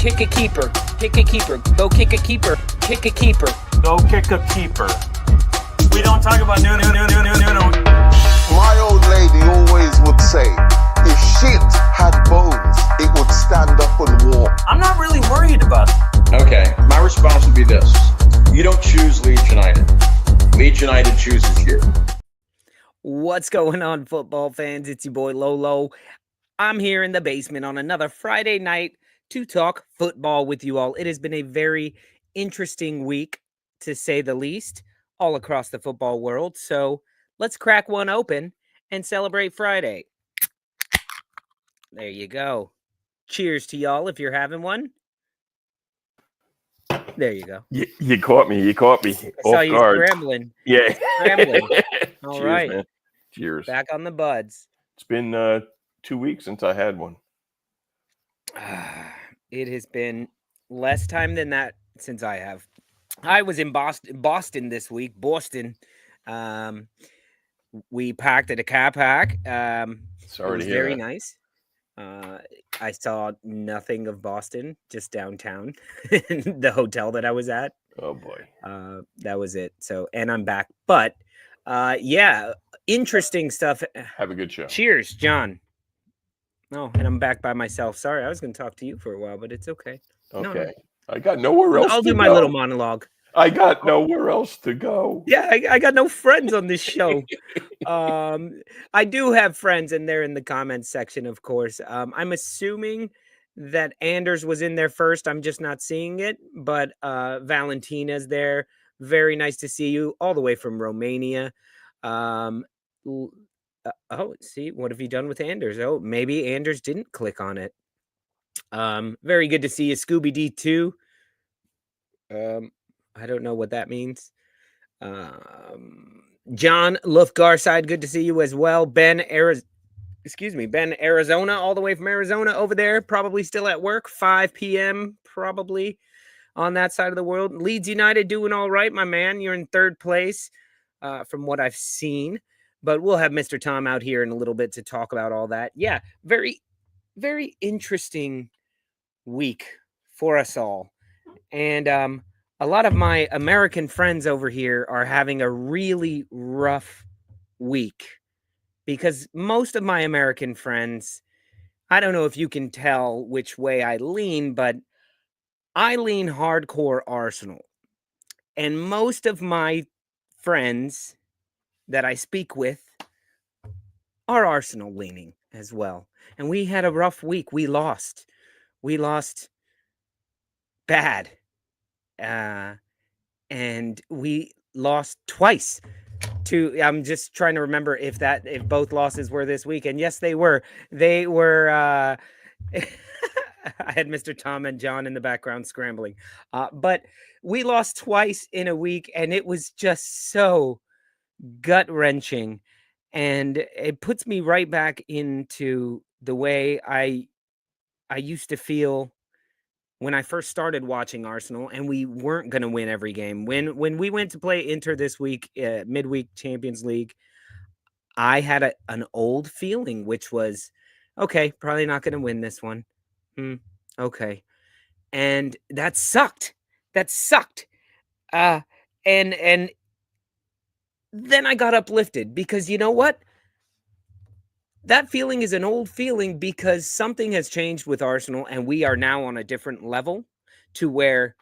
Kick a keeper. Kick a keeper. Go kick a keeper. Kick a keeper. Go kick a keeper. We don't talk about no. My old lady always would say, if shit had bones, it would stand up and walk. I'm not really worried about it. Okay, my response would be this. You don't choose Leeds United. Leeds United chooses you. What's going on, football fans? It's your boy Lolo. I'm here in the basement on another Friday night to talk football with you all. It has been a very interesting week, to say the least, all across the football world. So let's crack one open and celebrate Friday. There you go. Cheers to y'all if you're having one. There you go. You caught me. I saw you scrambling. Yeah. Scrambling. All Cheers, right. man. Cheers. Back on the buds. It's been 2 weeks since I had one. It has been less time than that since I have. I was in Boston this week. Boston. We packed at a cat pack. Sorry it was to hear very that. nice. I saw nothing of Boston, just downtown, the hotel that I was at. Oh boy. That was it. So, and I'm back. But yeah, interesting stuff. Have a good show. Cheers, John. No, and I'm back by myself. Sorry, I was going to talk to you for a while, but it's okay. Okay. No. I got nowhere else I'll to do my go. little monologue. I got nowhere else to go. Yeah, I got no friends on this show. I do have friends, and they're in the comments section, of course. I'm assuming that Anders was in there first. I'm just not seeing it, but Valentina's there. Very nice to see you, all the way from Romania. See, what have you done with Anders? Oh, maybe Anders didn't click on it. Very good to see you, Scooby D 2. I don't know what that means. John Lufgarside, good to see you as well. Ben Arizona, all the way from Arizona over there, probably still at work, 5 p.m. probably on that side of the world. Leeds United doing all right, my man. You're in third place from what I've seen. But we'll have Mr. Tom out here in a little bit to talk about all that. Yeah, very, very interesting week for us all. And a lot of my American friends over here are having a really rough week because most of my American friends, I don't know if you can tell which way I lean, but I lean hardcore Arsenal. And most of my friends that I speak with are Arsenal leaning as well. And we had a rough week. We lost bad. And we lost twice I'm just trying to remember if both losses were this week. And yes, they were. I had Mr. Tom and John in the background scrambling. But we lost twice in a week, and it was just so gut-wrenching. And it puts me right back into the way I used to feel when I first started watching Arsenal, and we weren't going to win every game. When we went to play Inter this week, midweek Champions League, I had an old feeling, which was, okay, probably not going to win this one. Okay. And that sucked. And then I got uplifted because you know what? That feeling is an old feeling because something has changed with Arsenal, and we are now on a different level to where,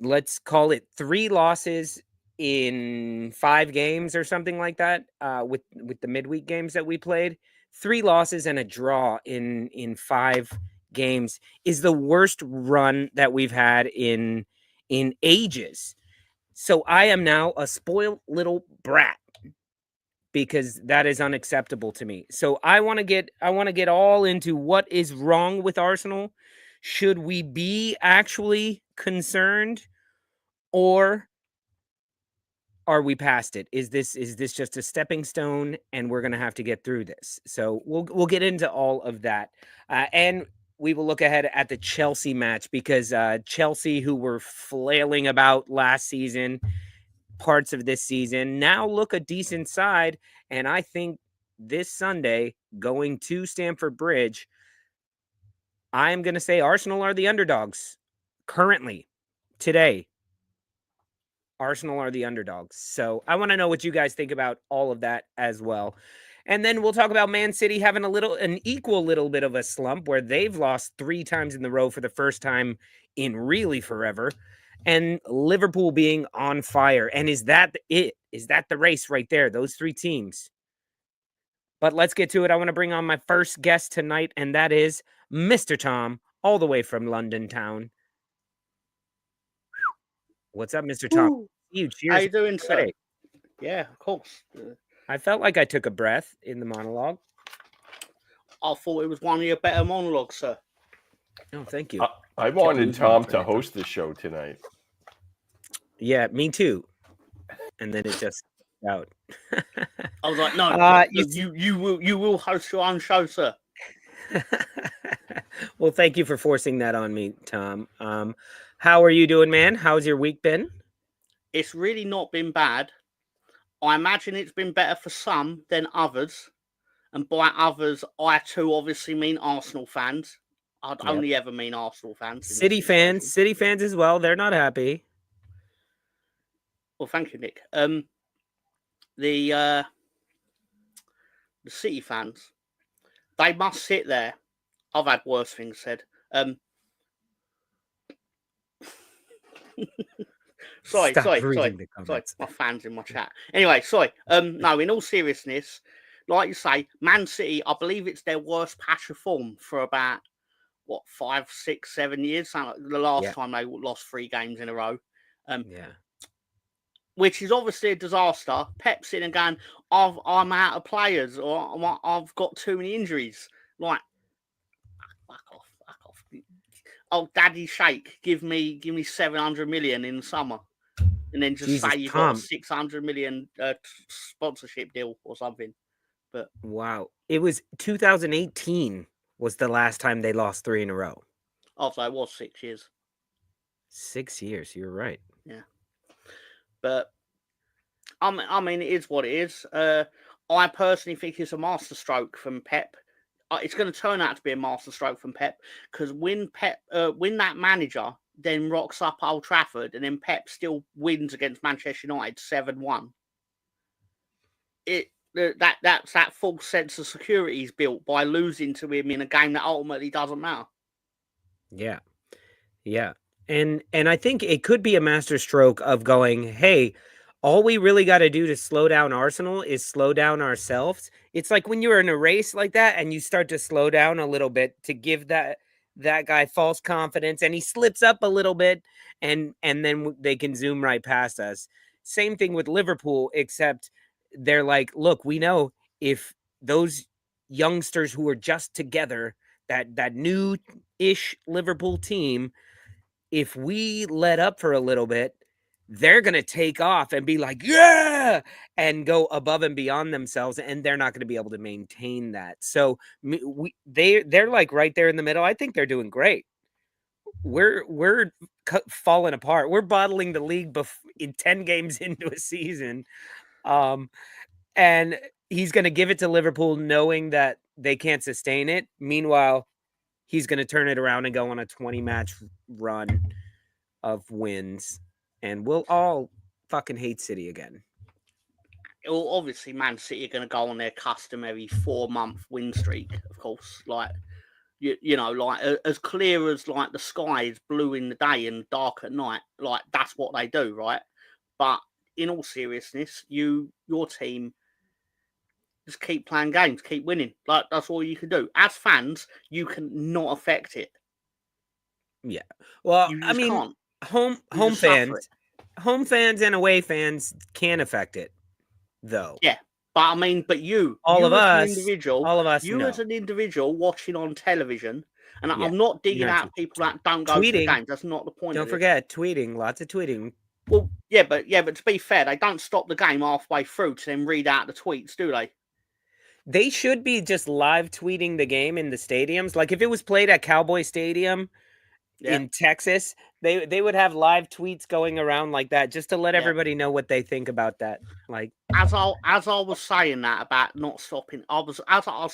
let's call it 3 losses in 5 games or something like that, with the midweek games that we played. 3 losses and a draw in 5 games is the worst run that we've had in ages. So I am now a spoiled little brat, because that is unacceptable to me. So I want to get all into what is wrong with Arsenal. Should we be actually concerned, or are we past it? Is this just a stepping stone, and we're going to have to get through this? So we'll get into all of that, and we will look ahead at the Chelsea match, because Chelsea, who were flailing about last season, parts of this season, now look a decent side. And I think this Sunday, going to Stamford Bridge, I'm going to say Arsenal are the underdogs. Currently, today, Arsenal are the underdogs. So I want to know what you guys think about all of that as well. And then we'll talk about Man City having an equal little bit of a slump where they've lost 3 times in the row for the first time in really forever. And Liverpool being on fire. And is that it? Is that the race right there? Those 3 teams. But let's get to it. I want to bring on my first guest tonight, and that is Mr. Tom, all the way from London town. What's up, Mr. Tom? Ooh. You cheers. How you doing, sir? Ready. Yeah, of course. I felt like I took a breath in the monologue. I thought it was one of your better monologues, sir. Oh, thank you. I wanted Tom to host the show tonight. Yeah, me too. And then it just out. I was like, no, you will host your own show, sir. Well, thank you for forcing that on me, Tom. How are you doing, man? How's your week been? It's really not been bad. I imagine it's been better for some than others. And by others, I too obviously mean Arsenal fans. I'd only ever mean Arsenal fans. City fans as well. They're not happy. Well, thank you, Nick. The City fans, they must sit there. I've had worse things said. Sorry. My fans in my chat. Anyway, sorry. No, in all seriousness, like you say, Man City, I believe it's their worst patch of form for about 5, 6, 7 years. Like the last time they lost 3 games in a row. Which is obviously a disaster. Pep's in and going, I'm out of players, or I've got too many injuries. Like, fuck off. Oh, Daddy Shake, give me 700 million in the summer, and then just say you've got a 600 million sponsorship deal or something. But wow, it was 2018 was the last time they lost 3 in a row. Oh, so it was 6 years. 6 years, you're right. Yeah. But I mean, it is what it is. I personally think it's a masterstroke from Pep. It's going to turn out to be a masterstroke from Pep, because when that manager then rocks up Old Trafford and then Pep still wins against Manchester United 7-1, that's that false sense of security is built by losing to him in a game that ultimately doesn't matter. Yeah. And I think it could be a masterstroke of going, hey, all we really got to do to slow down Arsenal is slow down ourselves. It's like when you're in a race like that and you start to slow down a little bit to give that guy false confidence, and he slips up a little bit, and then they can zoom right past us. Same thing with Liverpool, except they're like, look, we know if those youngsters who are just together, that new-ish Liverpool team, if we let up for a little bit, they're going to take off and be like, yeah, and go above and beyond themselves, and they're not going to be able to maintain that. So they're like right there in the middle. I think they're doing great. We're falling apart. We're bottling the league in 10 games into a season. And he's going to give it to Liverpool knowing that they can't sustain it. Meanwhile, he's going to turn it around and go on a 20-match run of wins. And we'll all fucking hate City again. Well, obviously, Man City are going to go on their customary 4-month win streak, of course. Like, you know, like as clear as like the sky is blue in the day and dark at night. Like, that's what they do, right? But in all seriousness, your team just keep playing games, keep winning. Like, that's all you can do. As fans, you can not affect it. Yeah. Well, I mean, can't. Home fans and away fans can affect it, though. Yeah, but I mean, you as an individual watching on television, and I'm not digging out people that don't go to the games. That's not the point. Don't forget tweeting, lots of tweeting. Well, yeah, but to be fair, they don't stop the game halfway through to then read out the tweets, do they? They should be just live tweeting the game in the stadiums. Like if it was played at Cowboy Stadium, Yeah. in Texas, they would have live tweets going around like that just to let Yeah. everybody know what they think about that. Like, As I was saying that about not stopping, I was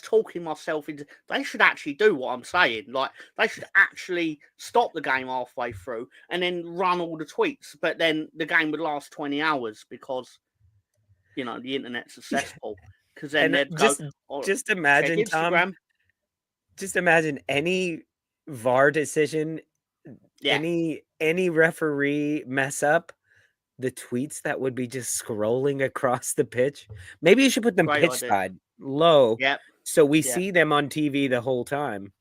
talking myself into. They should actually do what I'm saying. Like they should actually stop the game halfway through and then run all the tweets. But then the game would last 20 hours because the internet's successful. Because then and they'd just go, oh, just check imagine, Tom, Instagram. just imagine any VAR decision, Yeah, any referee mess up, the tweets that would be just scrolling across the pitch. Maybe you should put them great pitch idea. side low, Yeah, so we yeah. see them on TV the whole time.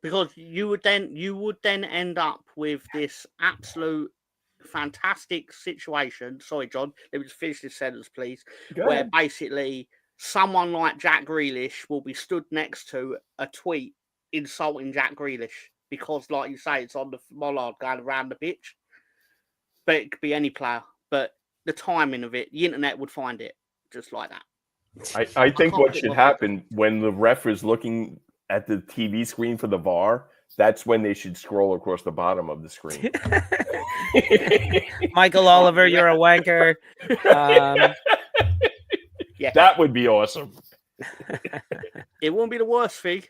Because you would then end up with this absolute fantastic situation. Sorry, John. Let me just finish this sentence, please. Go Where ahead. basically someone like Jack Grealish will be stood next to a tweet insulting Jack Grealish because, like you say, it's on the mollard going around the pitch. But it could be any player. But the timing of it, the internet would find it just like that. I think can't what put should my happen when the ref is looking at the TV screen for the VAR, that's when they should scroll across the bottom of the screen. Michael Oliver, you're a wanker. Yeah, That would be awesome. it won't be the worst thing.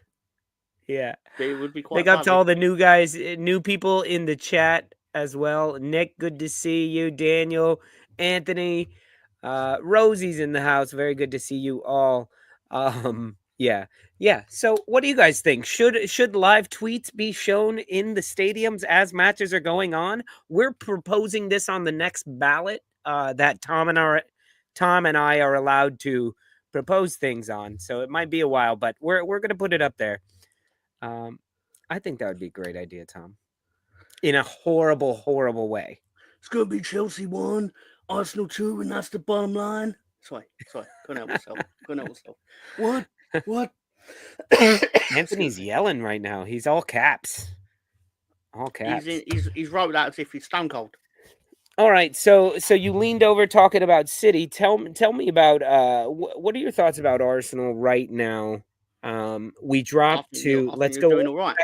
Yeah. But it would be quite Big up to funny. all the new guys, new people in the chat as well. Nick, good to see you. Daniel, Anthony, Rosie's in the house. Very good to see you all. Yeah. So what do you guys think? Should live tweets be shown in the stadiums as matches are going on? We're proposing this on the next ballot that Tom and I are allowed to propose things on. So it might be a while, but we're going to put it up there. I think that would be a great idea, Tom. In a horrible, horrible way. It's going to be Chelsea 1, Arsenal 2, and that's the bottom line. Sorry. Couldn't help myself. What? Anthony's yelling right now. He's all caps. All caps. He's wrote that as if he's stone cold. All right, so you leaned over talking about City. Tell me about what are your thoughts about Arsenal right now? We dropped to let's go. Doing all right.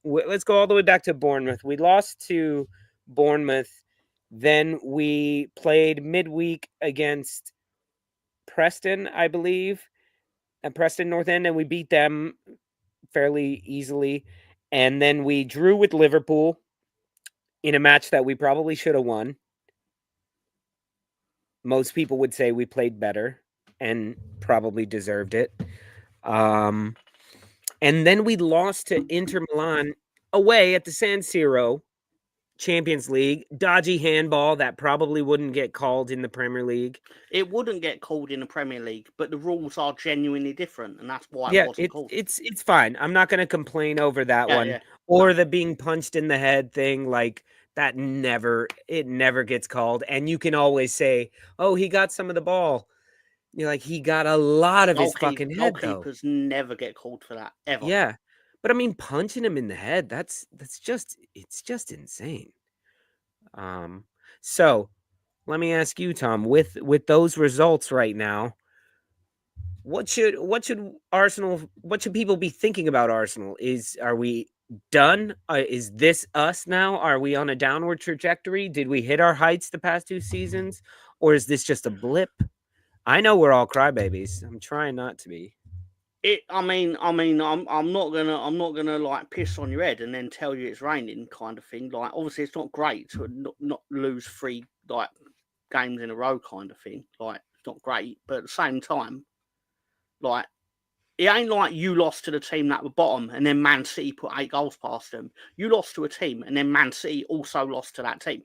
Let's go all the way back to Bournemouth. We lost to Bournemouth. Then we played midweek against Preston, I believe, and Preston North End, and we beat them fairly easily. And then we drew with Liverpool in a match that we probably should have won. Most people would say we played better and probably deserved it. And then we lost to Inter Milan away at the San Siro, Champions League. Dodgy handball that probably wouldn't get called in the Premier League. It wouldn't get called in the Premier League, but the rules are genuinely different, and that's why it wasn't called. It's fine. I'm not going to complain over that one. Yeah. Or the being punched in the head thing, like that never gets called. And you can always say, oh, he got some of the ball. You're like, he got a lot of his fucking head, though. Goalkeepers never get called for that, ever. Yeah. But I mean, punching him in the head, it's just insane. So let me ask you, Tom, with those results right now, what should people be thinking about Arsenal? Are we done? Is this us now? Are we on a downward trajectory? Did we hit our heights the past 2 seasons? Or is this just a blip? I know we're all crybabies. I'm trying not to be. I'm not gonna like piss on your head and then tell you it's raining, kind of thing. Like, obviously, it's not great to not lose 3 like games in a row, kind of thing. Like, it's not great, but at the same time, like, it ain't like you lost to the team that were bottom and then Man City put 8 goals past them. You lost to a team and then Man City also lost to that team.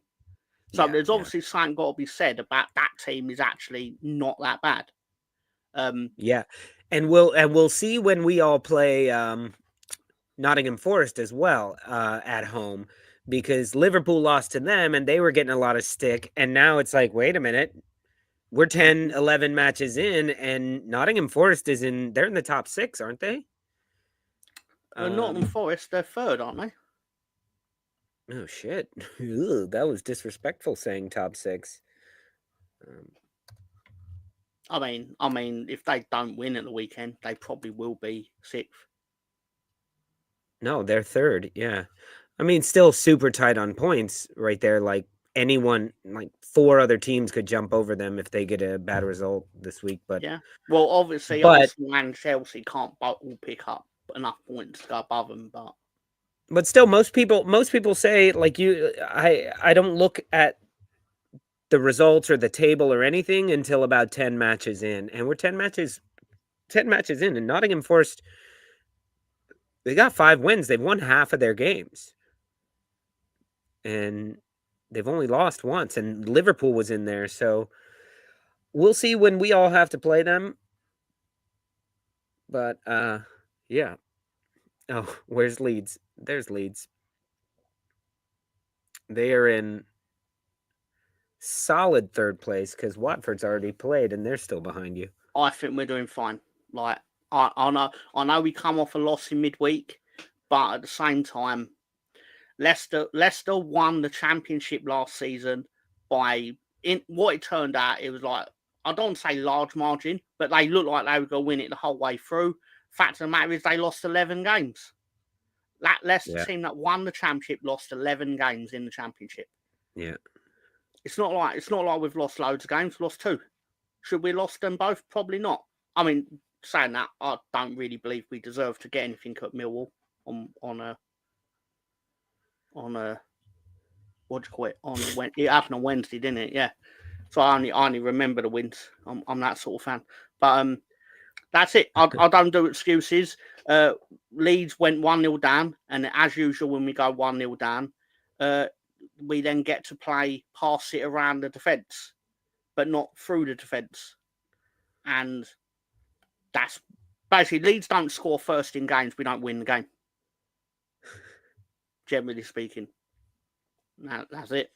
So there's obviously something got to be said about that team is actually not that bad. Yeah. And we'll see when we all play Nottingham Forest as well at home, because Liverpool lost to them and they were getting a lot of stick. And now it's like, wait a minute, we're 10, 11 matches in and Nottingham Forest they're in the top 6, aren't they? Nottingham Forest, they're 3rd, aren't they? Oh, shit. Ew, that was disrespectful saying top 6. I mean, if they don't win at the weekend, they probably will be 6th. No, they're 3rd. Yeah. I mean, still super tight on points right there. Like anyone, like 4 other teams could jump over them if they get a bad result this week. But Yeah. Well, obviously, But- Arsenal and Chelsea can't both all pick up enough points to go above them. but still, most people say like I don't look at the results or the table or anything until about 10 matches in, and we're 10 matches in, and Nottingham Forest, they got 5 wins. They've won half of their games, and they've only lost once, and Liverpool was in there. So we'll see when we all have to play them. But yeah. Oh, where's Leeds? There's Leeds. They are in solid 3rd place because Watford's already played and they're still behind you. I think we're doing fine. Like I know we come off a loss in midweek, but at the same time, Leicester won the Championship last season by in what it turned out. It was like, I don't say large margin, but they looked like they were going to win it the whole way through. Fact of the matter is, they lost 11 games. That Leicester team that won the Championship lost 11 games in the Championship. Yeah. It's not like we've lost loads of games. We've lost 2. Should we lost them both? Probably not. I mean, saying that, I don't really believe we deserve to get anything at Millwall on a what do you call it? It happened on Wednesday, didn't it? Yeah. So I only remember the wins. I'm that sort of fan. But that's it. I don't do excuses. Leeds went 1-0 down, and as usual, when we go 1-0 down, we then get to pass it around the defence, but not through the defence. And that's basically, Leeds don't score first in games, we don't win the game. Generally speaking. That's it.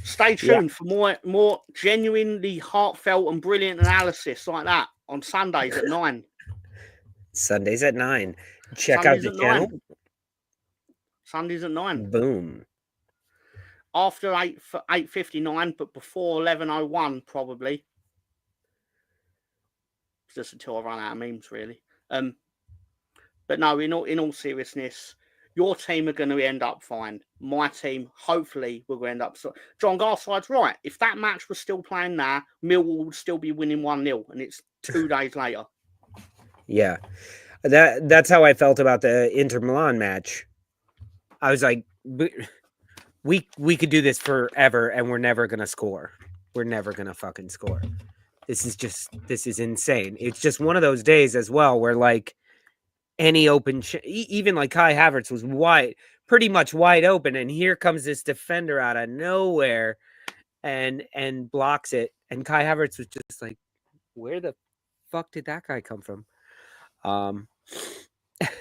Stay tuned for more genuinely heartfelt and brilliant analysis like that on Sundays at 9. Sundays at 9. Check Sundays out at the channel. 9. Sundays at 9. Boom. After 8:59, but before 11:01 probably. Just until I run out of memes, really. But no, in all seriousness, your team are going to end up fine. My team, hopefully, will end up. John Garside's right. If that match was still playing now, Millwall would still be winning 1-0, and it's 2 days later. Yeah, that's how I felt about the Inter Milan match. I was like, we could do this forever, and we're never gonna score. We're never gonna fucking score. This is insane. It's just one of those days as well where like any open, even like Kai Havertz was pretty much wide open, and here comes this defender out of nowhere and blocks it, and Kai Havertz was just like, where the fuck did that guy come from?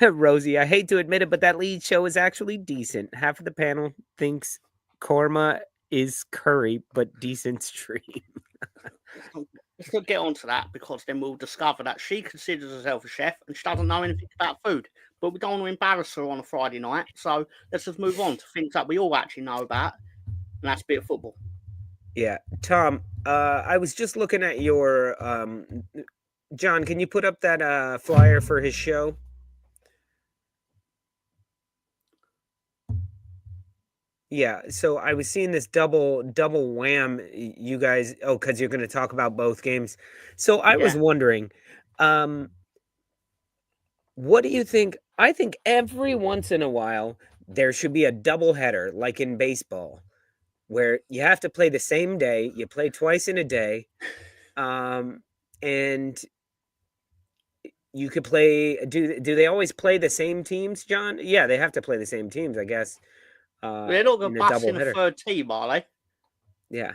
Rosie, I hate to admit it, but that lead show is actually decent. Half of the panel thinks korma is curry, but decent stream. Let's not get onto that, because then we'll discover that she considers herself a chef and she doesn't know anything about food. But we don't want to embarrass her on a Friday night, so let's just move on to things that we all actually know about, and that's a bit of football. Yeah, Tom, I was just looking at your John, can you put up that flyer for his show? Yeah, so I was seeing this double wham, you guys. Oh, because you're going to talk about both games. So I was wondering, what do you think? I think every once in a while there should be a double header, like in baseball, where you have to play the same day. You play twice in a day, and you could play. Do they always play the same teams, John? Yeah, they have to play the same teams, I guess. They're not going to bust in a third team, are they? Yeah.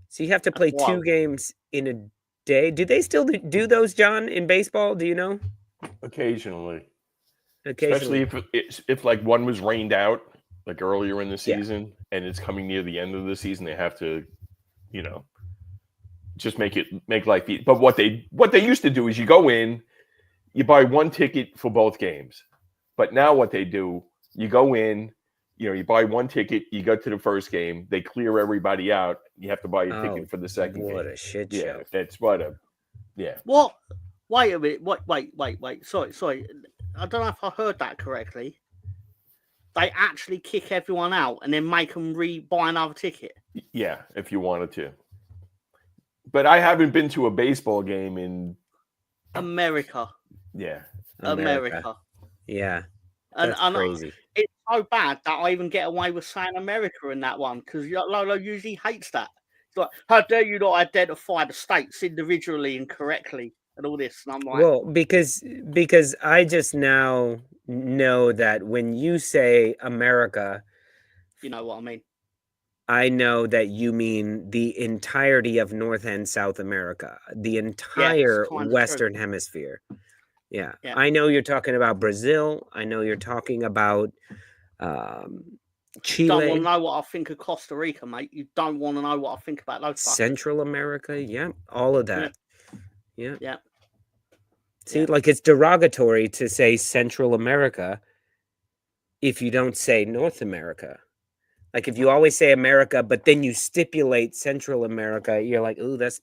So you have to play 2 games in a day. Do they still do those, John, in baseball? Do you know? Occasionally. Especially if like one was rained out like earlier in the season and it's coming near the end of the season, they have to, just make life easy. But what they used to do is you go in, you buy 1 ticket for both games. But now what they do, you go in, you buy 1 ticket, you go to the first game, they clear everybody out. You have to buy a ticket for the second game. What a shit show. Yeah, that's what a, yeah. What? Wait a minute. Wait. Sorry. I don't know if I heard that correctly. they actually kick everyone out and then make them buy another ticket? Yeah, if you wanted to. But I haven't been to a baseball game in America. America. Yeah, that's crazy. It's so bad that I even get away with saying America in that one because Lolo usually hates that. It's like, how dare you not identify the states individually and correctly and all this? And I'm like, Well, because I just now know that when you say America, you know what I mean. I know that you mean the entirety of North and South America, the entire Western Hemisphere. Yeah. I know you're talking about Brazil. I know you're talking about Chile. You don't want to know what I think of Costa Rica, mate. You don't want to know what I think about those Central America. Yeah. All of that. Yeah. Yeah. See, like it's derogatory to say Central America if you don't say North America. Like if you always say America, but then you stipulate Central America, you're like, oh, that's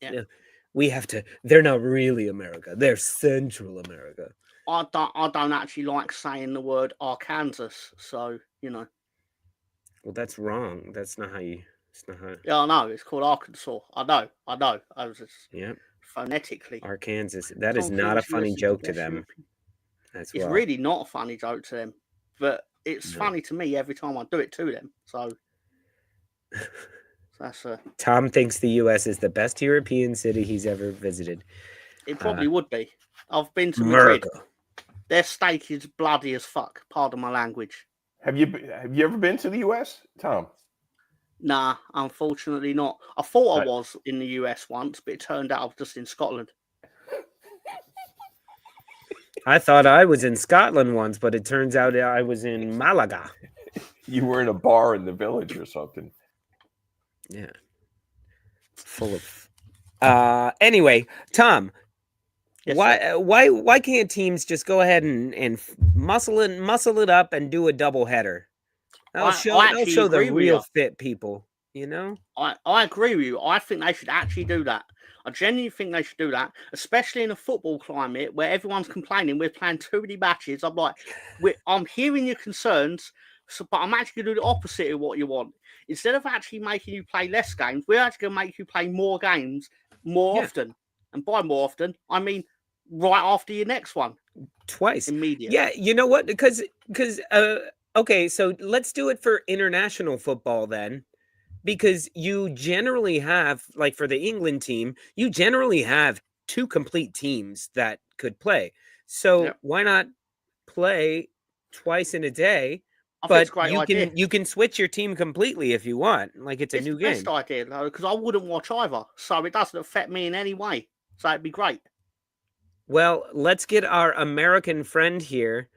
we have to. They're not really America. They're Central America. I don't actually like saying the word Arkansas, so you know. Well, that's wrong. That's not how you. It's not how. Yeah, I know. It's called Arkansas. I know. I was just phonetically. Arkansas. That is not a funny joke to them. It's really not a funny joke to them, but it's funny to me every time I do it to them. So that's Tom thinks the U.S. is the best European city he's ever visited. It probably would be. I've been to Madrid. Their steak is bloody as fuck. Pardon my language. Have you ever been to the U.S., Tom? Nah, unfortunately not. I thought I was in the US once, but it turned out I was just in Scotland. I thought I was in Scotland once, but it turns out I was in Malaga. You were in a bar in the village or something. Yeah. Full of... Anyway, Tom, yes, why can't teams just go ahead and muscle it up and do a double header? That'll show the real fit people, you know? I agree with you. I think they should actually do that. I genuinely think they should do that, especially in a football climate where everyone's complaining we're playing too many matches. I'm like, I'm hearing your concerns, but I'm actually going to do the opposite of what you want. Instead of actually making you play less games, we're actually going to make you play more games more often. And by more often, I mean right after your next one. Twice. Immediately. Yeah, you know what? Because okay, so let's do it for international football then. Because you generally have, like for the England team, you generally have 2 complete teams that could play. So why not play twice in a day? But you can switch your team completely if you want. Like it's a new game. It's the best idea, though, because I wouldn't watch either. So it doesn't affect me in any way. So it'd be great. Well, let's get our American friend here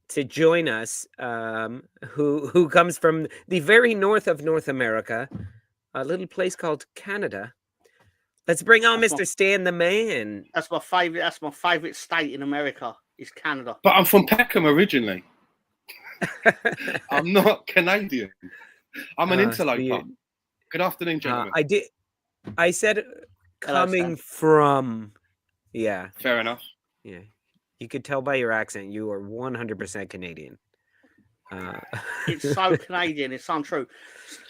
to join us, who comes from the very north of North America, a little place called Canada. Let's bring on Mr. Stan the Man. That's my favorite. That's my favorite state in America is Canada. But I'm from Peckham originally. I'm not Canadian. I'm an interloper. Good afternoon, gentlemen. I said coming from. Yeah. Fair enough. Yeah. You could tell by your accent you are 100% Canadian. It's so Canadian. It's untrue.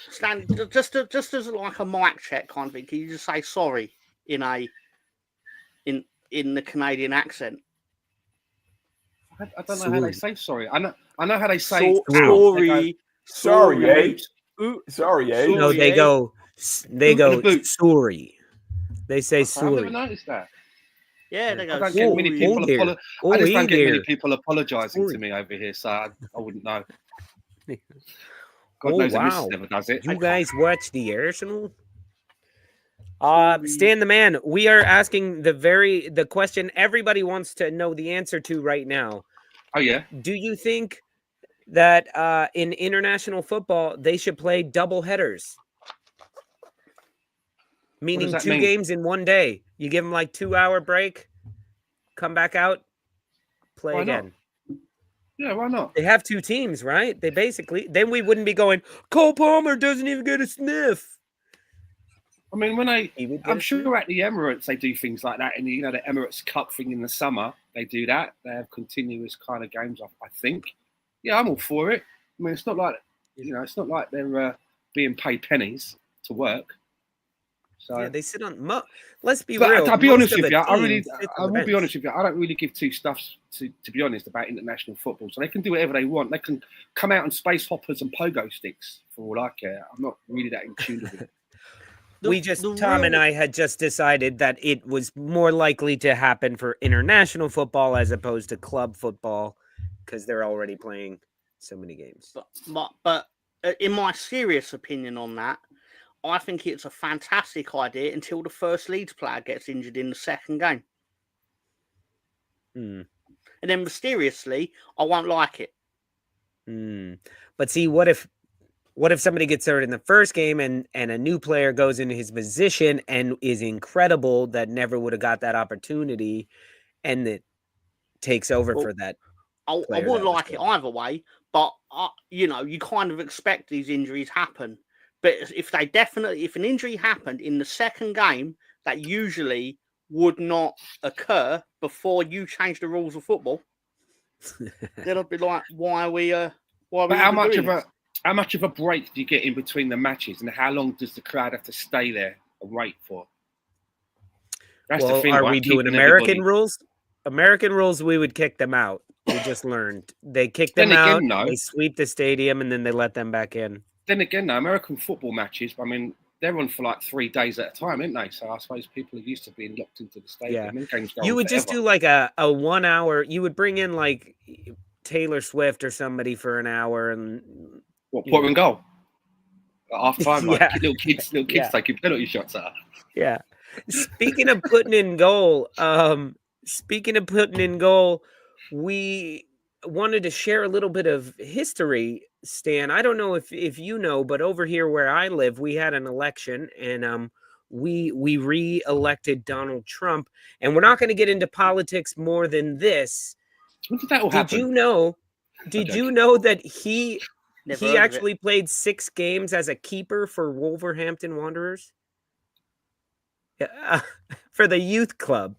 Stan, just as like a mic check kind of thing, can you just say sorry in the Canadian accent? I don't know how they say sorry. I know how they say sorry. Sorry, eh? Sorry, eh? No, they go sorry. They say sorry. I've never noticed that. Yeah, they go. I don't get many people. I just don't get many people apologising to me over here, so I wouldn't know. God knows the missus never does it. You guys watch the Arsenal? Stan the Man, we are asking the question everybody wants to know the answer to right now. Oh yeah. Do you think that in international football they should play double headers? Meaning 2 games in one day. You give them like 2-hour break, come back out, play again. Yeah, why not? They have 2 teams, right? They basically, then we wouldn't be going, Cole Palmer doesn't even get a sniff. I mean, I'm sure at the Emirates they do things like that. In the Emirates Cup thing in the summer, they do that. They have continuous kind of games, I think. Yeah, I'm all for it. I mean, it's not like it's not like they're being paid pennies to work. So Yeah, they sit on. Let's be but real. I'll be most honest of with the you. I teams sit on the will be bench. honest with you. I don't really give two stuffs to be honest about international football. So they can do whatever they want. They can come out on space hoppers and pogo sticks for all I care. I'm not really that in tune with it. Tom and I had just decided that it was more likely to happen for international football as opposed to club football because they're already playing so many games. But in my serious opinion on that, I think it's a fantastic idea until the first Leeds player gets injured in the second game. And then mysteriously, I won't like it. But see, what if somebody gets hurt in the first game and a new player goes into his position and is incredible that never would have got that opportunity and it takes over for that? I wouldn't like it either way, but you kind of expect these injuries happen. But if an injury happened in the second game, that usually would not occur before you change the rules of football. Then I'd be like, why are we how much of a break do you get in between the matches, and how long does the crowd have to stay there and wait for? That's the thing. Are we doing American rules? American rules, we would kick them out. We just learned they kick them out. They sweep the stadium and then they let them back in. Then again, no, American football matches, I mean, they're on for like 3 days at a time, aren't they? So I suppose people are used to being locked into the stadium. Yeah. You would just do like a 1 hour. You would bring in like Taylor Swift or somebody for an hour and put and goal at half time, like little kids taking penalty shots at her. Yeah. Speaking of putting in goal, we wanted to share a little bit of history, Stan. I don't know if you know, but over here where I live, we had an election and we re-elected Donald Trump. And we're not going to get into politics more than this. When did that all happen? Did you know that he actually played 6 games as a keeper for Wolverhampton Wanderers? Yeah, for the youth club.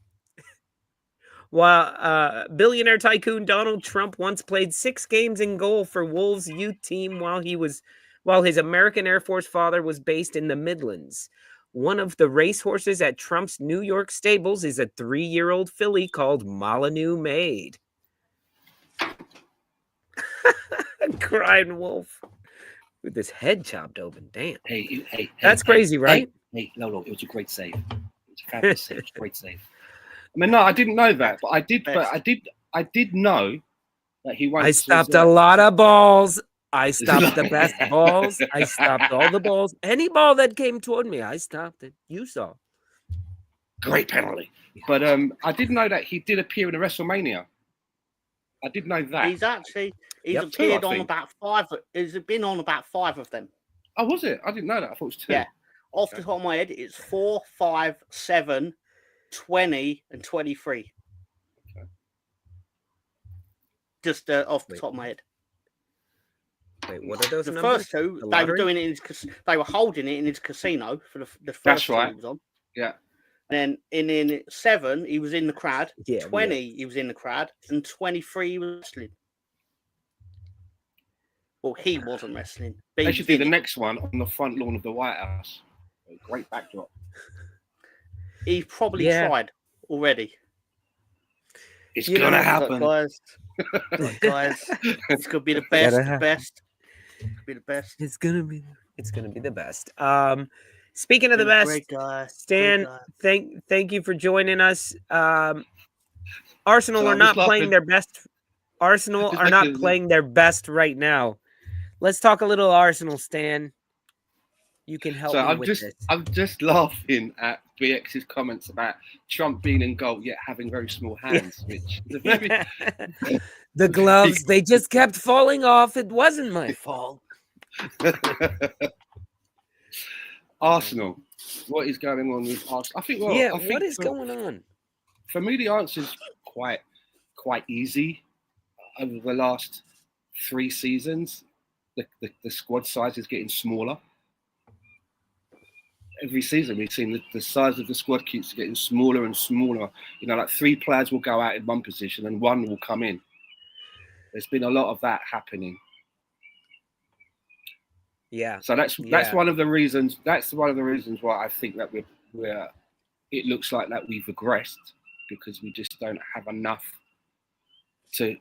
While billionaire tycoon Donald Trump once played 6 games in goal for Wolves' youth team while his American Air Force father was based in the Midlands. One of the racehorses at Trump's New York stables is a 3-year-old filly called Molyneux Maid. Crying wolf with his head chopped open. Damn. Hey, that's crazy, right? Hey, Lolo, it was a great save. It was a fabulous save. It was a great save. I mean, no, I didn't know that, but I did know that he won. I stopped a lot of balls. I stopped the best balls. I stopped all the balls. Any ball that came toward me, I stopped it. You saw. Great penalty. Yeah. But I didn't know that he did appear in a WrestleMania. I did know that. He's appeared on about 5. He's been on about 5 of them. Oh, was it? I didn't know that. I thought it was 2. Yeah. Off the top of my head, it's 4, 5, 7, 20, and 23. Okay. Just off the top of my head. Wait, what are those the numbers? First 2, they were doing it they were holding it in his casino for the first. That's 2 right. he was on. Yeah. And then in 7, he was in the crowd. 20, he was in the crowd, and 23 he was wrestling. Well, he wasn't wrestling. They should do the next one on the front lawn of the White House. A great backdrop. He's probably tried already. It's gonna happen, guys. It's gonna be the best. It's gonna be the best. Speaking of the best, Stan, thank you for joining us. Arsenal are not playing their best. Arsenal are not playing their best right now. Let's talk a little Arsenal, Stan. You can help me with this. I'm just laughing at BX's comments about Trump being in goal yet having very small hands, which is a very... The gloves, they just kept falling off. It wasn't my fault. Arsenal. What is going on with Arsenal? I think what is going on? For me, the answer is quite easy. Over the last 3 seasons, the squad size is getting smaller. Every season we've seen the size of the squad keeps getting smaller and smaller. You know, like 3 players will go out in one position and 1 will come in. There's been a lot of that happening. Yeah. So that's Yeah. one of the reasons. That's one of the reasons why I think that we're. It looks like that we've regressed because we just don't have enough to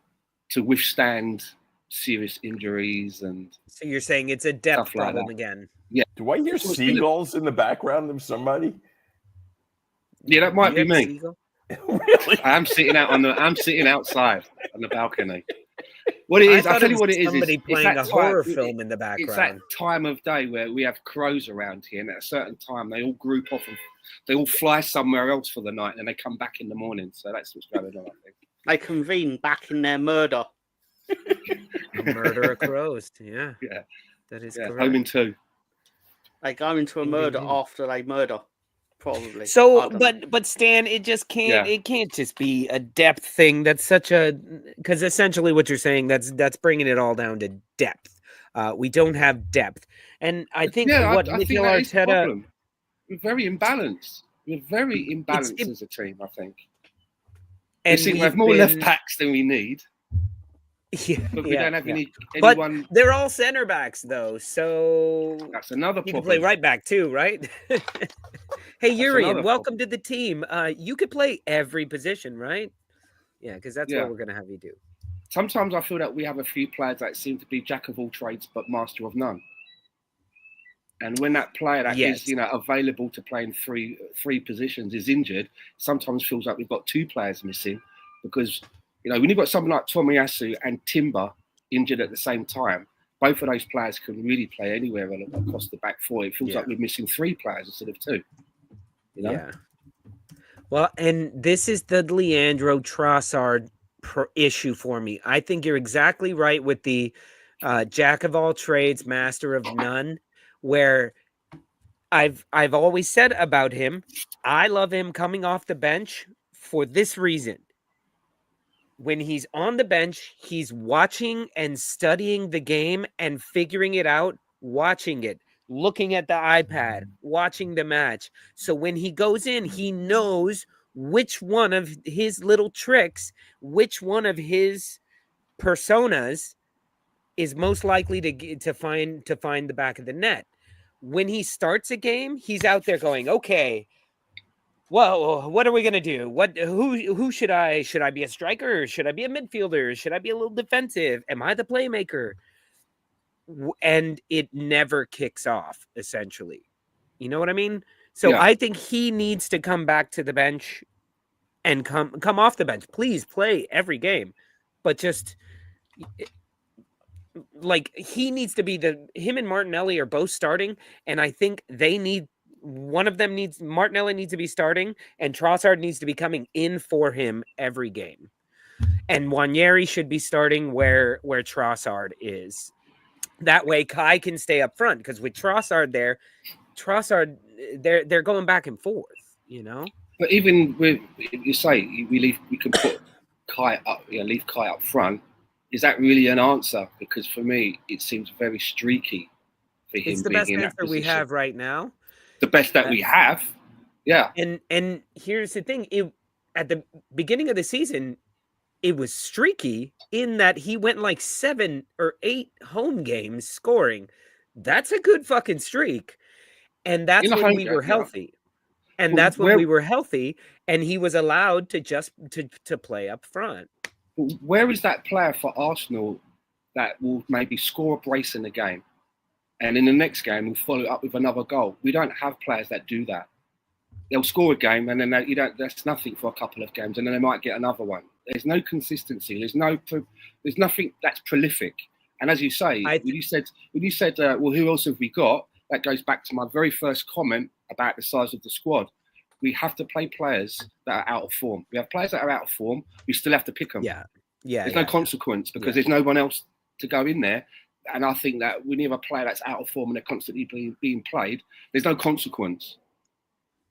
withstand serious injuries and. So you're saying it's a depth stuff like problem that. again? Yeah. Do I hear seagulls in the background of somebody? Yeah, that might Do you be have a me. seagull? Really? I'm sitting outside on the balcony. What it is, I'll tell you what it is. Somebody It's playing that a horror time- film in the It's that background. time of day where we have crows around here, and at a certain time they all group off and they all fly somewhere else for the night, and they come back in the morning. So that's what's going on, I think. They convene back in their murder. Murder of crows. Yeah. Yeah. That is Yeah, correct. Home in 2. They go into a Ding, murder ding, ding. after they murder, probably. I So, don't know. but Stan, it just can't. Yeah. It can't just be a depth thing. That's such a because essentially what you're saying that's bringing it all down to depth. We don't have depth, and I think what I think Mikel that is the Arteta. problem. We're very imbalanced. We're very imbalanced it- as a team, I think. And we we've have more left been- backs than we need, Yeah, but we yeah, don't have yeah. anyone. But they're all center backs though, so That's another you problem. can play right back too, right? Hey, Urian, another welcome to the team. You could play every position, right? Yeah, because that's Yeah. what we're gonna have you do. Sometimes I feel that we have a few players that seem to be jack of all trades but master of none. And when that player that Yes. is, available to play in three positions is injured, sometimes feels like we've got two players missing because, when you've got someone like Tomiyasu and Timber injured at the same time, both of those players can really play anywhere across the back four. It feels Yeah. like we're missing three players instead of two. Yeah. Well, and this is the Leandro Trossard issue for me. I think you're exactly right with the jack of all trades, master of none, where I've always said about him, I love him coming off the bench for this reason. When he's on the bench, he's watching and studying the game and figuring it out, watching it, looking at the iPad, watching the match. So when he goes in, he knows which one of his little tricks, which one of his personas is most likely to find the back of the net. When he starts a game, he's out there going, okay, well, what are we gonna do? Who should I be a striker? Should I be a midfielder? Should I be a little defensive? Am I the playmaker? And it never kicks off, essentially. You know what I mean? So Yeah. I think he needs to come back to the bench and come off the bench. Please play every game, but just like he needs to be him and Martinelli are both starting, and I think Martinelli needs to be starting, and Trossard needs to be coming in for him every game. And Nwaneri should be starting where Trossard is. That way Kai can stay up front, because with Trossard there, they're going back and forth, But even with you say we can put Kai up, leave Kai up front. Is that really an answer? Because for me, it seems very streaky for him It's the being best in that answer we position. have right now. The best that we have, yeah. And here's the thing: at the beginning of the season, it was streaky in that he went like 7 or 8 home games scoring. That's a good fucking streak, and that's In a when home we game, were yeah. healthy. And Well, that's when we were healthy, and he was allowed to just to play up front. Where is that player for Arsenal that will maybe score a brace in the game, and in the next game will follow up with another goal? We don't have players that do that. They'll score a game, and then that's nothing for a couple of games, and then they might get another one. There's no consistency. There's nothing that's prolific. And as you say, when you said, well, who else have we got? That goes back to my very first comment about the size of the squad. We have to play players that are out of form. We have players that are out of form. We still have to pick them. Yeah. There's no consequence because there's no one else to go in there. And I think that when you have a player that's out of form and they're constantly being played, there's no consequence.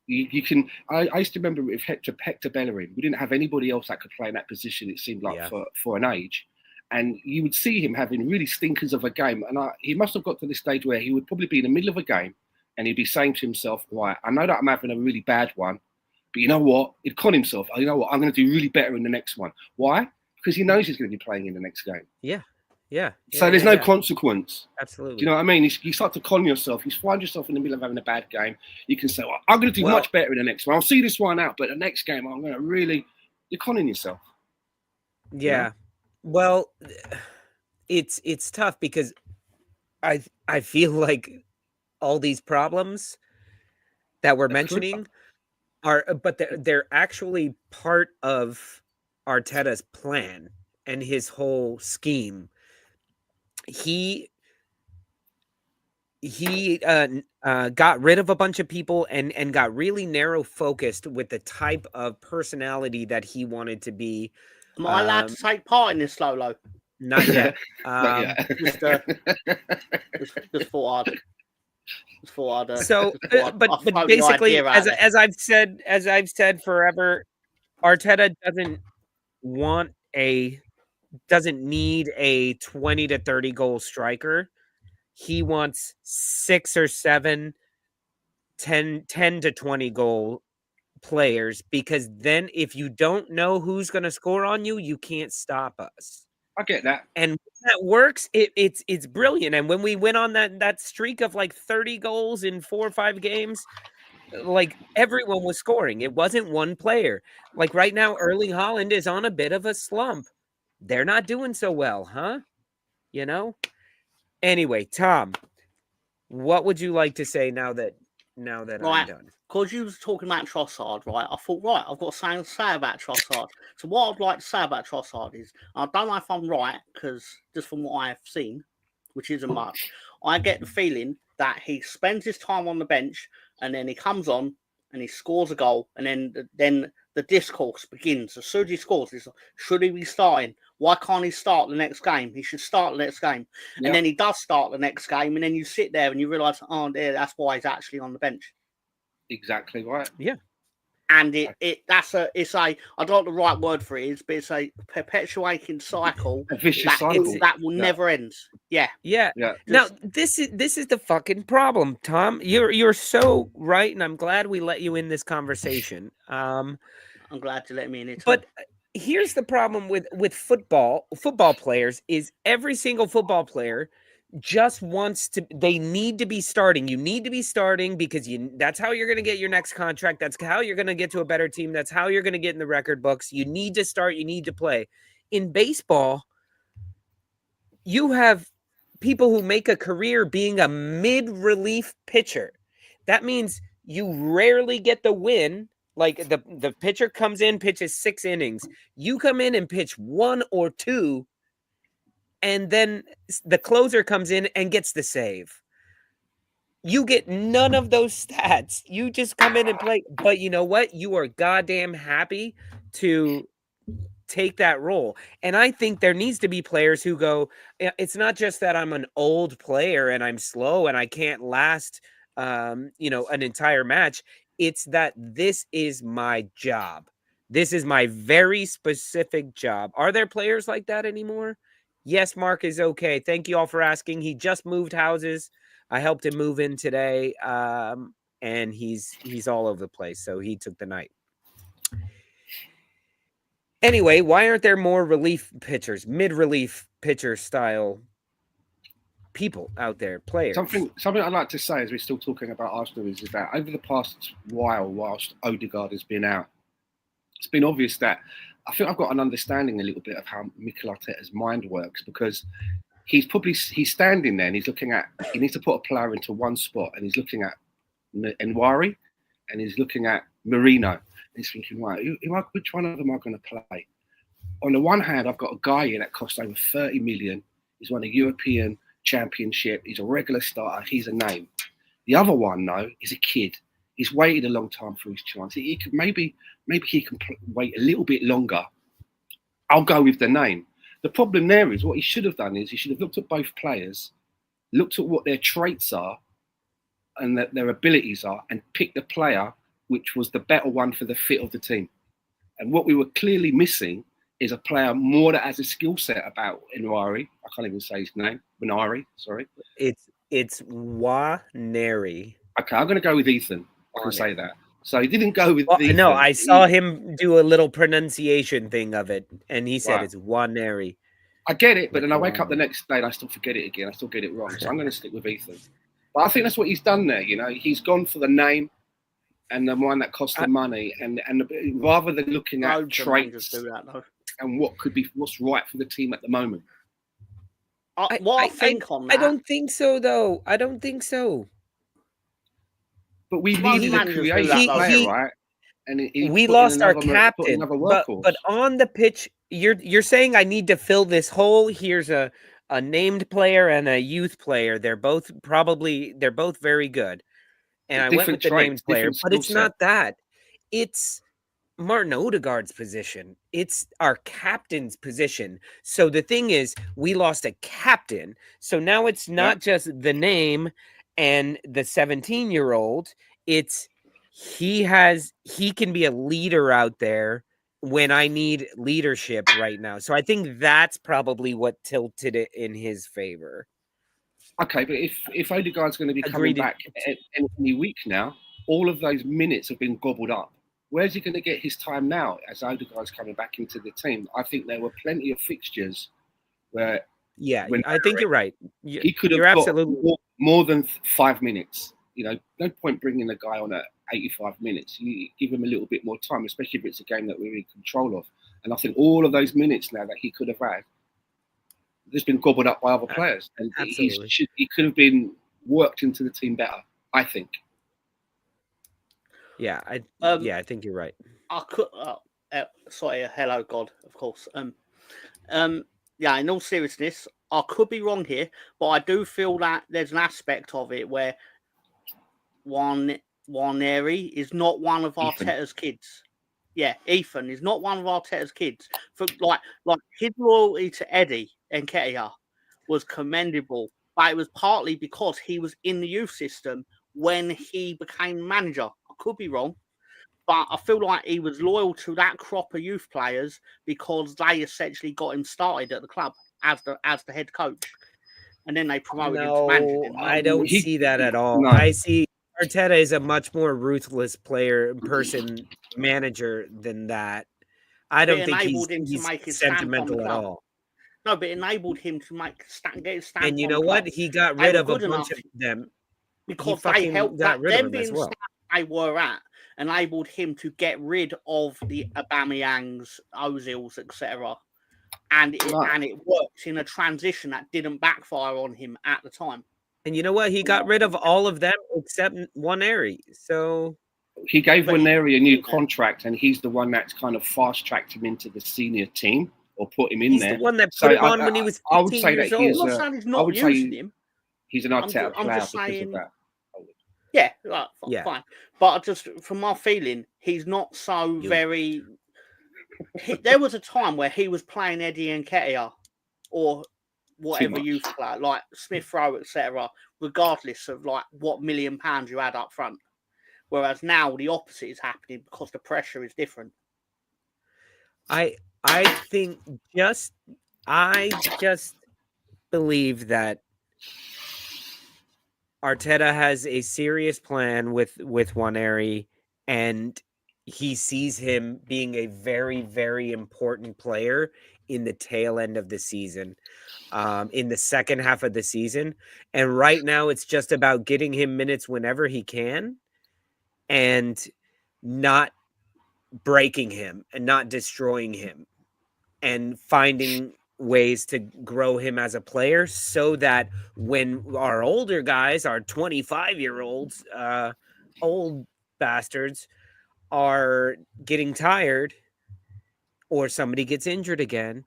You can. I used to remember with Hector Bellerin, we didn't have anybody else that could play in that position. It seemed like for an age, and you would see him having really stinkers of a game. And he must have got to this stage where he would probably be in the middle of a game, and he'd be saying to himself, "Right, I know that I'm having a really bad one, but you know what? He'd con himself. You know what? I'm going to do really better in the next one. Why? Because he knows he's going to be playing in the next game. Yeah. Yeah. So there's no consequence. Absolutely. Do you know what I mean? You start to con yourself. You find yourself in the middle of having a bad game. You can say, well, I'm going to do much better in the next one. I'll see this one out, but the next game, I'm going to really... You're conning yourself. Yeah. You know? Well, it's tough because I feel like all these problems that we're mentioning but they're actually part of Arteta's plan and his whole scheme. He got rid of a bunch of people and got really narrow focused with the type of personality that he wanted to be. Am I allowed to take part in this, Lolo? Not yet. Not yet. Just thought I'd. So, but I'll throw the basically, idea out there. as I've said forever, Arteta doesn't need a 20 to 30 goal striker. He wants 6 or 7, 10 to 20 goal players, because then if you don't know who's going to score on you, you can't stop us. I get that. And when that works, it's brilliant. And when we went on that streak of like 30 goals in 4 or 5 games, like everyone was scoring. It wasn't one player. Like right now, Erling Haaland is on a bit of a slump. They're not doing so well, huh? You know? Anyway, Tom, what would you like to say now that Right. I'm done? Because you was talking about Trossard, right? I thought, right, I've got something to say about Trossard. So what I'd like to say about Trossard is, I don't know if I'm right, because just from what I have seen, which isn't much, I get the feeling that he spends his time on the bench and then he comes on and he scores a goal, and then the discourse begins. As soon as he scores, it's like, should he be starting? Why can't he start the next game? He should start the next game. Yeah. And then he does start the next game, and then you sit there and you realise, oh, yeah, that's why he's actually on the bench. Exactly right. And I don't know the right word for it is, but it's a perpetuating cycle. A vicious cycle that will never end. Yeah. Now this is the fucking problem, Tom. You're so right, and I'm glad we let you in this conversation. I'm glad to let me in it. But here's the problem with football players is every single football player just wants to, they need to be starting. You need to be starting because that's how you're going to get your next contract. That's how you're going to get to a better team. That's how you're going to get in the record books. You need to start. You need to play. In baseball, you have people who make a career being a mid-relief pitcher. That means you rarely get the win. Like the pitcher comes in, pitches 6 innings. You come in and pitch 1 or 2, and then the closer comes in and gets the save. You get none of those stats. You just come in and play. But you know what? You are goddamn happy to take that role. And I think there needs to be players who go, it's not just that I'm an old player and I'm slow and I can't last an entire match. It's that this is my job. This is my very specific job. Are there players like that anymore? Yes, Mark is okay. Thank you all for asking. He just moved houses. I helped him move in today, and he's all over the place, so he took the night. Anyway, why aren't there more relief pitchers, mid-relief pitcher style people out there, players? Something I'd like to say as we're still talking about Arsenal is that over the past while, whilst Odegaard has been out, it's been obvious that I think I've got an understanding a little bit of how Mikel Arteta's mind works, because he's standing there and he needs to put a player into one spot, and he's looking at Nwari and he's looking at Merino, and he's thinking, right, which one of them am I going to play? On the one hand, I've got a guy here that costs over 30 million. He's won a European Championship. He's a regular starter. He's a name. The other one, though, is a kid. He's waited a long time for his chance. He could maybe he can wait a little bit longer. I'll go with the name. The problem there is what he should have done is he should have looked at both players, looked at what their traits are and their abilities are, and picked the player which was the better one for the fit of the team. And what we were clearly missing is a player more that has a skill set about Nwari. I can't even say his name. Nwari, sorry. It's Nwaneri. Okay, I'm going to go with Ethan. I can say that. So he didn't go with Ethan. No, I saw him do a little pronunciation thing of it, and he said it's Nwaneri. I get it, but then I wake up the next day and I still forget it again. I still get it wrong. So I'm going to stick with Ethan. But I think that's what he's done there. You know, he's gone for the name and the one that costs the money, and rather than looking at traits and what's right for the team at the moment. I don't think so, though. I don't think so. But we needed a creative player, right? And we lost our captain. But on the pitch, you're saying I need to fill this hole. Here's a named player and a youth player. They're both very good. And I went with the named player, but it's not that. It's Martin Odegaard's position. It's our captain's position. So the thing is, we lost a captain. So now it's not just the name and the 17-year-old. It's he can be a leader out there when I need leadership right now. So I think that's probably what tilted it in his favor. Okay, but if Odegaard's going to be coming back any week now, all of those minutes have been gobbled up. Where's he going to get his time now as Odegaard's coming back into the team? I think there were plenty of fixtures where... Yeah, I think you're right. He could have got absolutely more than 5 minutes. You know, no point bringing the guy on at 85 minutes. You give him a little bit more time, especially if it's a game that we're in control of. And I think all of those minutes now that he could have had, has been gobbled up by other players. And he could have been worked into the team better, I think. Yeah, I think you're right. I could. Sorry, hello, God, of course. Yeah, in all seriousness, I could be wrong here, but I do feel that there's an aspect of it where Nwaneri is not one of Arteta's kids. Yeah, Ethan is not one of Arteta's kids. For like his loyalty to Eddie and Nketiah was commendable, but it was partly because he was in the youth system when he became manager. I could be wrong, but I feel like he was loyal to that crop of youth players because they essentially got him started at the club as the head coach, and then they promoted him to manager. I don't see that at all. No. I see Arteta is a much more ruthless manager than that. I don't think he's sentimental at all. No, but it enabled him to get his stamp. And you know what? He got rid of a bunch of them because they helped them being well. They were at enabled him to get rid of the Aubameyangs, Ozils, etc. And it worked in a transition that didn't backfire on him at the time. And you know what? He got rid of all of them except Nwaneri. So he gave Nwaneri a new contract, and he's the one that's kind of fast-tracked him into the senior team or put him in there. He's the one that put him on when he was 15 years old. I would say he's an Arteta player because of that. Yeah, fine. But just from my feeling, he's not so very... there was a time where he was playing Eddie and Nketiah or whatever youth player, like Smith Rowe, etc., regardless of like what £1 million you had up front. Whereas now the opposite is happening because the pressure is different. I just believe that Arteta has a serious plan with Nwaneri, and he sees him being a very, very important player in the tail end of the season, in the second half of the season. And right now it's just about getting him minutes whenever he can and not breaking him and not destroying him and finding ways to grow him as a player so that when our older guys, our 25-year-olds, old bastards, are getting tired or somebody gets injured again,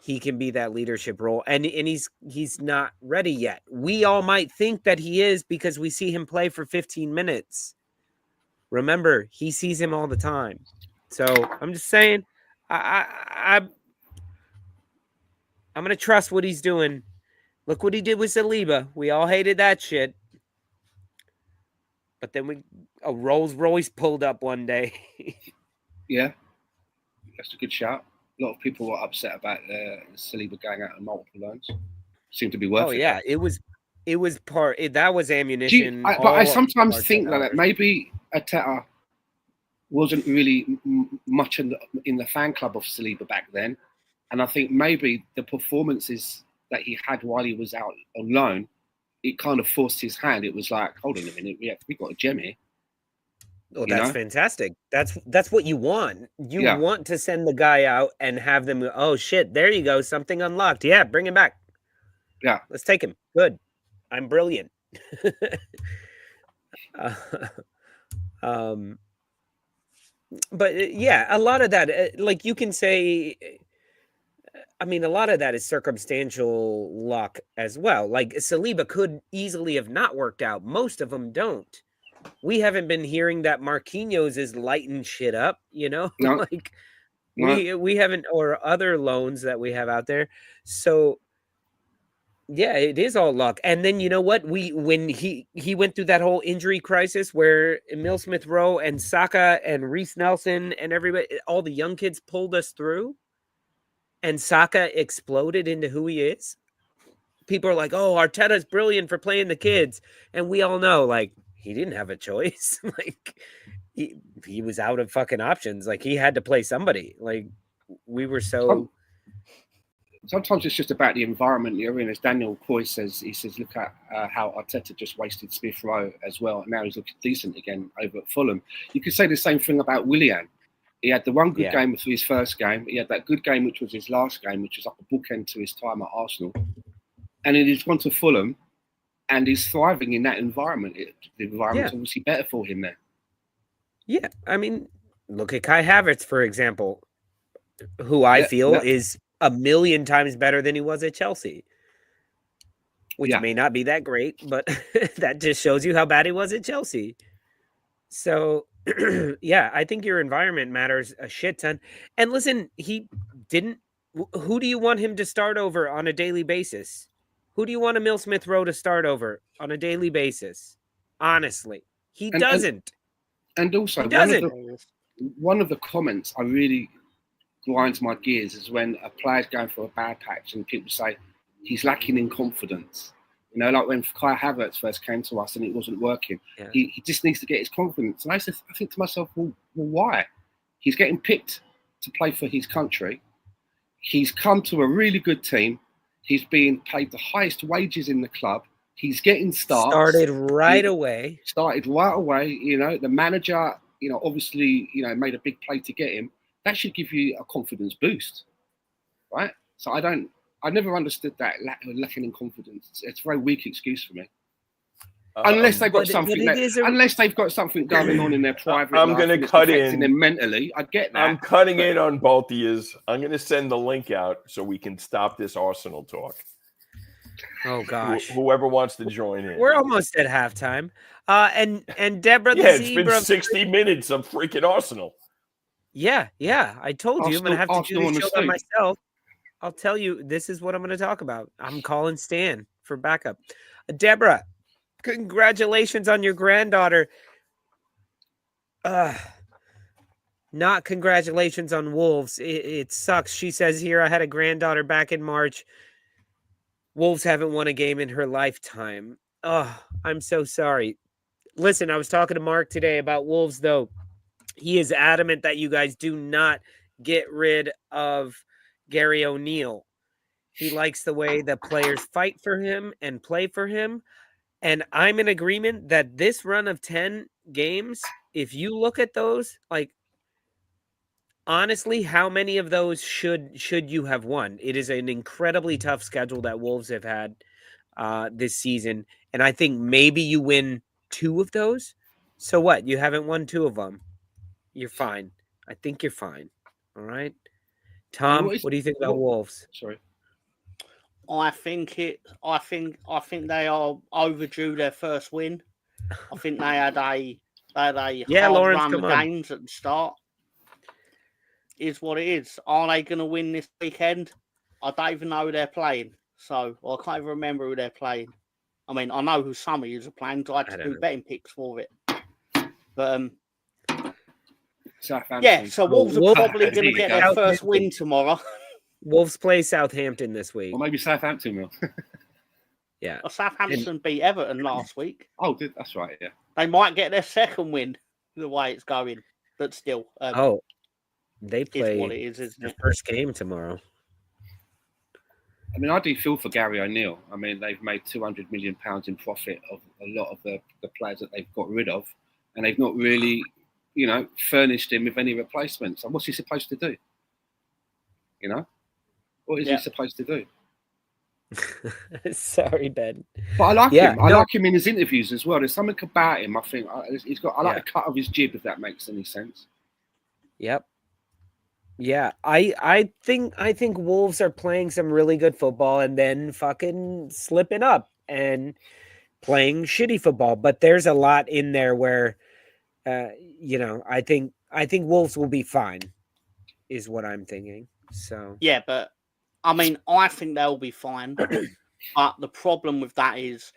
he can be that leadership role. And he's not ready yet. We all might think that he is because we see him play for 15 minutes. Remember, he sees him all the time. So I'm just saying, I'm going to trust what he's doing. Look what he did with Saliba. We all hated that shit. But then a Rolls Royce pulled up one day. Yeah, that's a good shout. A lot of people were upset about Saliba going out on multiple loans. Seemed to be worth it. Oh yeah, it was that was ammunition. But I sometimes think that maybe Arteta wasn't really much in the fan club of Saliba back then, And I think maybe the performances that he had while he was out on loan, it kind of forced his hand. It was like, hold on a minute, we got a gem here. Well, You that's know? fantastic. That's what you want. You Yeah. want to send the guy out and have them. Oh shit! There you go. Something unlocked. Yeah, bring him back. Yeah. Let's take him. Good. I'm brilliant. uh, but yeah, a lot of that, like you can say. I mean, a lot of that is circumstantial luck as well. Like Saliba could easily have not worked out. Most of them don't. We haven't been hearing that Marquinhos is lighting shit up, you know, No. like No. we haven't, or other loans that we have out there. So yeah, it is all luck. And then you know what? When he went through that whole injury crisis where Emil Smith Rowe and Saka and Reece Nelson and everybody, all the young kids pulled us through, and Saka exploded into who he is. People are like, "Oh, Arteta's brilliant for playing the kids," and we all know, like, he didn't have a choice. Like, he was out of fucking options. Like, he had to play somebody. Like, we were so. Sometimes it's just about the environment you're in. As Daniel Coy says, he says, look at how Arteta just wasted Smith Rowe as well. And now he's looking decent again over at Fulham. You could say the same thing about Willian. He had the one good game for his first game. He had that good game, which was his last game, which was like a bookend to his time at Arsenal. And then he's gone to Fulham, and he's thriving in that environment. The environment's obviously better for him there. Yeah, I mean, look at Kai Havertz, for example, who I feel is a million times better than he was at Chelsea, which may not be that great, but that just shows you how bad he was at Chelsea. So, yeah, I think your environment matters a shit ton. And listen, he didn't. Who do you want him to start over on a daily basis? Who do you want Emil Smith Rowe to start over on a daily basis? Honestly, he doesn't. And also, one of the comments I really grinds my gears is when a player's going for a bad patch and people say he's lacking in confidence. You know, like when Kai Havertz first came to us and it wasn't working. Yeah. He just needs to get his confidence. And I think to myself, well, why? He's getting picked to play for his country. He's come to a really good team. He's being paid the highest wages in the club. He's getting started right away. You know, the manager, you know, obviously, you know, made a big play to get him. That should give you a confidence boost, right? So I never understood that lacking in confidence. It's a very weak excuse for me. Unless they've got unless they've got something going on in their private life. I'm going to cut in them mentally. I get that. I'm cutting in on both of yous. I'm going to send the link out so we can stop this Arsenal talk. Oh gosh! Whoever wants to join in. We're almost at halftime. And Deborah, it's been 60 minutes of freaking Arsenal. Yeah. I told you I'm going to have to do this show by myself. I'll tell you, this is what I'm going to talk about. I'm calling Stan for backup. Deborah, congratulations on your granddaughter. Not congratulations on Wolves. It sucks. She says here, I had a granddaughter back in March. Wolves haven't won a game in her lifetime. Oh, I'm so sorry. Listen, I was talking to Mark today about Wolves, though. He is adamant that you guys do not get rid of Gary O'Neill. He likes the way the players fight for him and play for him. And I'm in agreement that this run of 10 games, if you look at those, like, honestly, how many of those should you have won? It is an incredibly tough schedule that Wolves have had this season. And I think maybe you win 2 of those. So what? You haven't won 2 of them. You're fine. I think you're fine. All right. Tom, what do you think about Wolves? Sorry. I think they are overdue their first win. I think they had a hard run of games at the start. Is what it is. Are they going to win this weekend? I don't even know who they're playing. So I can't even remember who they're playing. I mean, I know who some of you are playing. So I had to do betting picks for it. But yeah, so Wolves are probably going to get their first win tomorrow. Wolves play Southampton this week. Or maybe Southampton will. Yeah. Well, Southampton beat Everton last week. Oh, that's right, yeah. They might get their second win the way it's going. But still. They play what it is, isn't their it? first game tomorrow. I mean, I do feel for Gary O'Neill. I mean, they've made £200 million in profit of a lot of the players that they've got rid of, and they've not really, furnished him with any replacements. And what's he supposed to do? What is he supposed to do? Sorry, Ben. But I like him. I like him in his interviews as well. There's something about him. I think he's got. I like the cut of his jib, if that makes any sense. Yep. Yeah, I think Wolves are playing some really good football and then fucking slipping up and playing shitty football. But there's a lot in there where, I think Wolves will be fine, is what I'm thinking. So yeah, but I mean, I think they'll be fine. But the problem with that is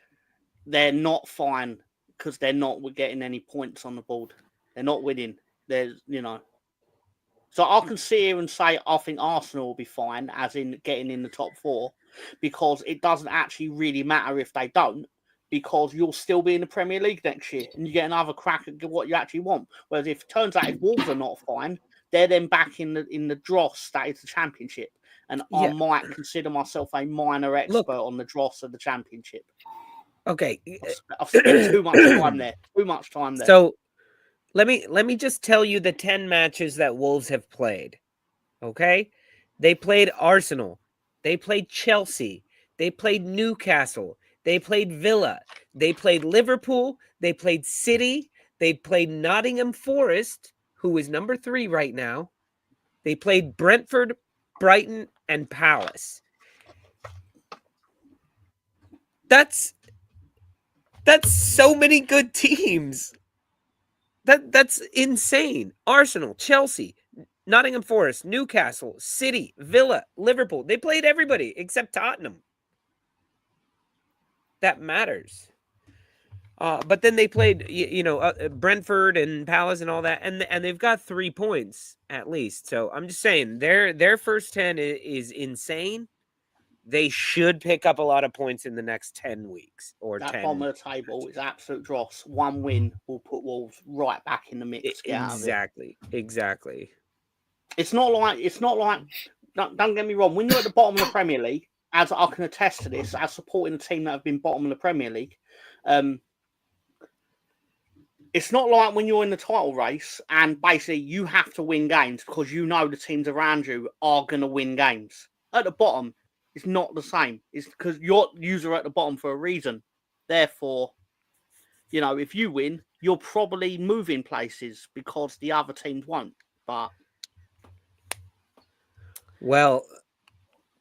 they're not fine because they're not getting any points on the board. They're not winning. There's, So I can sit here and say I think Arsenal will be fine, as in getting in the top 4, because it doesn't actually really matter if they don't, because you'll still be in the Premier League next year and you get another crack at what you actually want. Whereas if it turns out if Wolves are not fine, they're then back in the dross that is the Championship. And I might consider myself a minor expert on the dross of the Championship. Okay. I've spent too much time there. So let me just tell you the 10 matches that Wolves have played. Okay? They played Arsenal. They played Chelsea. They played Newcastle. They played Villa. They played Liverpool. They played City. They played Nottingham Forest, who is number 3 right now. They played Brentford, Brighton, and Palace. That's so many good teams. That's insane. Arsenal, Chelsea, Nottingham Forest, Newcastle, City, Villa, Liverpool. They played everybody except Tottenham. That matters. But then they played, Brentford and Palace and all that, and they've got 3 points at least. So I'm just saying their first 10 is insane. They should pick up a lot of points in the next 10 weeks or that 10. Bottom of the table is absolute dross. One win will put Wolves right back in the mix. Exactly. It's not like. Don't get me wrong. When you're at the bottom of the Premier League, as I can attest to this, as supporting a team that have been bottom of the Premier League, it's not like when you're in the title race and basically you have to win games because the teams around you are going to win games. At the bottom, it's not the same. It's because you're at the bottom for a reason. Therefore, if you win, you're probably moving places because the other teams won't. But well,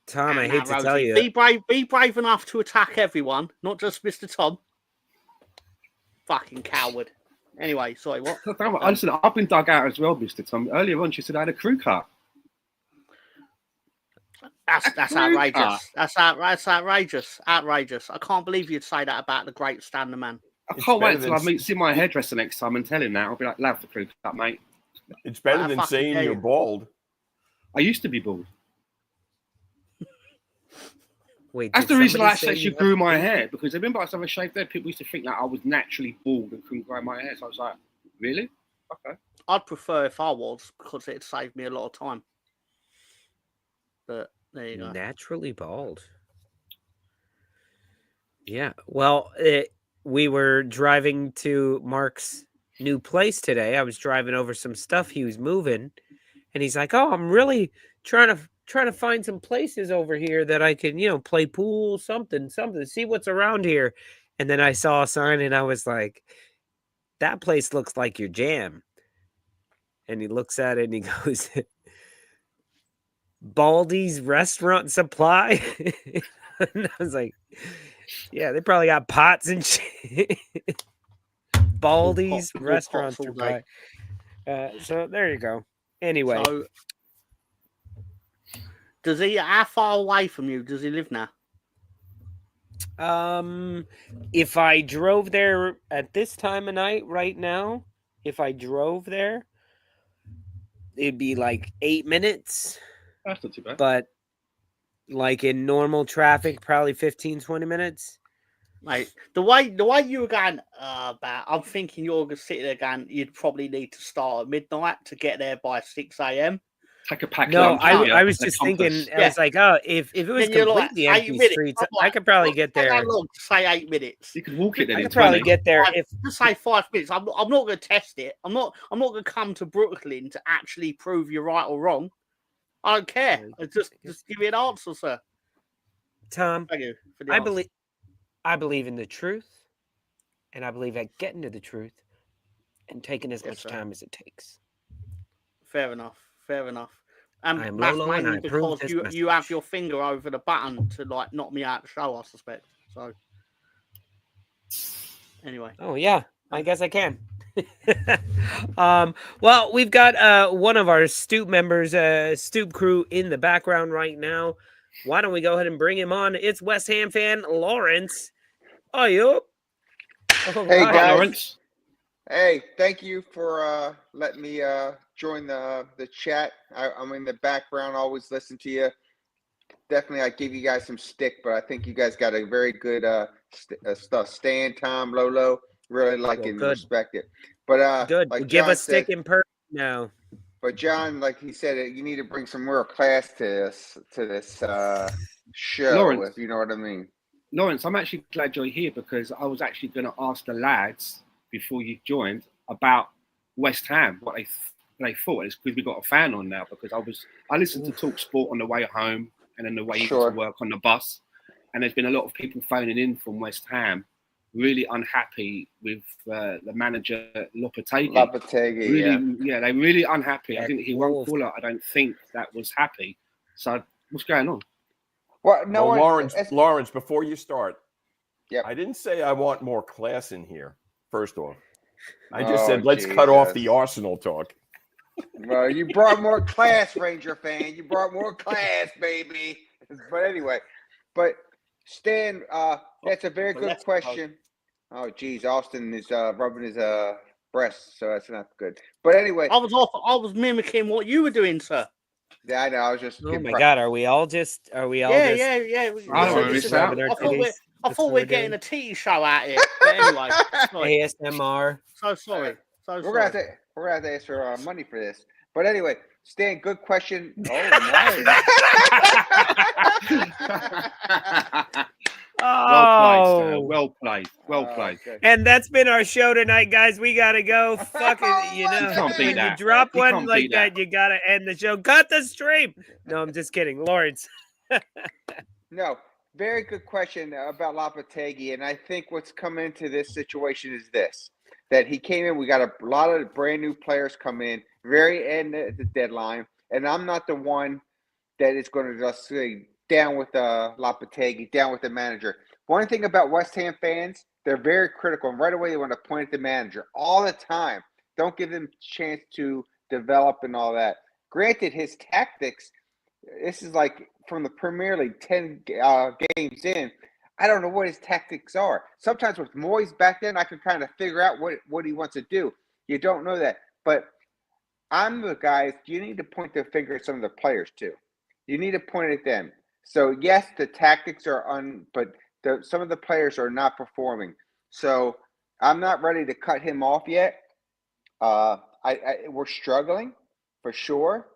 Tom, I hate to tell you, be brave enough to attack everyone, not just Mr. Tom. Fucking coward. Anyway, sorry, what? Listen, I've been dug out as well, Mr. Tom. Earlier on, she said I had a crew car. That's outrageous. That's outrageous. Outrageous. I can't believe you'd say that about the great Stan the Man. I can't wait till I see my hairdresser next time and tell him that. I'll be like, love the crew cut, mate. It's better than saying you're bald. I used to be bald. Wait, that's the reason I actually grew my hair, because I remember I was having a shaved head. People used to think that I was naturally bald and couldn't grow my hair. So I was like, really? Okay. I'd prefer if I was, because it'd save me a lot of time. But there you go. Naturally bald. Yeah. Well, we were driving to Mark's new place today. I was driving over some stuff he was moving, and he's like, "Oh, I'm really trying to find some places over here that I can, play pool, something, see what's around here." And then I saw a sign and I was like, "That place looks like your jam." And he looks at it and he goes, "Baldy's Restaurant Supply." And I was like, "Yeah, they probably got pots and shit." Baldy's Restaurant Supply. So there you go. Anyway. So, how far away from you does he live now? If I drove there at this time of night right now, if I drove there, it'd be like 8 minutes. That's not too bad. But like in normal traffic, probably 15, 20 minutes. Mate, the way you were going about, I'm thinking you're going to sit there going, you'd probably need to start at midnight to get there by 6 a.m. Take a pack No, lunch with you I was and a just thinking. compass. I was like, oh, if it was Then you're like completely 8 empty minutes. streets, I'm I like, could probably "What's get take there. that long to say 8 minutes? You could walk it then I in could probably 20. get there if Just say 5 minutes. I'm not going to test it. I'm not going to come to Brooklyn to actually prove you're right or wrong. I don't care. Just give me an answer, sir. Tom. Thank you for the I answer. believe in the truth, and I believe at getting to the truth and taking as Yes, much sir. time as it takes. Fair enough. Fair enough. I am That's Lolo, and mainly I approve because this you have message. your finger over the button to like knock me out the show, I suspect. So anyway. Oh yeah, I guess I can. Well, we've got one of our Stoop members, Stoop crew, in the background right now. Why don't we go ahead and bring him on? It's West Ham fan Lawrence. Oh, you? Hey, Hi, guys. Lawrence. Hey, thank you for letting me join the chat. I'm in the background, always listen to you. Definitely, I give you guys some stick, but I think you guys got a very good stuff. Stan, Tom, Lolo, really like Well, and good. respect it. But Good. like Give John us stick said, in person now. but John, like he said, you need to bring some real class to this show, Lawrence. if you know what I mean. Lawrence, I'm actually glad you're here because I was actually going to ask the lads before you joined about West Ham, what they thought. It's because we got a fan on now because I listened to Talk Sport on the way home and then the way Sure. to work on the bus, and there's been a lot of people phoning in from West Ham, really unhappy with the manager Lopetegui. Lopetegui, yeah, they're really unhappy. I Yeah, didn't hear one cool. caller. I don't think that was happy. So what's going on? Well, no Well, one. Lawrence, before you start, Yep. I didn't say I want more class in here. First off, I just Oh, said let's cut off Jesus. the Arsenal talk. Well, you brought more class, Ranger fan. You brought more class, baby. But anyway, Stan, that's a very good question. Oh, geez, Austin is rubbing his breast, so that's not good. But anyway, I was mimicking what you were doing, sir. yeah, I know. I was just. Oh my God, are we all just? Yeah. I don't wanna miss out. I thought we're getting a tea show out here. But anyway, sorry. ASMR. So sorry. So We're gonna sorry. have to ask for money for this. But anyway, Stan, good question. Oh, nice. Well played. Okay. And that's been our show tonight, guys. We gotta go. Fucking, you know, You can't beat when that. you drop You one can't like beat that, that. you gotta end the show. Cut the stream. No, I'm just kidding, Lawrence. No, very good question about Lopetegui, and I think what's come into this situation is this: that he came in. We got a lot of brand new players come in, very end at the deadline, and I'm not the one that is going to just say down with Lopetegui, down with the manager. One thing about West Ham fans, they're very critical, and right away they want to point at the manager all the time. Don't give them a chance to develop and all that. Granted, his tactics. This is like from the Premier League, 10 games in. I don't know what his tactics are. Sometimes with Moyes back then, I could kind of figure out what he wants to do. You don't know that. But I'm the guys, you need to point the finger at some of the players too. You need to point at them. So, yes, the tactics are but some of the players are not performing. So, I'm not ready to cut him off yet. We're struggling for sure.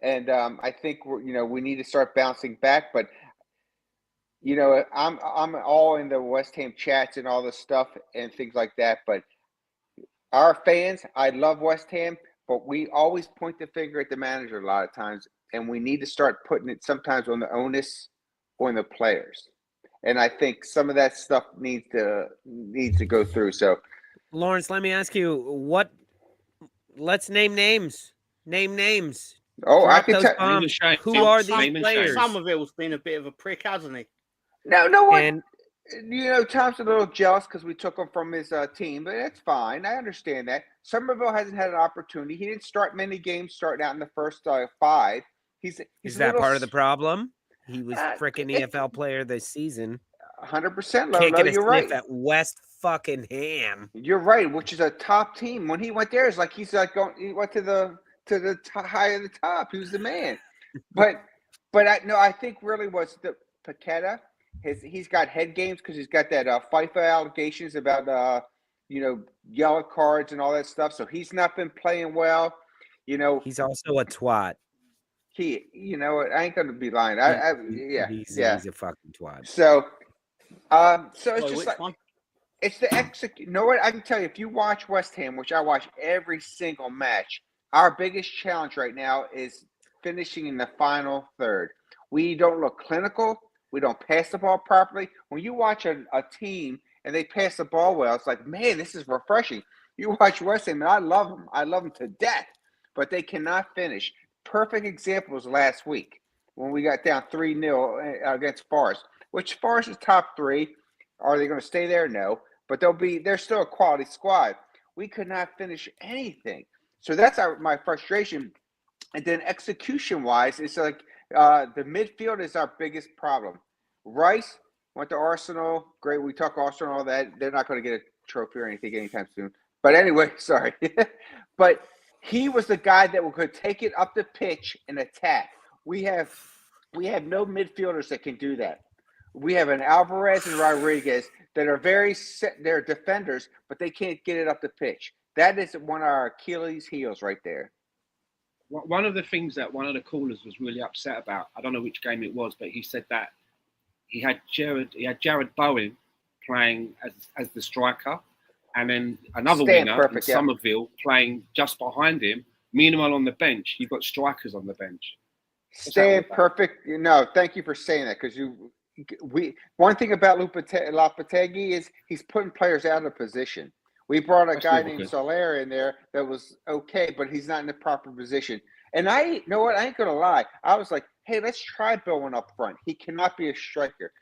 And I think we need to start bouncing back. But I'm all in the West Ham chats and all this stuff and things like that. But our fans, I love West Ham, but we always point the finger at the manager a lot of times, and we need to start putting it sometimes on the onus on the players. And I think some of that stuff needs to go through. So, Lawrence, let me ask you let's name names. Name names. oh, I Drop can those tell. bombs. Who Tim, are name these and players? shame. Somerville's been a bit of a prick, hasn't he? No one. And Tom's a little jealous because we took him from his team, but that's fine. I understand that. Somerville hasn't had an opportunity. He didn't start many games starting out in the first 5. He's is a that little part of the problem? He was Uh, freaking it- EFL player this season. 100%, Lolo. Kicking a You're sniff right. at West fucking Ham. You're right, which is a top team. When he went there, it's like he's like going. He went to the high of the top. He was the man. but I think really was the Paqueta. He's got head games because he's got that FIFA allegations about yellow cards and all that stuff. So he's not been playing well. He's also a twat. You know what? I ain't gonna be lying. He's a fucking twat. So it's Sorry, just which like one? it's the execute. You know what? I can tell you, if you watch West Ham, which I watch every single match, our biggest challenge right now is finishing in the final third. We don't look clinical. We don't pass the ball properly. When you watch a team and they pass the ball well, it's like, man, this is refreshing. You watch West Ham, and I love them. I love them to death, but they cannot finish. Perfect example was last week when we got down 3-0 against Forest, which Forest is top 3. Are they going to stay there? No, but they're still a quality squad. We could not finish anything. So that's my frustration. And then execution-wise, it's like the midfield is our biggest problem. Rice went to Arsenal. Great. We talk Arsenal and all that. They're not going to get a trophy or anything anytime soon. But anyway, sorry. But he was the guy that could take it up the pitch and attack. We have no midfielders that can do that. We have an Alvarez and Rodriguez that are they're defenders, but they can't get it up the pitch. That is one of our Achilles heels right there. One of the things that one of the callers was really upset about, I don't know which game it was, but he said that he had Jared Bowen playing as the striker, and then another winger, Somerville, playing just behind him. Meanwhile, on the bench, you've got strikers on the bench. Staying perfect. No, thank you for saying that, because one thing about Lopetegui is he's putting players out of position. We brought a guy named Soler in there that was okay, but he's not in the proper position. And you know what? I ain't going to lie. I was like, hey, let's try Bowen up front. He cannot be a striker.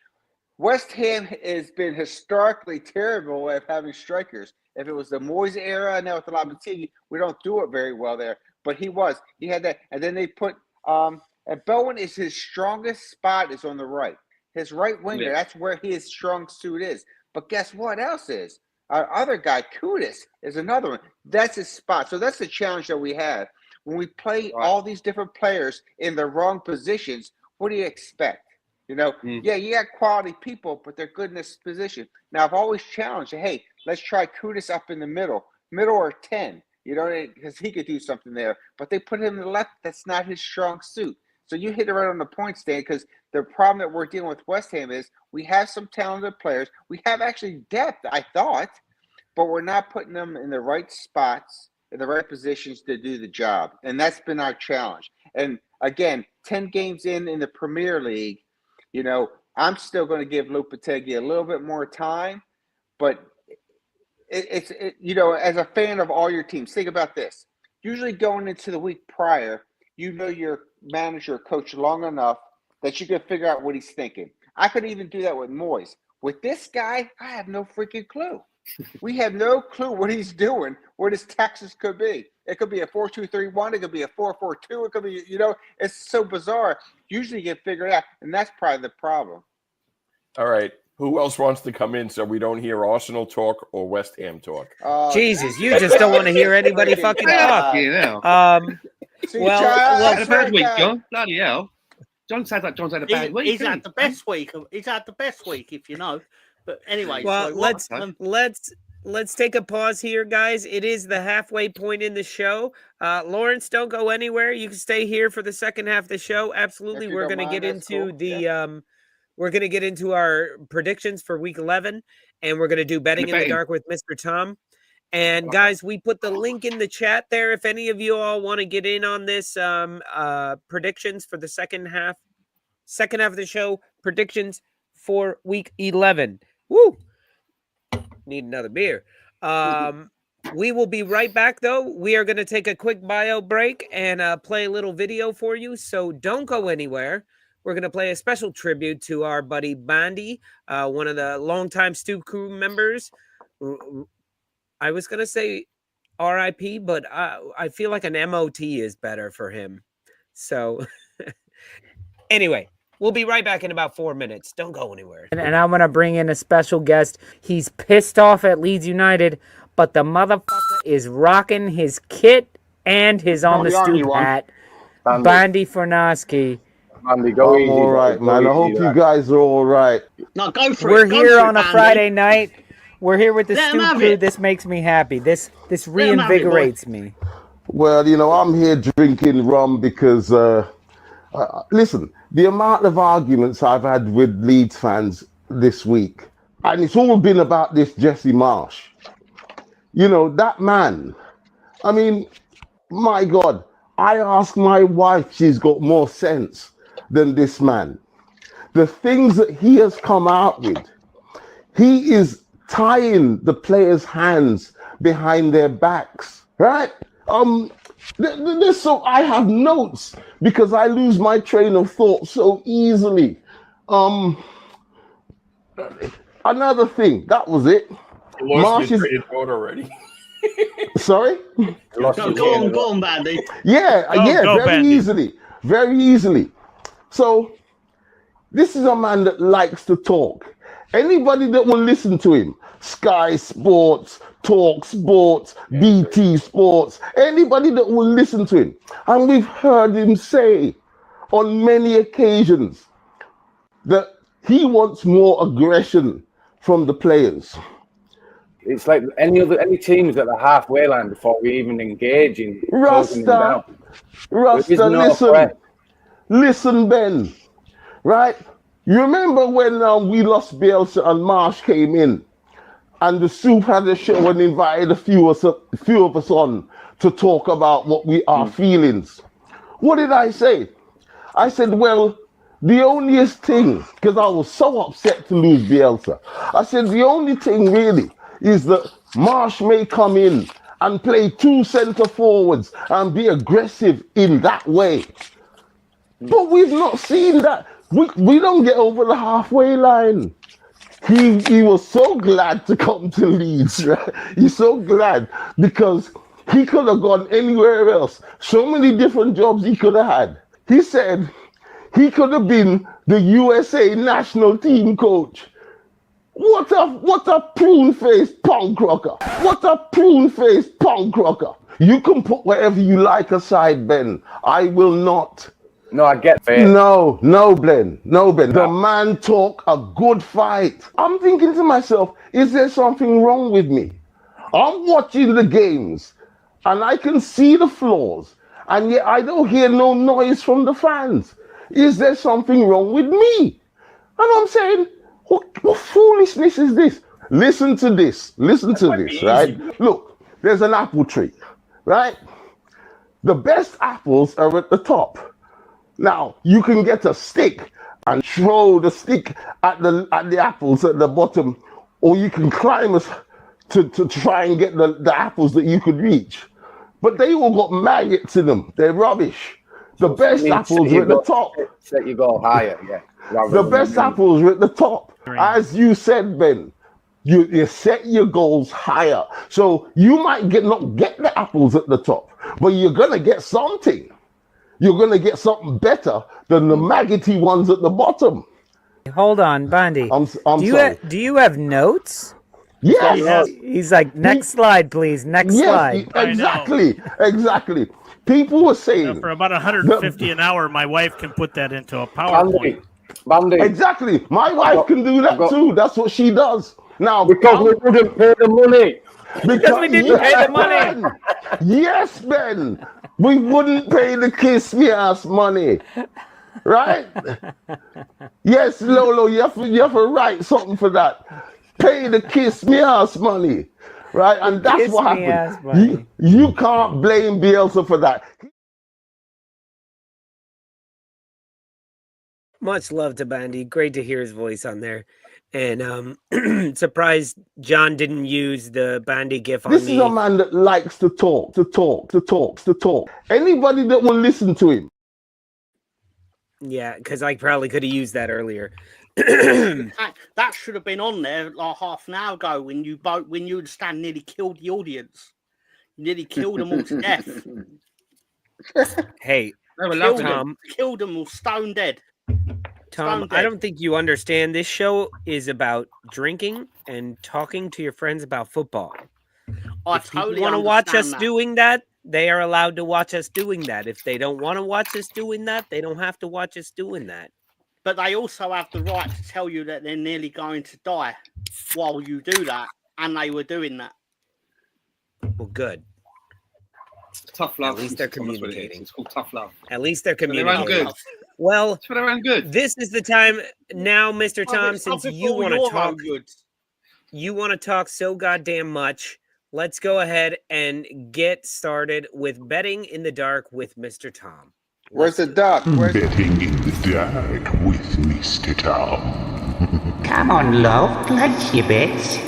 West Ham has been historically terrible at having strikers. If it was the Moyes era, now with the Lopetegui, we don't do it very well there. But he had that. And then they put and Bowen is his strongest spot is on the right. His right winger, that's where his strong suit is. But guess what else is? Our other guy, Kudus, is another one. That's his spot. So that's the challenge that we have. When we play all these different players in the wrong positions, what do you expect? Yeah, you got quality people, but they're good in this position. Now, I've always challenged, hey, let's try Kudus up in the middle or 10, because he could do something there. But they put him in the left. That's not his strong suit. So you hit it right on the point, Stan, because the problem that we're dealing with West Ham is we have some talented players. We have actually depth, I thought, but we're not putting them in the right spots, in the right positions to do the job. And that's been our challenge. And again, 10 games in the Premier League, I'm still going to give Lopetegui a little bit more time. But it's as a fan of all your teams, think about this. Usually going into the week prior, your manager, coach long enough that you can figure out what he's thinking. I could even do that with Moyes. With this guy, I have no freaking clue. We have no clue what he's doing, what his tactics could be. It could be a 4-2-3-1. It could be a 4-4-2. It could be, it's so bizarre. Usually you get figured out, and that's probably the problem. All right. Who else wants to come in so we don't hear Arsenal talk or West Ham talk? Jesus, you just don't want to hear anybody fucking talk. Well, a bad week, John. Bloody hell. John said that John's had a bad week. He's had the best week. He's had the best week, if you know. But anyway, well, let's take a pause here, guys. It is the halfway point in the show. Lawrence, don't go anywhere. You can stay here for the second half of the show. Absolutely, we're going to get into we're going to get into our predictions for week 11, and we're going to do betting in the dark with Mr. Tom. And guys, we put the link in the chat there. If any of you all want to get in on this predictions for the second half of the show, predictions for week 11. Woo! Need another beer. We will be right back, though. We are going to take a quick bio break and play a little video for you. So don't go anywhere. We're going to play a special tribute to our buddy Bandy, one of the longtime Stoop crew members. I was going to say RIP, but I feel like an MOT is better for him. So anyway, we'll be right back in about 4 minutes. Don't go anywhere. And I'm going to bring in a special guest. He's pissed off at Leeds United, but the motherfucker is rocking his kit and his on the Stoop hat. Bandy Fornowski. Bandy, go easy. All right, man. I hope you guys are all right. No, go for it. We're here on a Friday night. We're here with the Stoop crew. This makes me happy. This reinvigorates me. Well, I'm here drinking rum because Listen, the amount of arguments I've had with Leeds fans this week, and it's all been about this Jesse Marsh. You know, that man, I mean, my God, I ask my wife, she's got more sense than this man. The things that he has come out with, he is tying the players' hands behind their backs, right? So I have notes because I lose my train of thought so easily. Another thing, that was it. Lost your train of thought already. Sorry? Go on, Bandy. Yeah, very Bandy. easily. So this is a man that likes to talk. Anybody that will listen to him, Sky Sports, Talk Sports, BT Sports, anybody that will listen to him, and we've heard him say on many occasions that he wants more aggression from the players. It's like any teams at the halfway line before we even engage in closing them down. Rasta, listen, Ben, right? You remember when we lost Bielsa and Marsh came in, and the Stoop had a show and invited a few of us on to talk about our feelings. What did I say? I said, well, the onlyest thing, because I was so upset to lose Bielsa, I said the only thing really is that Marsh may come in and play 2 centre forwards and be aggressive in that way. But we've not seen that. We don't get over the halfway line. He was so glad to come to Leeds, right? He's so glad because he could have gone anywhere else. So many different jobs he could have had. He said he could have been the USA national team coach. What a prune-faced punk rocker. What a prune-faced punk rocker. You can put whatever you like aside, Ben. I will not. No, I get it. No, Ben. The man talk a good fight. I'm thinking to myself, is there something wrong with me? I'm watching the games and I can see the flaws, and yet I don't hear no noise from the fans. Is there something wrong with me? And I'm saying, what foolishness is this? Listen to this, right? Look, there's an apple tree, right? The best apples are at the top. Now, you can get a stick and throw the stick at the apples at the bottom, or you can climb to try and get the apples that you could reach. But they all got maggots in them. They're rubbish. The best apples are at the top. Let you go higher, yeah. The best apples are at the top. As you said, Ben, you set your goals higher. So you might not get the apples at the top, but you're going to get something. You're going to get something better than the maggoty ones at the bottom. Hold on, Bandy. I'm sorry. Do you have notes? Yes. He's like, next slide, please. Next slide. Exactly. People were saying for about 150 an hour, my wife can put that into a PowerPoint. Bandy. Exactly. My wife can do that too. That's what she does. Now, because we wouldn't pay the money. Because we didn't pay the money. Ben. Yes, Ben. We wouldn't pay the kiss me ass money. Right? Yes, Lolo, you have to write something for that. Pay the kiss me ass money. Right? And that's what happened. You can't blame Bielsa for that. Much love to Bandy. Great to hear his voice on there. And surprised John didn't use the Bandy gif on me. This is a man that likes to talk. Anybody that will listen to him. Yeah, because I probably could have used that earlier. That should have been on there like half an hour ago when you and Stan nearly killed the audience. You nearly killed them all to death. Hey, killed them all stone dead. Tom, I don't think you understand. This show is about drinking and talking to your friends about football. If people want to watch us doing that, they are allowed to watch us doing that. If they don't want to watch us doing that, they don't have to watch us doing that. But they also have the right to tell you that they're nearly going to die while you do that, and they were doing that. Well, good. Tough love. At least they're communicating. It's called tough love. At least they're communicating. Good. Well, It's for their own good. this is the time now, Mr. Tom, it's since nothing you for want to your talk. own good. You want to talk so goddamn much. Let's go ahead and get started with betting in the dark with Mr. Tom. Where's the duck? Where's the... Betting in the dark with Mr. Tom. Come on, love, place your bets.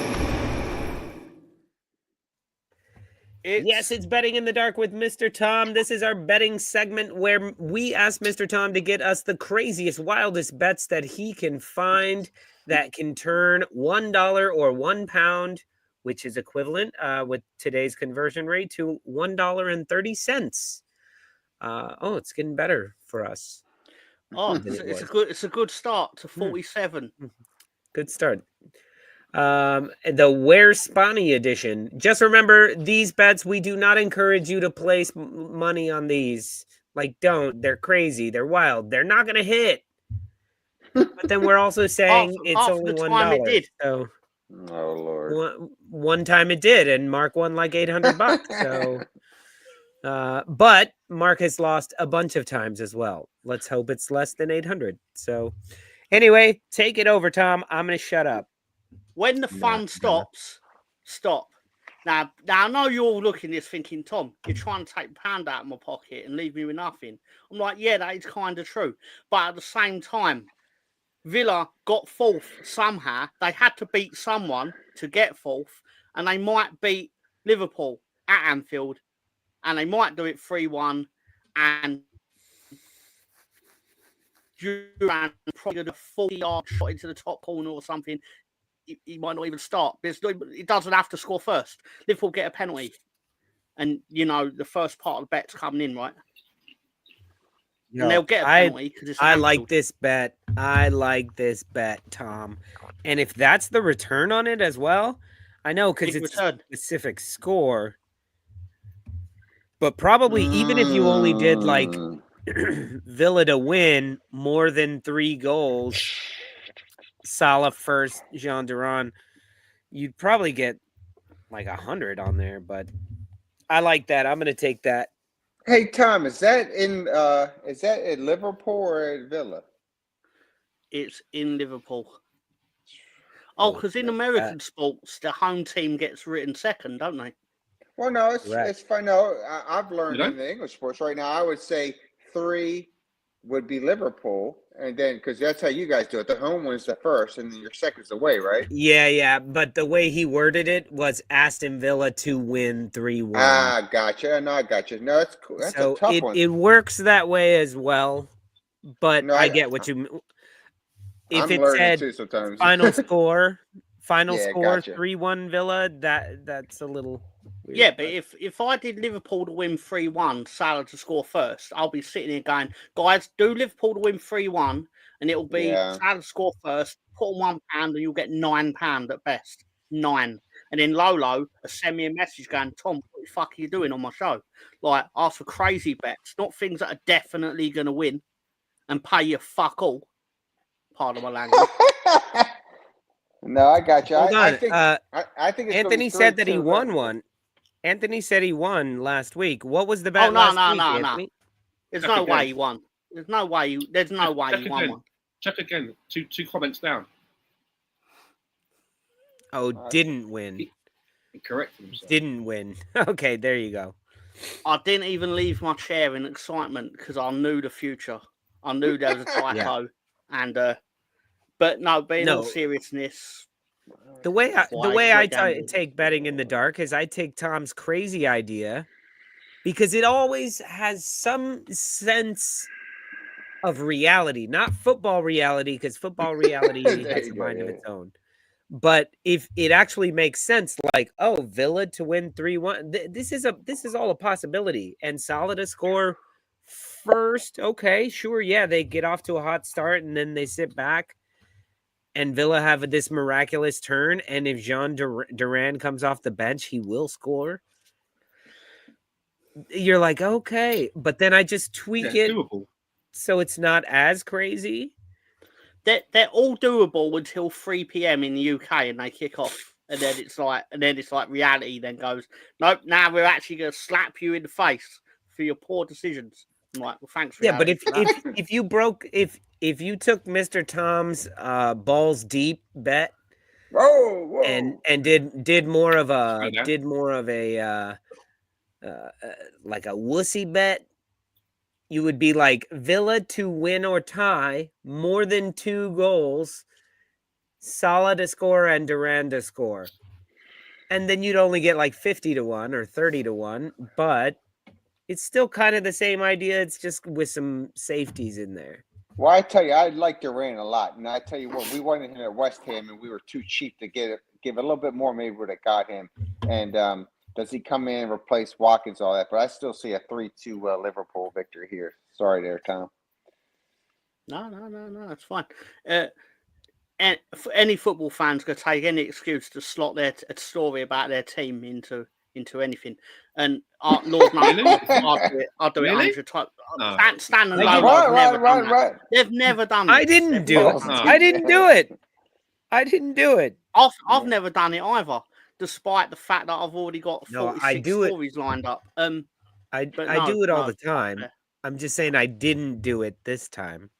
Yes, it's betting in the dark with Mr. Tom. This is our betting segment where we ask Mr. Tom to get us the craziest, wildest bets that he can find that can turn $1 or £1, which is equivalent with today's conversion rate to $1.30. It's getting better for us. Oh, it's a good start to 47. Good start. The Where's Spawny edition. Just remember, these bets, we do not encourage you to place money on these. Like, don't. They're crazy. They're wild. They're not going to hit. But then we're also saying it's only $1. It did. So, oh Lord, one time it did, and Mark won like $800. So, but Mark has lost a bunch of times as well. Let's hope it's less than 800. So, anyway, take it over, Tom. I'm going to shut up. When the fun stops, stop. Now I know you're all looking at this thinking, Tom, you're trying to take £1 out of my pocket and leave me with nothing. I'm like, yeah, that is kind of true. But at the same time, Villa got fourth somehow. They had to beat someone to get fourth, and they might beat Liverpool at Anfield, and they might do it 3-1, and Duran probably did a 40-yard shot into the top corner or something. He might not even start. He doesn't have to score first. Liverpool get a penalty. And, the first part of the bet's coming in, right? No, and they'll get a penalty. I like this bet. I like this bet, Tom. And if that's the return on it as well, I know because it's a specific score. But probably even if you only did like Villa to win more than 3 goals, Salah first, Jean Duran, you'd probably get like 100 on there, but I like that. I'm going to take that. Hey Tom, is that in Liverpool or at Villa? It's in Liverpool. Oh, because in American sports, the home team gets written second, don't they? Well, no, it's fine. No, I've learned in the English sports right now. I would say 3 would be Liverpool, and then because that's how you guys do it. The home one's the first, and then your second's away, right? Yeah. But the way he worded it was Aston Villa to win 3-1. Ah, gotcha. No, I gotcha. No, that's cool. That's a tough one. It works that way as well, but no, I get what you. If it said final score, gotcha. 3-1 Villa, that's a little. Weird, yeah, but if I did Liverpool to win 3-1, Salah to score first, I'll be sitting here going, guys, do Liverpool to win 3-1, and it'll be Salah to score first, put on £1, and you'll get £9 at best. 9. And then Lolo send me a message going, Tom, what the fuck are you doing on my show? Like, ask for crazy bets, not things that are definitely going to win and pay you fuck all. Pardon my language. No, I got you. I think it's Anthony said that he won one. Anthony said he won last week. What was the bet last week? No. There's no way he won. There's no way he won one. Check again. Two comments down. Oh, didn't win. He corrected himself. Didn't win. Okay, there you go. I didn't even leave my chair in excitement because I knew the future. I knew there was a typo. And but in all seriousness, the way I take betting in the dark is I take Tom's crazy idea because it always has some sense of reality, not football reality, because football reality has a mind of its own. But if it actually makes sense, like, oh, Villa to win 3-1, this is all a possibility. And Salah to score first, okay, sure, yeah, they get off to a hot start and then they sit back. And Villa have this miraculous turn, and if Jean Duran comes off the bench, he will score. You're like, okay, but then I just tweak it doable. So it's not as crazy. They're all doable until 3 p.m. in the UK, and they kick off, and then it's like reality. Then goes, nope. Now we're actually going to slap you in the face for your poor decisions. I'm like, well, thanks for Yeah, but that. if you broke if you took Mr. Tom's balls deep bet Whoa. and did more of a like a wussy bet, you would be like Villa to win or tie, more than 2 goals, Salah to score and Duran to score. And then you'd only get like 50 to 1 or 30 to 1, but it's still kind of the same idea. It's just with some safeties in there. Well, I tell you, I like Duran a lot, and I tell you what, we wanted him at West Ham, and we were too cheap to give a little bit more. Maybe would have got him. And does he come in and replace Watkins, all that? But I still see a 3-2 Liverpool victory here. Sorry, there, Tom. No, that's fine. And for any football fans could take any excuse to slot their a story about their team into anything. And Lord knows, I'll do it 100 times. Stan and Lolo have never done that. They've never done it. I didn't do it. I didn't do it. I didn't do it. I've never done it either, despite the fact that I've already got 46 stories lined up. I do it all the time. I'm just saying I didn't do it this time.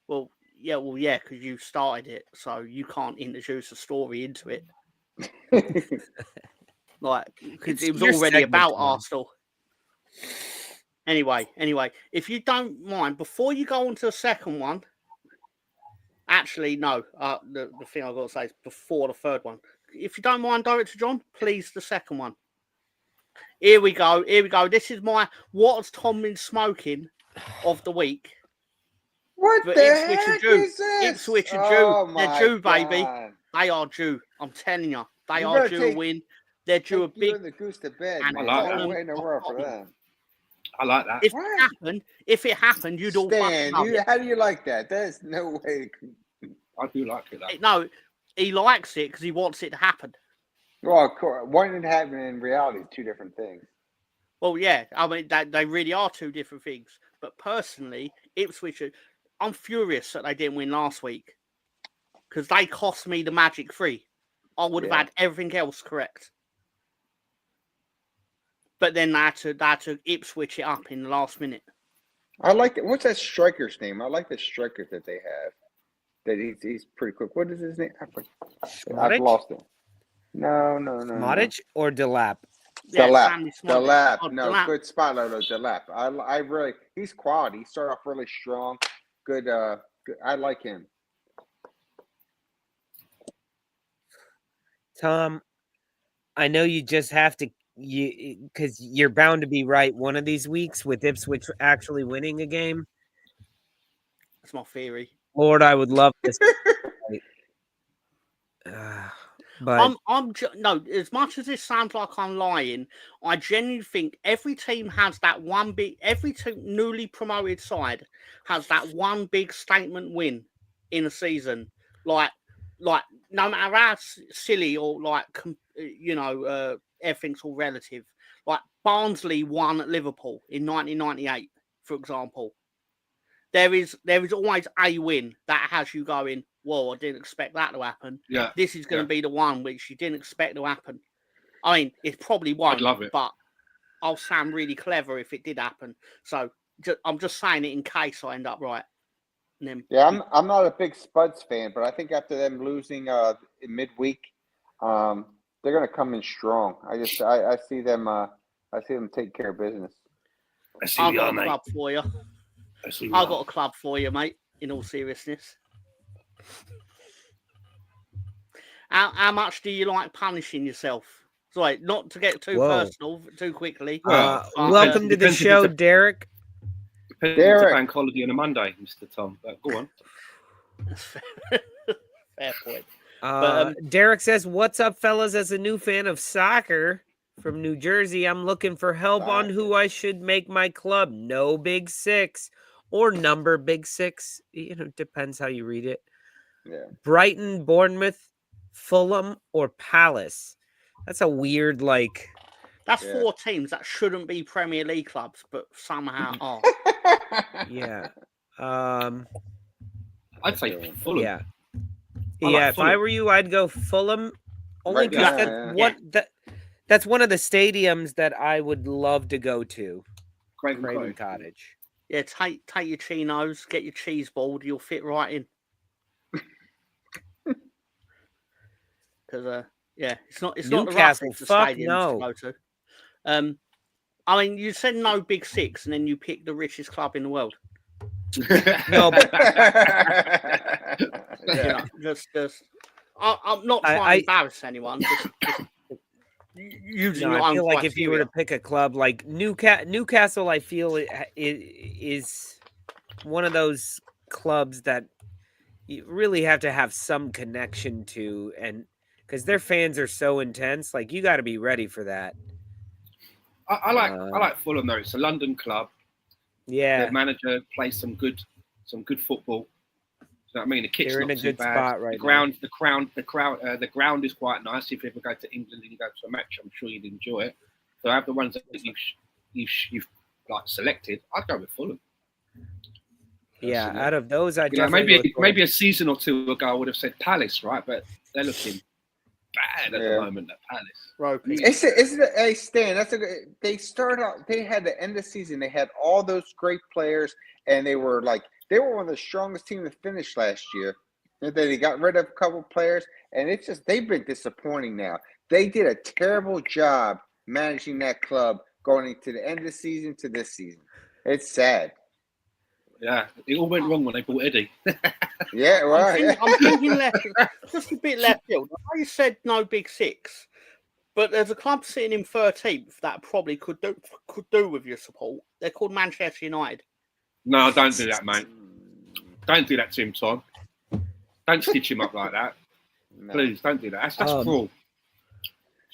Well, yeah, because you started it, so you can't introduce a story into it. Like, because it was already about Arsenal. Anyway, if you don't mind, before you go on to the second one, actually, no, the thing I've got to say is before the third one. If you don't mind, Director John, please, the second one. Here we go. This is my what has Tom been smoking of the week. What but the heck is this? Ipswich are due. They're due, baby. They are due. I'm telling you. They are due a win. They're due a big... and the goose to bed. And I like no way in the world for them. I like that. If it happened, you'd all fucking love it. How do you like that? There's no way. I do like it. No, he likes it because he wants it to happen. Well, of course, wanting it to happen in reality is two different things. Well, yeah. I mean, they really are two different things. But personally, Ipswich... I'm furious that they didn't win last week because they cost me the magic 3. I would have had everything else correct. But then they had to Ipswich it up in the last minute. I like it. What's that striker's name? I like the striker that they have. That he's pretty quick. What is his name? I've lost it. No. Modic or Delap? Delap. No, good spot, Lolo. Delap. I really, he's quality. He started off really strong. Good. I like him. Tom, I know you just have to, because you're bound to be right one of these weeks with Ipswich actually winning a game. That's my theory. Lord, I would love this. But no, as much as this sounds like I'm lying, I genuinely think every team has that one big, every newly promoted side has that one big statement win in a season. Like no matter how silly or everything's all relative. Like Barnsley won at Liverpool in 1998, for example. There is always a win that has you going, whoa, I didn't expect that to happen. Yeah. This is going to be the one which you didn't expect to happen. I mean, it probably won't. I'd love it. But I'll sound really clever if it did happen. So I'm just saying it in case I end up right. And then, I'm not a big Spuds fan, but I think after them losing in midweek, they're going to come in strong. I see them. I see them take care of business. I've got a club for you. I've got a club for you, mate. In all seriousness. How much do you like punishing yourself? Sorry, not to get too personal too quickly. Welcome to the show, Derek. Depends on the bank holiday on a Monday, Mr. Tom. Go on. Fair point. Derek says, "What's up, fellas? As a new fan of soccer from New Jersey, I'm looking for help on who I should make my club. No Big Six or number Big Six. Depends how you read it. Yeah. Brighton, Bournemouth, Fulham, or Palace. That's a weird That's 4 teams that shouldn't be Premier League clubs, but somehow are. Yeah. I'd say Fulham. Yeah. If I were you, I'd go Fulham. Only because that's one of the stadiums that I would love to go to. Craven Cottage. Yeah, take your chinos, get your cheese board, you'll fit right in. Because it's not the Newcastle, roughest of fuck stadiums no. to go to. I mean, you said no big six, and then you picked the richest club in the world. No, but I'm not trying to embarrass anyone. Just using your I own feel like if you were to criteria. pick a club like Newcastle, I feel is one of those clubs that you really have to have some connection to, and because their fans are so intense, like you got to be ready for that. I like Fulham though. It's a London club. Yeah, the manager plays some good football. You know what I mean? The kit's they're in not a too good bad. spot right The ground is quite nice. If you ever go to England and you go to a match, I'm sure you'd enjoy it. So I have the ones that you've like selected. I'd go with Fulham. Yeah, Personally. out of those, I definitely maybe a season or two ago I would have said Palace, right? But they're looking bad at the moment at Palace. Hey Stan, they started out. They had the end of the season. They had all those great players, and they were one of the strongest teams to finish last year. And then they got rid of a couple players, and it's just they've been disappointing now. They did a terrible job managing that club going into the end of the season to this season. It's sad. Yeah, it all went wrong when they bought Eddie. Yeah, right. I'm thinking just a bit left field. I know you said no big six, but there's a club sitting in 13th that probably could do with your support. They're called Manchester United. No, don't do that, mate. Don't do that to him, Tom. Don't stitch him up like that. No. Please, don't do that. That's fraud. Do you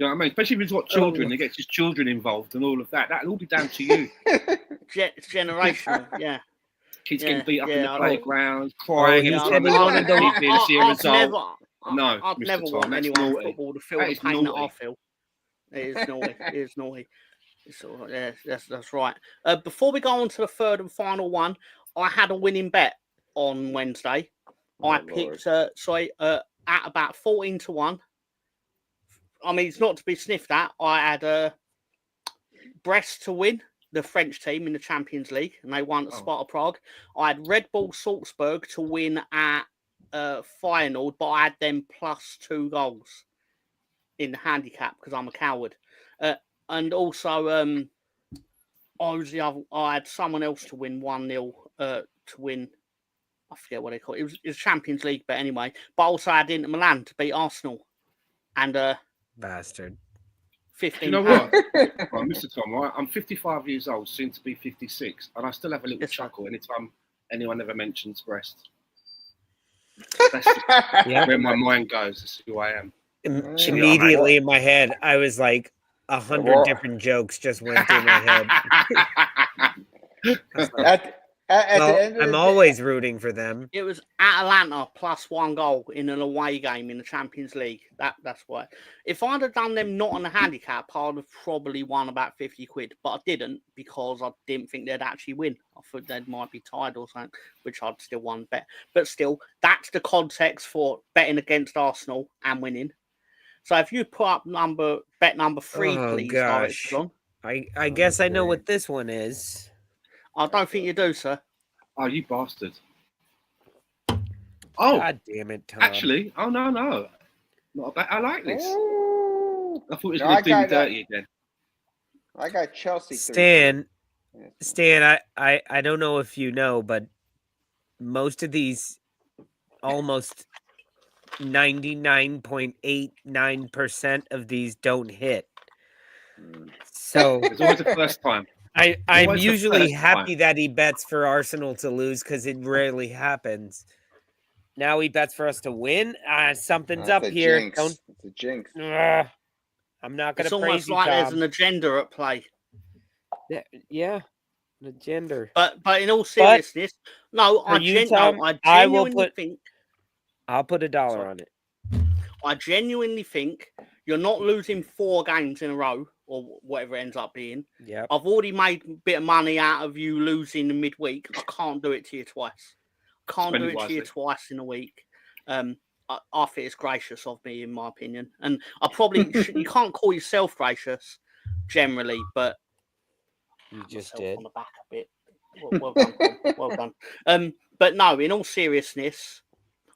know what I mean? Especially if he's got children, he gets his children involved and all of that. That'll all be down to you. It's generational, yeah. Kids getting beat up in the playground, crying. I'd never want anyone in football to feel the pain that I feel. It is naughty. It is naughty. That's right. Before we go on to the third and final one, I had a winning bet on Wednesday. I picked at about 14-1. I mean, it's not to be sniffed at. I had Brest to win, the French team in the Champions League, and they won at Sparta Prague. I had Red Bull Salzburg to win at final, but I had them +2 goals in the handicap because I'm a coward. And also, I had someone else to win 1-0 to win. I forget what they call it. It was Champions League, but anyway. But also I had Inter Milan to beat Arsenal, and bastard. 15. You know what, Mr. Tom? Right? I'm 55 years old, soon to be 56, and I still have a little chuckle anytime anyone ever mentions Brest. That's where my mind goes. That's who I am. Immediately in my head, I was like 100 different jokes just went through my head. I'm always rooting for them. It was Atalanta +1 goal in an away game in the Champions League. That's why. If I'd have done them not on the handicap, I'd have probably won about 50 quid. But I didn't because I didn't think they'd actually win. I thought they might be tied or something, which I'd still won bet. But still, that's the context for betting against Arsenal and winning. So if you put up bet number 3, please. Gosh. I guess I know what this one is. I don't think you do, sir. Oh, you bastard. Oh, God damn it, Tom. Actually, no. Not bad. I like this. I thought it was going to do me dirty again. I got Chelsea. Stan, I don't know if you know, but most of these, almost 99.89% of these don't hit. So it's always the first time. I'm usually happy that he bets for Arsenal to lose because it rarely happens. Now he bets for us to win. Something's up here. Jinx. It's a jinx. I'm not going to praise you, Tom. It's almost like there's an agenda at play. Yeah, an agenda. But in all seriousness, I genuinely think. I'll put $1 on it. I genuinely think you're not losing 4 games in a row or whatever it ends up being. Yeah. I've already made a bit of money out of you losing in midweek. I can't do it to you twice. Can't do it to you twice in a week. I think it's gracious of me, in my opinion. And I probably you can't call yourself gracious generally, but You pat just myself did. on the back a bit. Well done, Tom. Well done. But no, in all seriousness,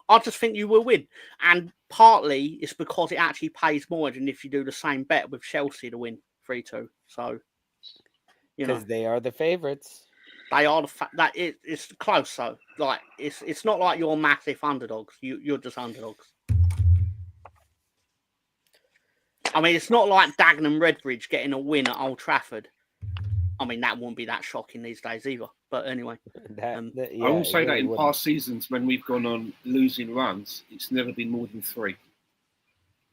I just think you will win, and partly it's because it actually pays more than if you do the same bet with Chelsea to win 3-2. So, you know, Because they are the favorites. they are it's close. So, like, it's not like you're massive underdogs. You're just underdogs. I mean, it's not like Dagenham Redbridge getting a win at Old Trafford. I mean, that wouldn't be that shocking these days either. But anyway, I will say that in past seasons when we've gone on losing runs, it's never been more than 3.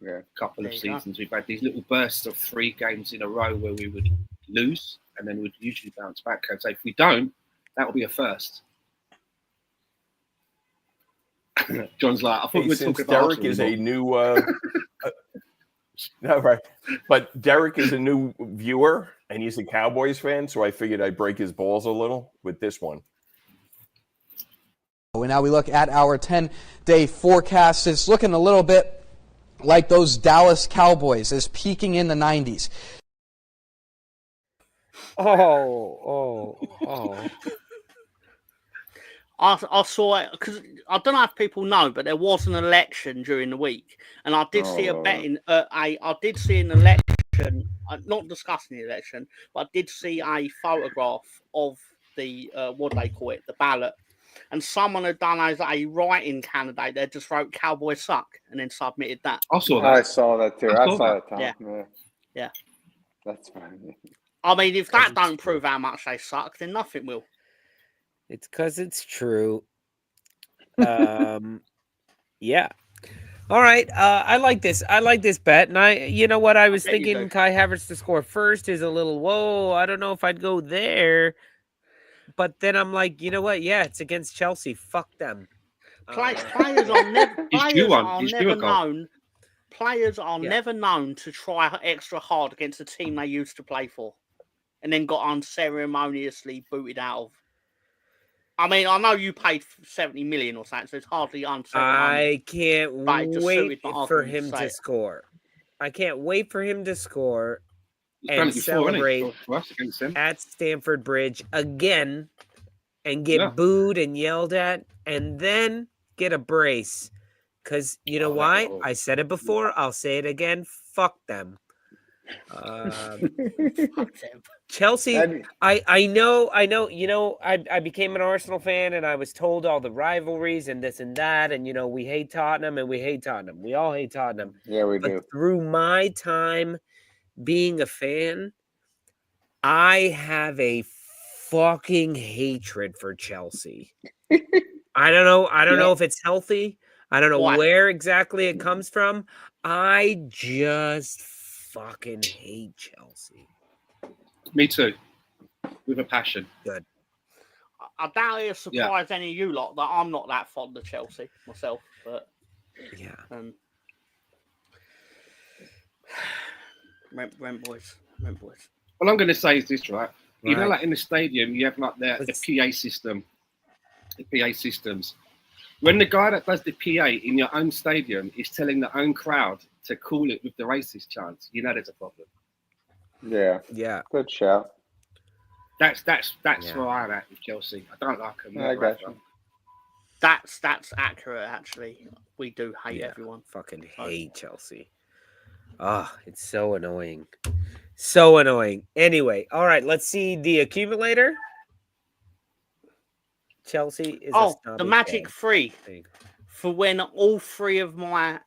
Yeah, a couple of seasons we've had these little bursts of 3 games in a row where we would lose and then we'd usually bounce back. I'd say if we don't, that will be a first. John's like, I thought we were talking about Derek is a new. No, right. But Derek is a new viewer and he's a Cowboys fan, so I figured I'd break his balls a little with this one. And now we look at our 10-day forecast. It's looking a little bit like those Dallas Cowboys, is peaking in the 90s. I saw it because I don't know if people know, but there was an election during the week, and I did see a betting. I did see an election. Not discussing the election, but I did see a photograph of the what do they call it, the ballot, and someone had done as a write-in candidate. They just wrote "Cowboys suck" and then submitted that. I saw that. I saw that too. I saw it, Tom. Yeah. Yeah. That's fine. I mean, if that don't prove how much they suck, then nothing will. It's because it's true. Yeah. All right. I like this. I like this bet. And you know what? I was thinking Kai Havertz to score first is a little, whoa, I don't know if I'd go there. But then I'm like, you know what? Yeah, it's against Chelsea. Fuck them. Players are never known to try extra hard against a team they used to play for and then got unceremoniously booted out of. I mean, I know you paid 70 million or something, so it's hardly unceremonious. I can't wait for him to score. I can't wait for him to score and celebrate at Stamford Bridge again and get booed and yelled at and then get a brace. Because you know why? I said it before. I'll say it again. Fuck them. Chelsea, I know, you know, I became an Arsenal fan and I was told all the rivalries and this and that, and you know, we hate Tottenham and we hate Tottenham. We all hate Tottenham. Yeah, we but do. Through my time being a fan, I have a fucking hatred for Chelsea. I don't know if it's healthy. I don't know where exactly it comes from. I just fucking hate Chelsea. Me too. With a passion. Good. I doubt it'll surprise any of you lot that I'm not that fond of Chelsea myself, but yeah. Rent boys. What I'm going to say is this, right? You know, like in the stadium, you have like the PA system, the PA systems. When the guy that does the PA in your own stadium is telling the own crowd to call it with the racist chants, you know there's a problem. Yeah. Yeah. Good shout. That's where I'm at with Chelsea. I don't like them. I got you. That's accurate, actually. We do hate everyone. Fucking hate Chelsea. Oh, it's so annoying. So annoying. Anyway, all right, let's see the accumulator. Chelsea is the magic 3 for when all 3 of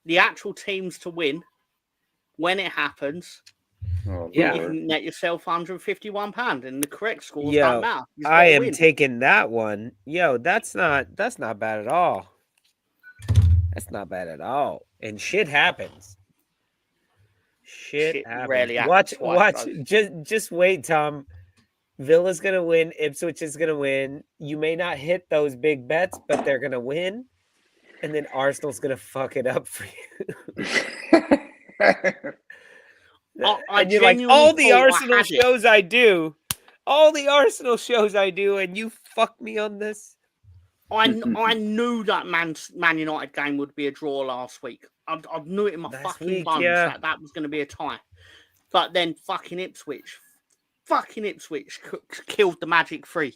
the actual teams to win, when it happens, you can net yourself £151 and the correct scores don't matter. I am taking that one. Yo, that's not bad at all. That's not bad at all. And shit happens. Shit happens. Rarely happens. Watch. Just wait, Tom. Villa's going to win. Ipswich is going to win. You may not hit those big bets, but they're going to win. And then Arsenal's going to fuck it up for you. And you're like, all the Arsenal shows I do, and you fuck me on this. I knew that Man United game would be a draw last week. I knew it in my fucking bones that was going to be a tie. But then fucking Ipswich Fucking Ipswich killed the Magic 3.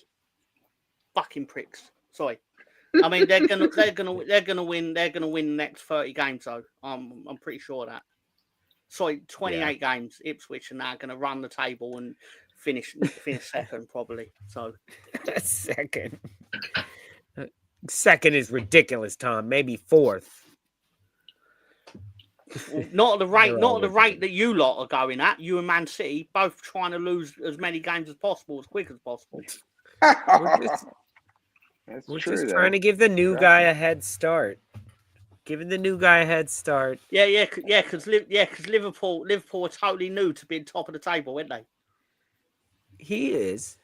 Fucking pricks. Sorry. I mean, they're gonna win the next 30 games though. I'm pretty sure of that. Sorry, 28 games. Ipswich are now gonna run the table and finish second probably. So second. Second is ridiculous, Tom. Maybe fourth. Not at the rate that you lot are going at. You and Man City both trying to lose as many games as possible, as quick as possible. We're just trying to give the new guy a head start. Giving the new guy a head start. Yeah, because Liverpool are totally new to being top of the table, aren't they? He is.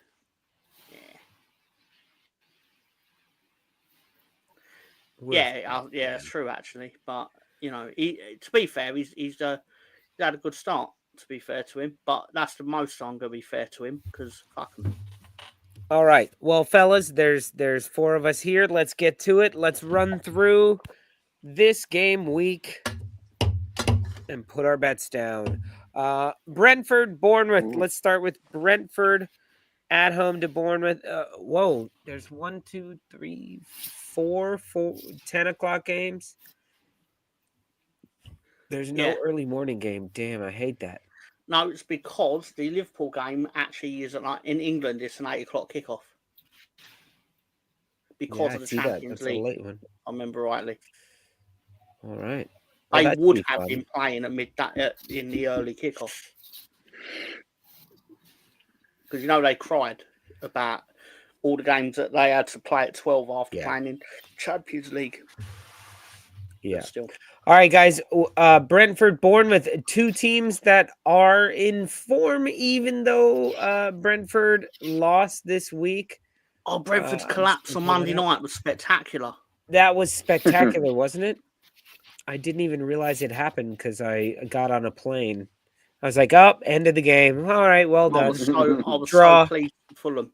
Yeah, it's true actually. But you know, to be fair, he's had a good start. To be fair to him, but that's the most I'm gonna be fair to him because fuck him. All right, well, fellas, there's 4 of us here. Let's get to it. Let's run through this game week and put our bets down. Brentford, Bournemouth. Let's start with Brentford at home to Bournemouth. Whoa, there's 1, 2, 3, 4 10 o'clock games. There's no early morning game. Damn, I hate that. No, it's because the Liverpool game actually is in England. It's an 8 o'clock kickoff because of the Champions League. A late one. I remember rightly. All right. Well, they would have been playing in the early kickoff because you know they cried about all the games that they had to play at 12 after playing in Champions League. Yeah. But still. All right, guys. Brentford, Bournemouth, 2 teams that are in form, even though Brentford lost this week. Oh, Brentford's collapse on Monday night was spectacular. That was spectacular, wasn't it? I didn't even realize it happened because I got on a plane. I was like, end of the game. All right, well done. I was so pleased with Fulham.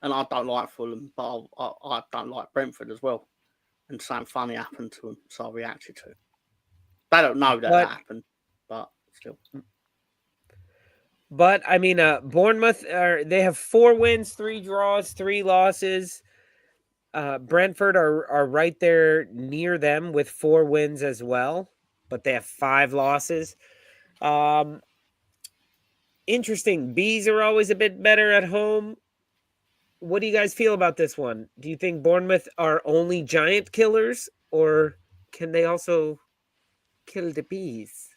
And I don't like Fulham, but I don't like Brentford as well. And something funny happened to them, so I reacted to it. They don't know that happened, but still. But I mean, Bournemouth they have 4 wins, 3 draws, 3 losses. Brentford are right there near them with 4 wins as well, but they have 5 losses. Interesting. Bees are always a bit better at home. What do you guys feel about this one? Do you think Bournemouth are only giant killers, or can they also kill the bees?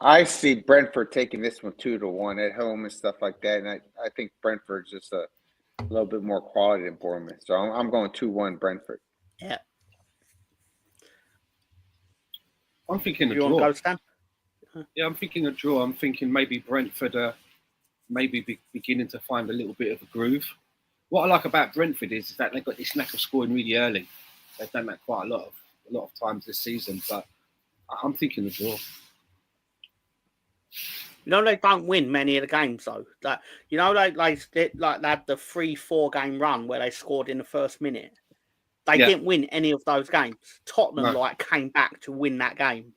I see Brentford taking this one 2-1 at home and stuff like that, and I think Brentford's just a little bit more quality than Bournemouth, so I'm going 2-1 Brentford. Yeah. I'm thinking a draw. Yeah, I'm thinking a draw. I'm thinking maybe Brentford maybe beginning to find a little bit of a groove. What I like about Brentford is that they've got this knack of scoring really early. They've done that quite a lot of times this season, but I'm thinking a draw. You know, they don't win many of the games though. That they had the 3-4 game run where they scored in the first minute. They didn't win any of those games. Tottenham came back to win that game.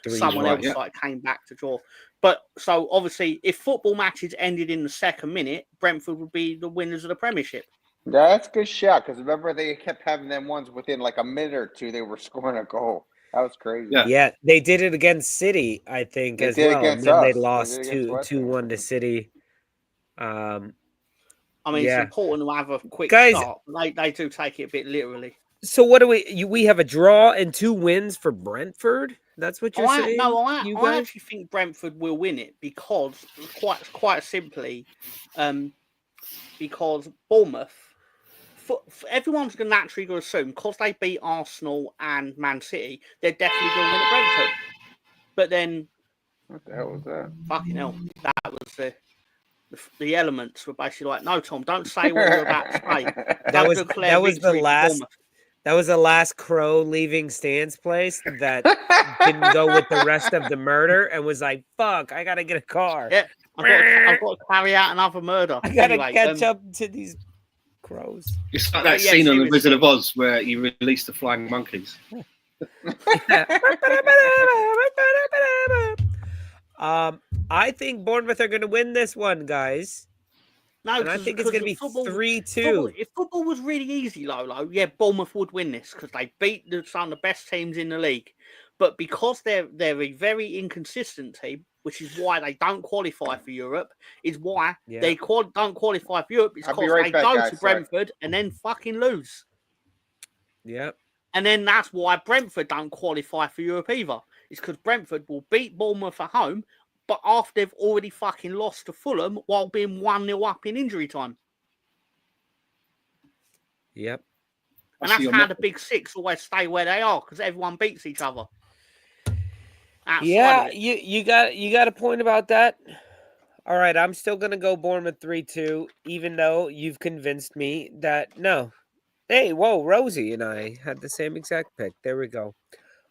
Someone else came back to draw. But so obviously, if football matches ended in the second minute, Brentford would be the winners of the Premiership. That's a good shot because remember they kept having them ones within like a minute or two. They were scoring a goal. That was crazy. Yeah, they did it against City, I think, as well. And then they lost 2-1 to City. I mean, it's important to have a quick start. They do take it a bit literally. So what do we have a draw and 2 wins for Brentford? That's what you're saying? No, I actually think Brentford will win it because quite simply, because Bournemouth, everyone's going to naturally assume because they beat Arsenal and Man City, they're definitely going to win at Brentford. But then, what the hell was that? Fucking hell, that was the elements were basically like, no, Tom, don't say what you're about to say. That was the last. That was the last crow leaving Stan's place that didn't go with the rest of the murder and was like, fuck, I got to get a car. Yeah, I've got to carry out another murder. I got to catch up to these crows. It's like that scene on The Wizard of Oz where you release the flying monkeys. I think Bournemouth are going to win this one, guys. No, and I think it's going to be 3-2. If football was really easy, Lolo, yeah, Bournemouth would win this because they beat some of the best teams in the league. But because they're a very inconsistent team, which is why they don't qualify for Europe, is why they don't qualify for Europe. It's because they go to Brentford and then fucking lose. Yeah. And then that's why Brentford don't qualify for Europe either. It's because Brentford will beat Bournemouth at home, but after they've already fucking lost to Fulham while being 1-0 up in injury time. Yep. And that's how the big six always stay where they are, because everyone beats each other. Yeah, you got a point about that. All right, I'm still going to go Bournemouth 3-2, even though you've convinced me that no. Hey, whoa, Rosie and I had the same exact pick. There we go.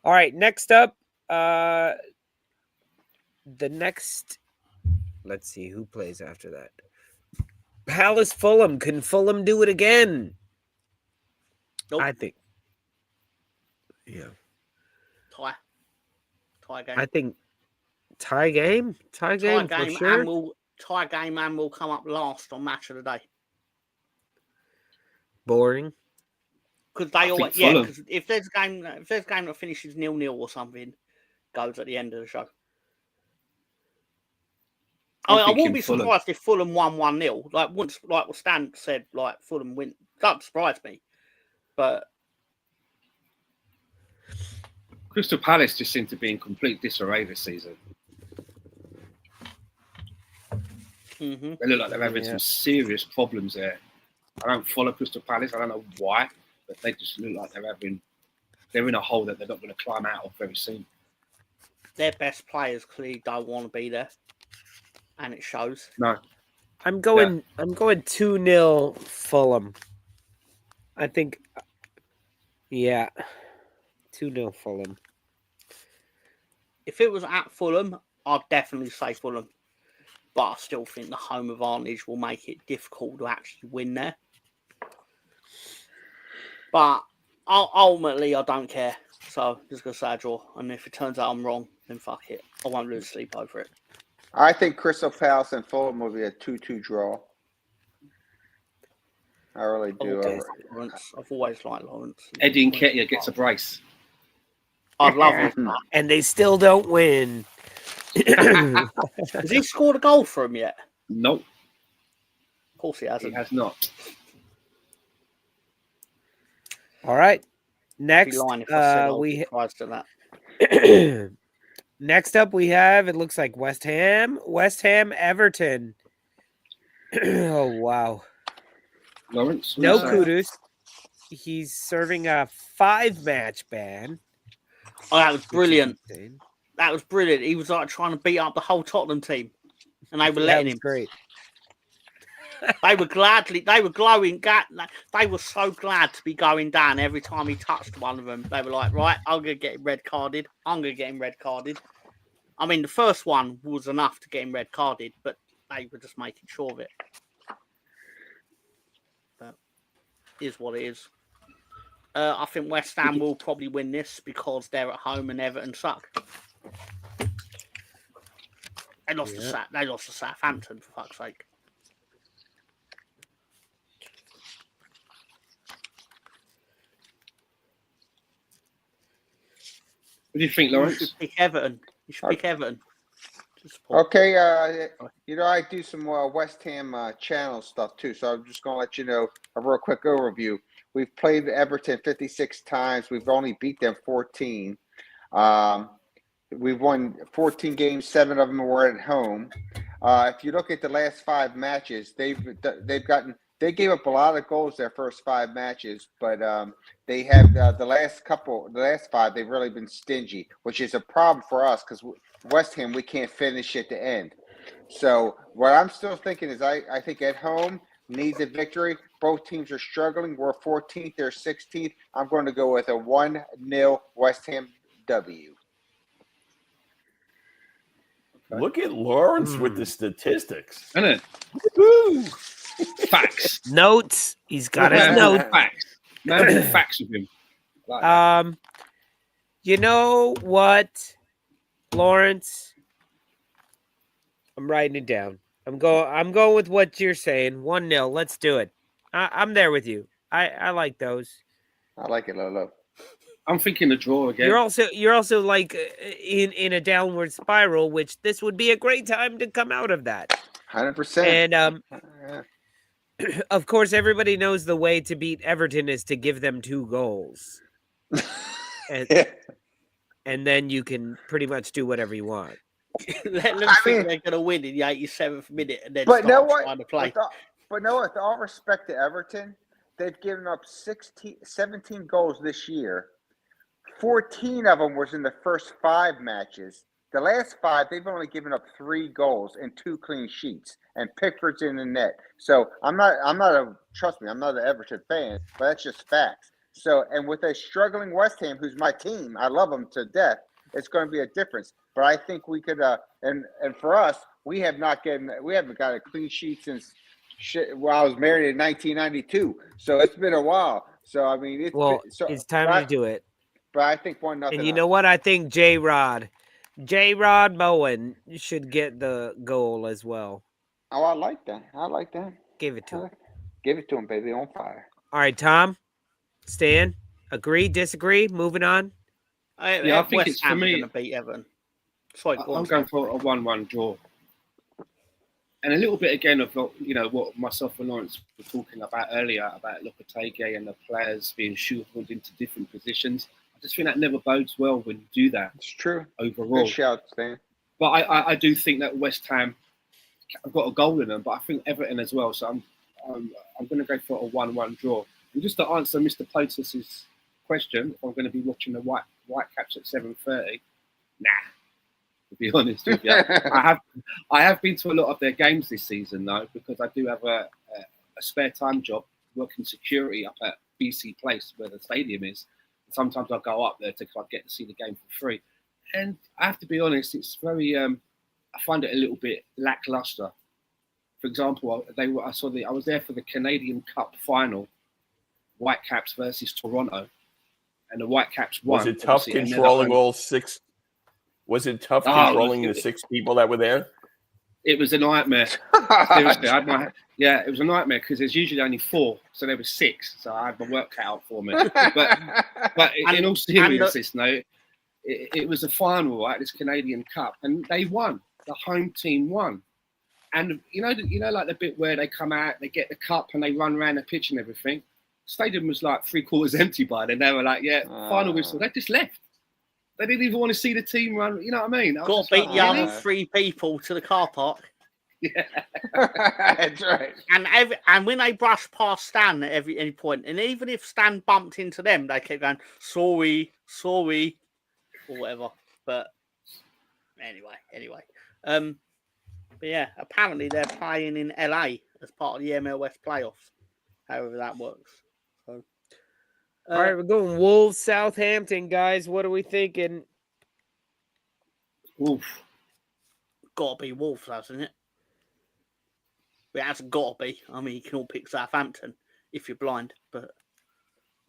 All right, next up, the next, let's see who plays after that. Palace Fulham. Can Fulham do it again? Nope. I think. Yeah. Tie game. I think tie game for sure. Tie game and will come up last on Match of the Day. Boring. Because they always, because if there's a game that finishes 0-0 or something, goes at the end of the show. I wouldn't be surprised if Fulham won 1-0. Like what Stan said, like Fulham win. That surprised me. But Crystal Palace just seem to be in complete disarray this season. Mm-hmm. They look like they're having some serious problems there. I don't follow Crystal Palace. I don't know why, but they just look like they're in a hole that they're not going to climb out of very soon. Their best players clearly don't want to be there, and it shows. No, I'm going 2-0 Fulham. I think, 2-0 Fulham. If it was at Fulham, I'd definitely say Fulham. But I still think the home advantage will make it difficult to actually win there. But ultimately, I don't care. So I'm just going to say a draw. And if it turns out I'm wrong, then fuck it. I won't lose sleep over it. I think Crystal Palace and Fulham will be a 2-2 draw. I really do. I've always liked Lawrence. Eddie Nketiah gets a brace. I'd love it. And they still don't win. Has he scored a goal for him yet? Nope. Of course he hasn't. He has not. All right. Next, next up we have, it looks like West Ham Everton. Oh wow. Lawrence, no Kudus. He's serving a 5-match ban. Oh, that was brilliant. That was brilliant. He was like trying to beat up the whole Tottenham team, and they were letting him. Great. They were glowing. They were so glad to be going down every time he touched one of them. They were like, right, I'm going to get him red carded. I mean, the first one was enough to get him red carded, but they were just making sure of it. But it is what it is. I think West Ham will probably win this because they're at home and Everton suck. They lost to Southampton, for fuck's sake. What do you think, Lawrence? You should pick Everton. Okay, I do some more West Ham channel stuff too, so I'm just going to let you know a real quick overview. We've played Everton 56 times. We've only beat them 14. We've won 14 games. 7 of them were at home. If you look at the last 5 matches, they gave up a lot of goals their first 5 matches, but they have the last 5 they've really been stingy, which is a problem for us because West Ham we can't finish at the end. So what I'm still thinking is I think at home needs a victory. Both teams are struggling. We're 14th, they're 16th. I'm going to go with a 1-0 West Ham W. Look at Lawrence with the statistics. Isn't it? Woo! Facts. Notes. He's got his notes. Facts. No facts with him. Like you know what, Lawrence? I'm writing it down. I'm going with what you're saying. 1-0. Let's do it. I'm there with you. I like those. I like it, Lolo. I'm thinking a draw again. You're also like in a downward spiral, which this would be a great time to come out of that. 100%. And of course, everybody knows the way to beat Everton is to give them 2 goals, and then you can pretty much do whatever you want. Let them think they're going to win in the 87th minute and then But know start what? trying to play. But know what? With all respect to Everton, they've given up 17 goals this year. 14 of them was in the first 5 matches. The last 5, they've only given up 3 goals and 2 clean sheets, and Pickford's in the net. So trust me, I'm not an Everton fan, but that's just facts. So, and with a struggling West Ham, who's my team, I love them to death, it's going to be a difference. But I think we could, and for us, we haven't got a clean sheet since I was married in 1992. So it's been a while. So I mean, it's time to do it. But I think 1-0. And you know what? I think J-Rod Bowen should get the goal as well. Oh, I like that. Give it to him. Give it to him, baby. On fire. All right, Tom, Stan, agree, disagree, moving on? I think West it's Ham for me. going to beat Everton. Sorry, I'm going for a 1-1 draw. And a little bit again of what myself and Lawrence were talking about earlier about Lopetegui and the players being shoehorned into different positions. I just think that never bodes well when you do that. It's true. Overall. Good shout, Stan. But I do think that West Ham have got a goal in them, but I think Everton as well. So I'm going to go for a 1-1 draw. And just to answer Mr. Potus's question, if I'm going to be watching the Whitecaps at 7:30, nah. To be honest with you, I have been to a lot of their games this season though, because I do have a spare time job working security up at BC Place where the stadium is. Sometimes I go up there to get to see the game for free, and I have to be honest, it's very I find it a little bit lackluster. For example, I was there for the Canadian Cup final, Whitecaps versus Toronto, and the Whitecaps won. Was it tough controlling all 6? Was it tough controlling the 6 people that were there? It was a nightmare. Seriously, it was a nightmare because there's usually only 4, so there was 6. So I had my work cut out for me. But in all seriousness, it was a final, right? This Canadian Cup, and they won. The home team won. And you know, like the bit where they come out, they get the cup, and they run around the pitch and everything. Stadium was like 3/4 empty by then. They were like, final whistle. They just left. They didn't even want to see the team run. You know what I mean? Got to beat the other 3 people to the car park. Yeah, that's right. And when they brushed past Stan at any point, and even if Stan bumped into them, they kept going, sorry, or whatever. But anyway. But yeah, apparently they're playing in LA as part of the MLS playoffs. However that works. So, all right, we're going Wolves, Southampton, guys. What are we thinking? Oof. Got to be Wolves, hasn't it? It hasn't got to be. I mean, you can all pick Southampton if you're blind, but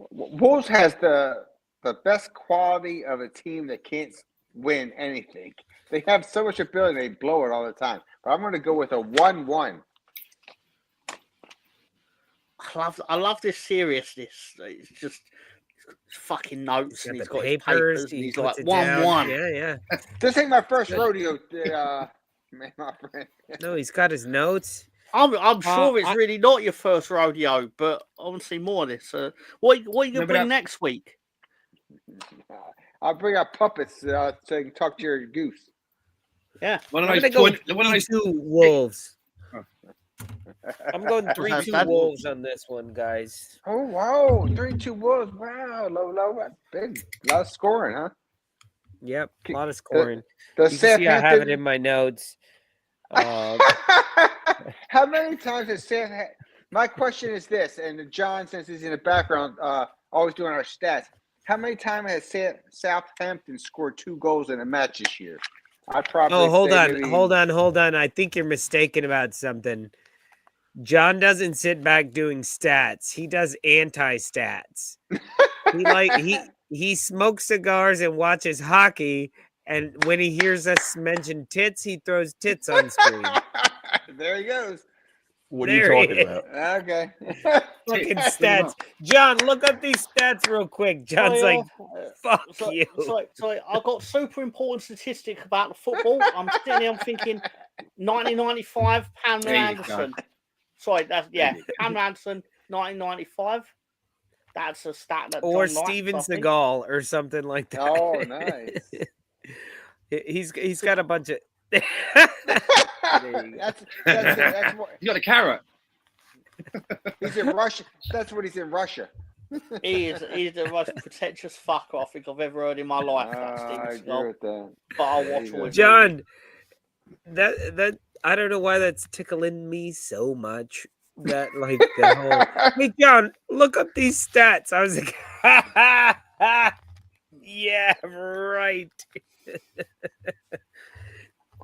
Wolves has the best quality of a team that can't win anything. They have so much ability, they blow it all the time. But I'm going to go with a 1-1. I love this seriousness. It's just fucking notes, and he's got his papers, papers, and he's puts like it down. 1-1. Yeah. This ain't my first rodeo, man, my friend. No, he's got his notes. I'm sure it's really not your first rodeo, but I want to see more of this. What are you going to bring next week? I'll bring out puppets so you can talk to your goose. Yeah. I'm going to go 3-2 Wolves. I'm going 3-2 Wolves on this one, guys. Oh, wow. 3-2 Wolves. Wow. Low. Big. A lot of scoring, huh? Yep. A lot of scoring. You can see I have it in my notes. How many times has Southampton... My question is this, and John, since he's in the background, always doing our stats, how many times has Southampton scored 2 goals in a match this year? Hold on. I think you're mistaken about something. John doesn't sit back doing stats. He does anti-stats. He smokes cigars and watches hockey And when he hears us mention tits, he throws tits on screen. There he goes. What are you talking about? Okay. Fucking stats. John, look up these stats real quick. John's like, fuck you. Sorry, I've got super important statistic about the football. I'm sitting there, I'm thinking 1995, Pamela Anderson. Sorry, Pamela Anderson, 1995. That's a stat that or John Steven likes, Seagal or something like that. Oh, nice. He's got a bunch of. that's what, You got a carrot. he's in Russia. That's what he's in Russia. He's the most pretentious fucker I think I've ever heard in my life. I agree with that. But I'll watch all his John, movies. that I don't know why that's tickling me so much. That like the whole. Hey John, look up these stats. I was like, yeah, right.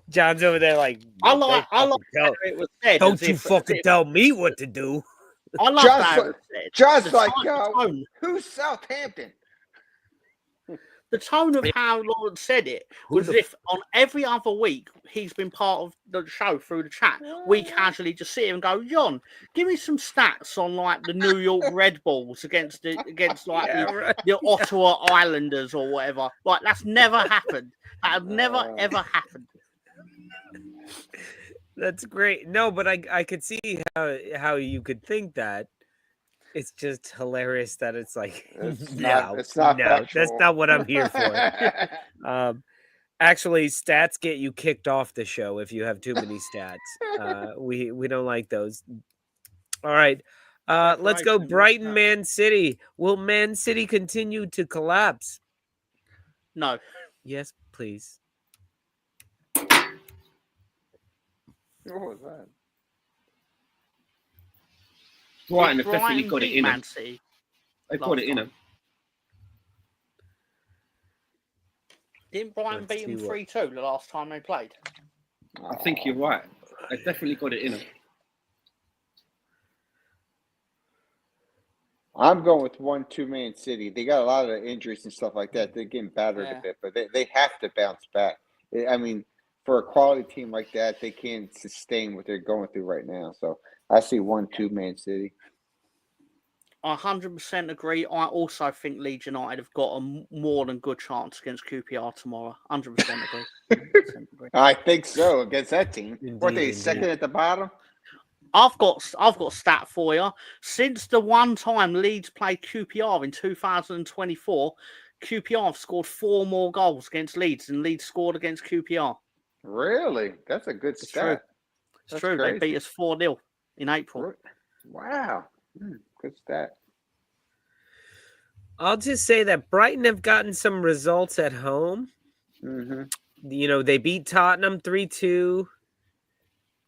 John's over there like, I like how it was said. Don't you fucking tell me what to do. I love how it was said. John's The like, tone- who's Southampton? The tone of how Lawrence said it was as if on every other week he's been part of the show through the chat. We casually just sit here and go, John, give me some stats on like the New York Red Bulls against the Ottawa Islanders or whatever. Like that's never happened. That had never ever happened. That's great. No, but I could see how you could think that. It's just hilarious that it's like It's no, not that's factual. not what I'm here for. Actually, stats get you kicked off the show if you have too many stats. We don't like those. All right, let's go. Brighton, Man City. Will Man City continue to collapse? No. Yes, please. What was that? Brighton have definitely got it in them. They've got it in them. Didn't Brighton beat them 3-2 the last time they played? I think you're right. They've definitely got it in them. I'm going with 1-2 Man City. They got a lot of injuries and stuff like that. They're getting battered a bit, but they have to bounce back. I mean, for a quality team like that, they can't sustain what they're going through right now. So I see 1-2 Man City. I 100% agree. I also think Leeds United have got a more than good chance against QPR tomorrow. 100% agree. 100% agree. I think so against that team. What they second at the bottom? I've got a stat for you. Since the one time Leeds played QPR in 2024, QPR have scored 4 more goals against Leeds than Leeds scored against QPR. Really? That's a good stat. It's true. They beat us 4-0 in April. Wow. Good stat. I'll just say that Brighton have gotten some results at home. Mm-hmm. You know, they beat Tottenham 3-2.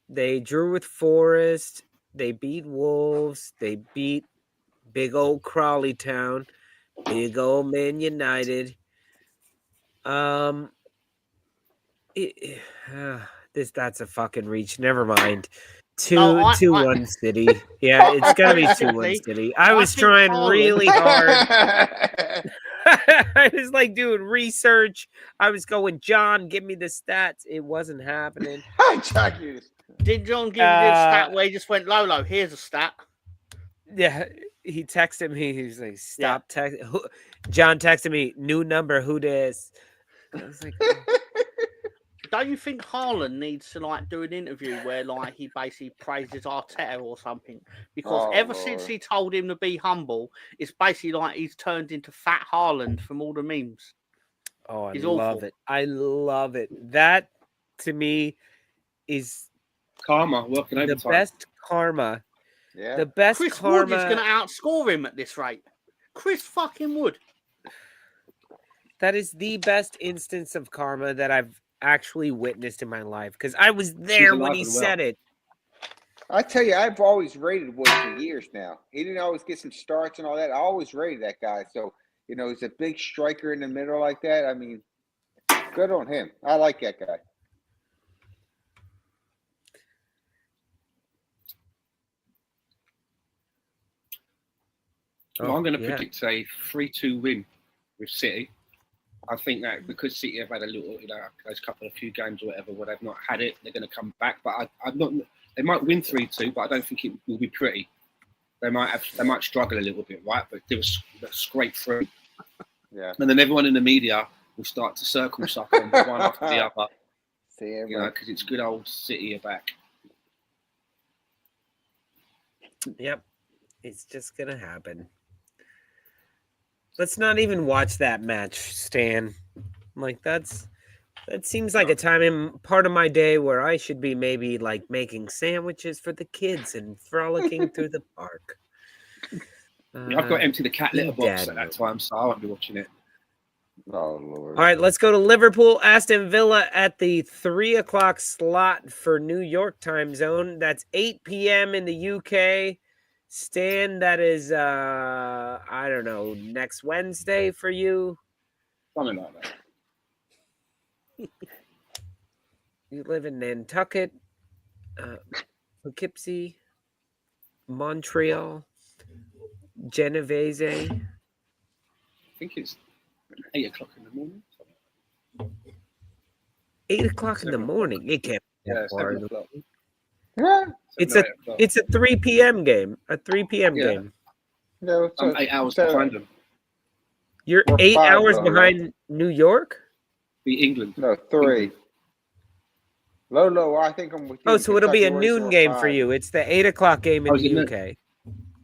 They drew with Forest. They beat Wolves. They beat big old Crawley Town. Big old Man United. That's a fucking reach. Never mind. 2-1 City. Yeah, it's gonna be 2-1 City. I was trying really hard. I was like doing research. I was going, John, give me the stats. It wasn't happening. Did John give you this stat where he just went, Lolo, here's a stat? Yeah, he texted me. He was like, stop texting. John texted me, new number, who this? I was like, don't you think Haaland needs to like do an interview where like he basically praises Arteta or something? Because ever since he told him to be humble, it's basically like he's turned into Fat Haaland from all the memes. Oh, I He's love awful. it. I love it. That to me is karma working overtime. The best karma. Yeah. The best Chris karma. Wood is going to outscore him at this rate. Chris fucking Wood. That is the best instance of karma that I've actually witnessed in my life because I was there when he said it. I tell you, I've always rated Wood for years now. He didn't always get some starts and all that. I always rated that guy. So, you know, he's a big striker in the middle like that. I mean, good on him. I like that guy. Well, I'm going to predict a 3-2 win with City. I think that because City have had a little, those couple of few games or whatever where they've not had it, they're going to come back. But I'm not. They might win 3-2, but I don't think it will be pretty. They might struggle a little bit, right? But they will scrape through. Yeah. And then everyone in the media will start to circle suck on one after the other. Because it's good old City are back. Yep. It's just going to happen. Let's not even watch that match, Stan. Like, that seems like a time in part of my day where I should be maybe, like, making sandwiches for the kids and frolicking through the park. I've got to empty the cat litter box at that time, so I won't be watching it. Oh, Lord. All right, let's go to Liverpool, Aston Villa at the 3 o'clock slot for New York time zone. That's 8 p.m. in the UK. Stan, that is, I don't know, next Wednesday for you? Something like that. You live in Nantucket, Poughkeepsie, Montreal, Genovese. I think it's 8 o'clock in the morning. 8 o'clock in the morning. It can't be that far. 7 o'clock. Yeah. It's a 3 p.m. game. A 3 p.m. game. No, I'm 8 hours behind them. You're We're 8 5 hours though, behind New York? Be England. No, 3. Lolo, I think I'm with you. Oh, so it'll be a Kentucky, noon we're game for 5. you. It's the 8 o'clock game in Oh, is the it UK.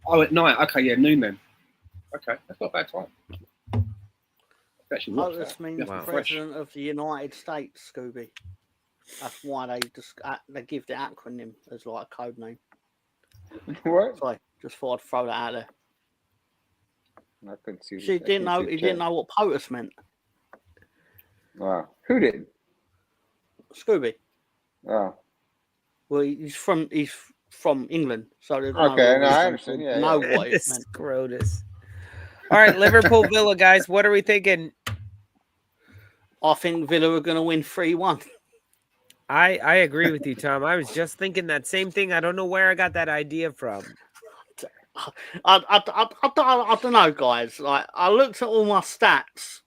Oh, at night. Okay, yeah, noon then. Okay, that's not a bad time. Actually, watch This that. means Yeah, the fresh. President of the United States, Scooby. That's why they give the acronym as like a code name. What? Sorry, just thought I'd throw that out there. I couldn't see. He didn't know what POTUS meant. Wow. Who did? Scooby. Oh. Well, he's from England, so there's Okay, no I reason understand. to Yeah, know yeah. what it This meant. Scrotus. All right, Liverpool Villa, guys. What are we thinking? I think Villa are going to win 3-1. I agree with you, Tom. I was just thinking that same thing. I don't know where I got that idea from. I don't know, guys. Like, I looked at all my stats.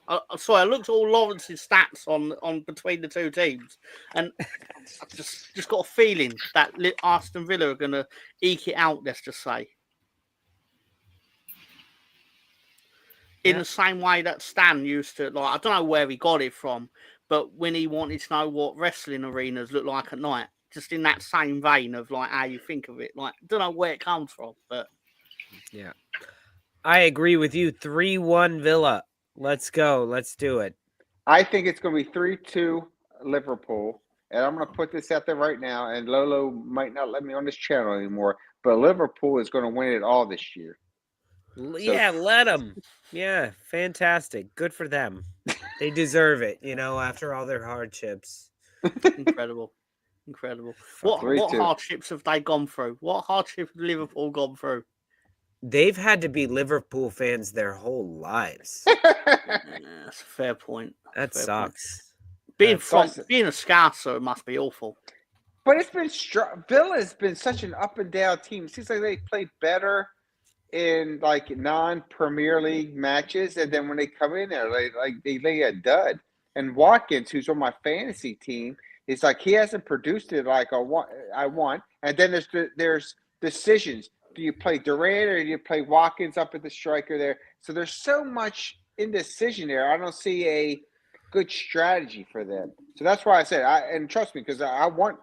I looked at all Lawrence's stats on between the two teams, and I just got a feeling that Aston Villa are going to eke it out. Let's just say, in the same way that Stan used to, like, I don't know where he got it from, but when he wanted to know what wrestling arenas look like at night, just in that same vein of like how you think of it, like, I don't know where it comes from, but yeah, I agree with you. 3-1 Villa. Let's go. Let's do it. I think it's going to be 3-2 Liverpool. And I'm going to put this out there right now. And Lolo might not let me on this channel anymore. But Liverpool is going to win it all this year. Yeah, let them. Yeah, fantastic. Good for them. They deserve it, after all their hardships. incredible. What hardships have they gone through? What hardships have Liverpool gone through? They've had to be Liverpool fans their whole lives. That's a fair point. That sucks. Being a Scouser must be awful. But it's been Villa's been such an up and down team. It seems like they played better in like non-Premier League matches, and then when they come in there, they lay a dud. And Watkins, who's on my fantasy team, is like he hasn't produced it like I want. And then there's decisions. Do you play Durant or do you play Watkins up at the striker there? So there's so much indecision there. I don't see a good strategy for them. So that's why I said, and trust me, because I want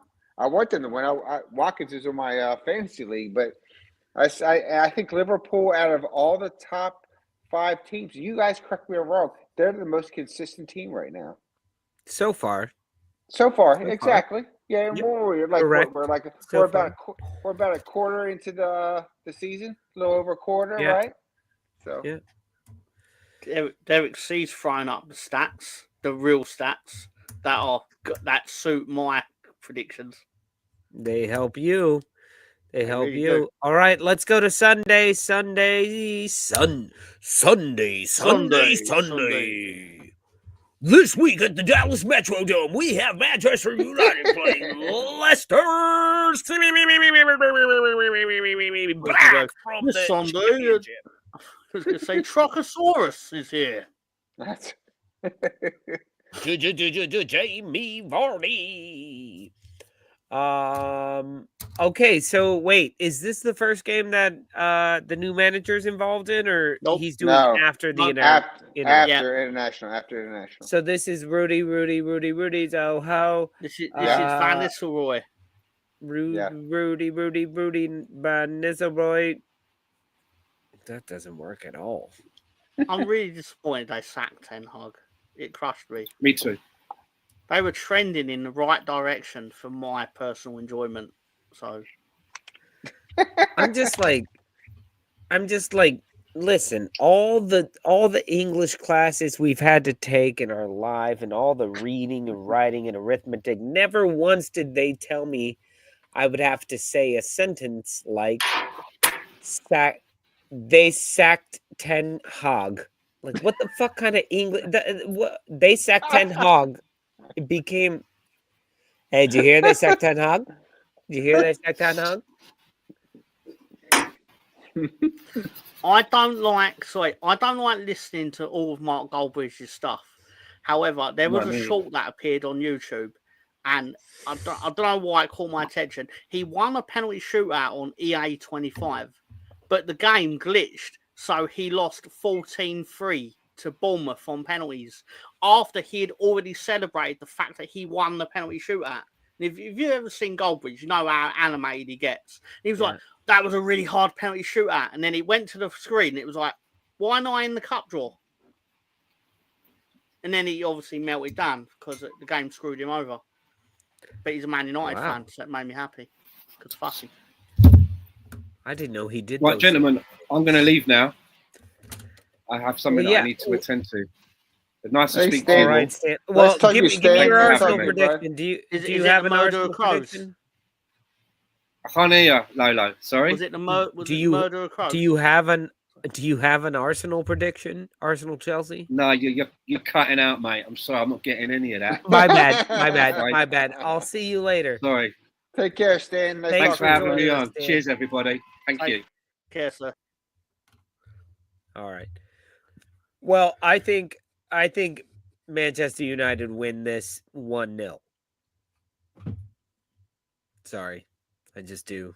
them to win. Watkins is on my fantasy league, but I think Liverpool, out of all the top 5 teams, you guys correct me if I'm wrong, they're the most consistent team right now. So far, exactly. Yeah, Yep. we're about a quarter into the season, a little over a quarter, right? So yeah. Derek C's throwing up the stats, the real stats that suit my predictions. They help you. They help really you. do. All right, let's go to Sunday. This week at the Dallas Metrodome, we have Manchester United playing Leicester. Back from the Sunday, championship. I was going to say Trochosaurus is here. Jamie Vardy. Okay, so wait, is this the first game that the new manager's involved in, or he's doing after the after international? So this is Rudy's oh ho. This is Van Nistelrooy. Rudy Van Nistelrooy. That doesn't work at all. I'm really disappointed they sacked Ten Hag. It crushed me. Me too. They were trending in the right direction for my personal enjoyment. So I'm just like, listen, all the English classes we've had to take in our life and all the reading and writing and arithmetic, never once did they tell me I would have to say a sentence like they sacked Ten Hag. Like, what the fuck kind of English? They sacked Ten Hag. It became. Hey, did you hear they sacked Ten Hag? Did you hear they sacked Ten Hag? I don't like listening to all of Mark Goldbridge's stuff. However, there was a short that appeared on YouTube, and I don't know why it caught my attention. He won a penalty shootout on EA 25, but the game glitched, so he lost 14-3 to Bournemouth on penalties after he had already celebrated the fact that he won the penalty shootout. And if you've ever seen Goldbridge, you know how animated he gets. And he was like, that was a really hard penalty shootout. And then he went to the screen and it was like, why not in the cup draw? And then he obviously melted down because the game screwed him over. But he's a Man United fan, so that made me happy. Because fuck him. I didn't know he did. Right, gentlemen, I'm going to leave now. I have something that I need to attend to. But nice to speak to you. Right, Stan. Well, give me your Arsenal prediction. Do you have an Arsenal prediction? I can't hear you, Lolo. Sorry. Was it the murder of Crows? Do you have an Arsenal prediction? Arsenal Chelsea? No, you're cutting out, mate. I'm sorry, I'm not getting any of that. My bad. I'll see you later. Sorry. Take care, Stan. Thanks for having me on. Stan. Cheers, everybody. Thank you. Care, sir. All right. Well, I think Manchester United win this 1-0. Sorry, I just do.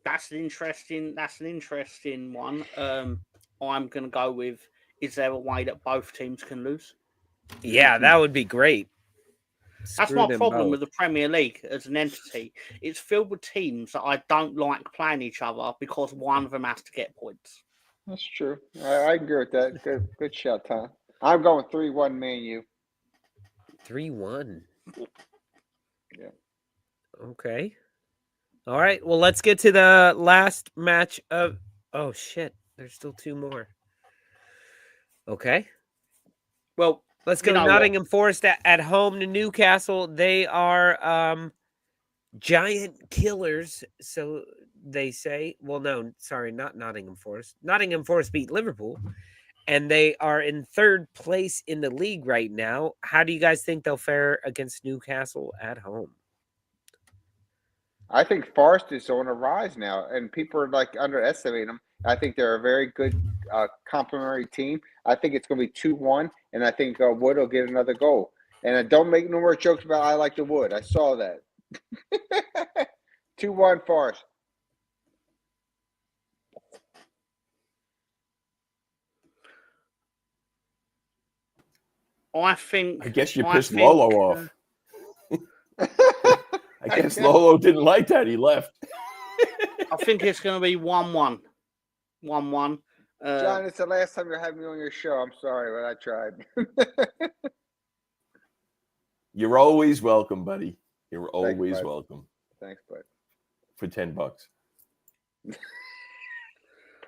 That's an interesting one. I'm gonna go with, is there a way that both teams can lose? Yeah, that would be great. That's my problem with the Premier League as an entity. It's filled with teams that I don't like playing each other because one of them has to get points. That's true. I agree with that. Good shot, Tom. I'm going 3-1 Man U. 3-1. Yeah. Okay. All right. Well, let's get to the last match of. Oh shit! There's still two more. Okay. Well, let's go. Nottingham Forest at home to Newcastle. They are giant killers. So they say. Well, no, sorry, not Nottingham Forest. Nottingham Forest beat Liverpool, and they are in third place in the league right now. How do you guys think they'll fare against Newcastle at home? I think Forest is on a rise now, and people are like underestimating them. I think they're a very good complementary team. I think it's going to be 2-1, and I think Wood will get another goal. And don't make no more jokes about I like the Wood. I saw that. 2-1 Forest. I guess you pissed Lolo off. I guess Lolo didn't like that. He left. I think it's going to be 1-1. 1-1. John, it's the last time you're having me on your show. I'm sorry, but I tried. You're always welcome, buddy. You're always Thanks, welcome. Thanks, bud. For $10.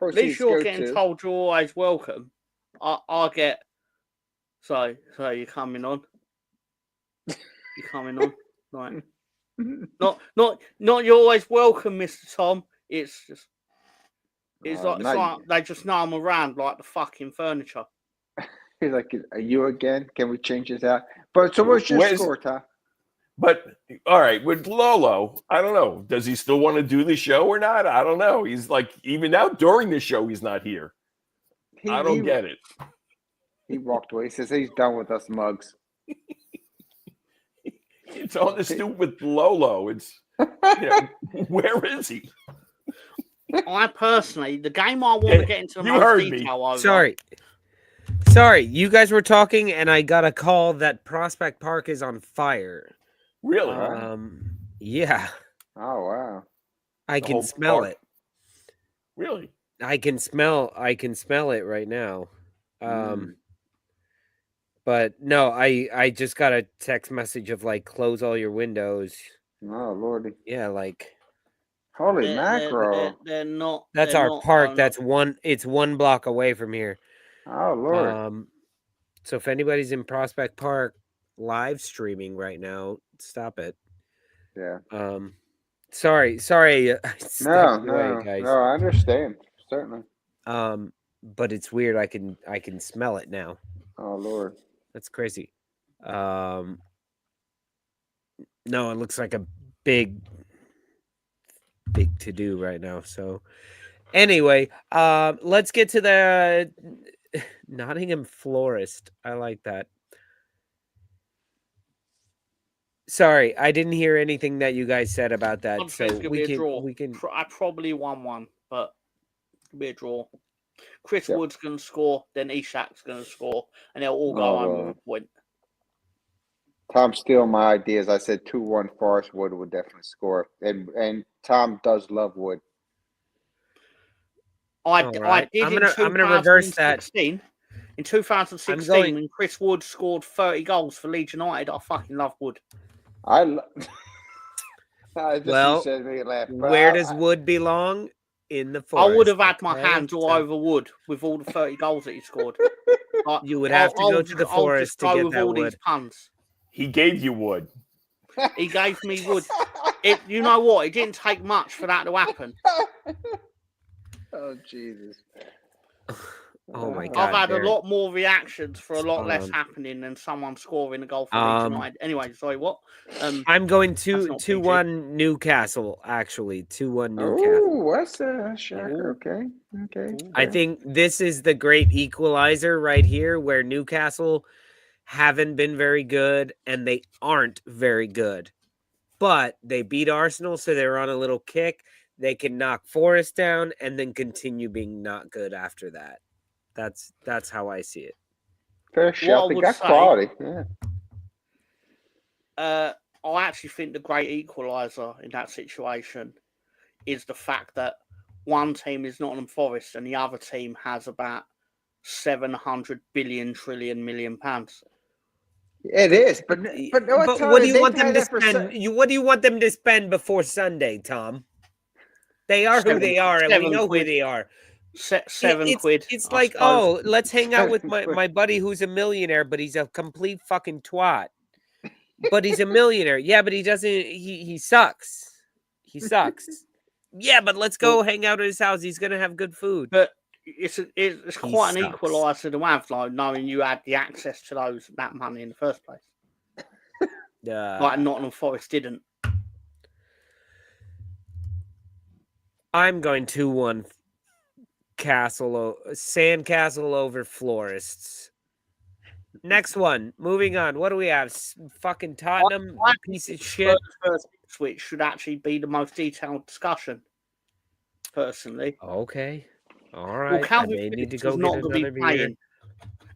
At least you're getting told you're always welcome. I get. So you're coming on. You're coming on, right? Not you're always welcome, Mr. Tom. It's just it's like they just know I'm around like the fucking furniture. He's like, are you again? Can we change this out? But so what's your score, Tom? But all right, with Lolo, I don't know. Does he still want to do the show or not? I don't know. He's like, even now during the show, he's not here. I don't get it. He walked away. He says he's done with us mugs. It's on the stoop with Lolo. It's where is he? I personally, the game I want to get into the most detail over. Sorry, you guys were talking, and I got a call that Prospect Park is on fire. Really? Yeah. Oh wow! I can smell it. Really? I can smell it right now. But no, I just got a text message of like close all your windows. Oh lordy. Yeah, like holy mackerel. They're not. That's they're our not, park. That's it's 1 block away from here. Oh lord. So if anybody's in Prospect Park live streaming right now, stop it. Yeah. Sorry. No, guys. no, I understand. Certainly. But it's weird. I can smell it now. Oh lord. That's crazy. No, it looks like a big to do right now. So anyway, let's get to the Nottingham Florist. I like that. Sorry, I didn't hear anything that you guys said about that. So we can. I probably won one, but it'll be a draw. Chris Wood's going to score, then Ishak's going to score, and they'll all go home with a point. Tom stealing my ideas. I said 2-1 Forest. Wood would definitely score, and Tom does love Wood. I did. I'm gonna reverse that. In 2016, when Chris Wood scored 30 goals for Leeds United, I fucking love Wood. Where does Wood belong? In the Forest. I would have had my hands all over Wood with all the 30 goals that he scored. You would have to go to the Forest to get that Wood. These puns. He gave you Wood. He gave me Wood. You know what? It didn't take much for that to happen. Oh Jesus! Oh my God! I've had a lot more reactions for a lot less happening than someone scoring a goal for Leeds United. Anyway, sorry, what? I'm going 2-1 Newcastle. Actually, 2-1 Newcastle. Oh, what's a shocker? Okay. I think this is the great equalizer right here, where Newcastle haven't been very good and they aren't very good, but they beat Arsenal, so they're on a little kick. They can knock Forest down and then continue being not good after that. That's how I see it. Fair shot. They got quality. Yeah. I actually think the great equalizer in that situation is the fact that one team is Nottingham Forest and the other team has about 700 billion trillion million pounds. It is, but what do you want them to spend? What do you want them to spend before Sunday, Tom? They are who they are, and we know who they are. £7 quid. It's like, let's hang out with my buddy who's a millionaire, but he's a complete fucking twat. But he's a millionaire. Yeah, but he doesn't. He sucks. He sucks. Yeah, but let's go hang out at his house. He's gonna have good food. But it's quite an equaliser to have, like knowing you had the access to that money in the first place. Like Nottingham Forest didn't. I'm going 2-1 Sandcastle over Florists. Next one. Moving on. What do we have? Fucking Tottenham, piece of shit. Which should actually be the most detailed discussion, personally. Okay. All right. Well, I may need to go get another beer.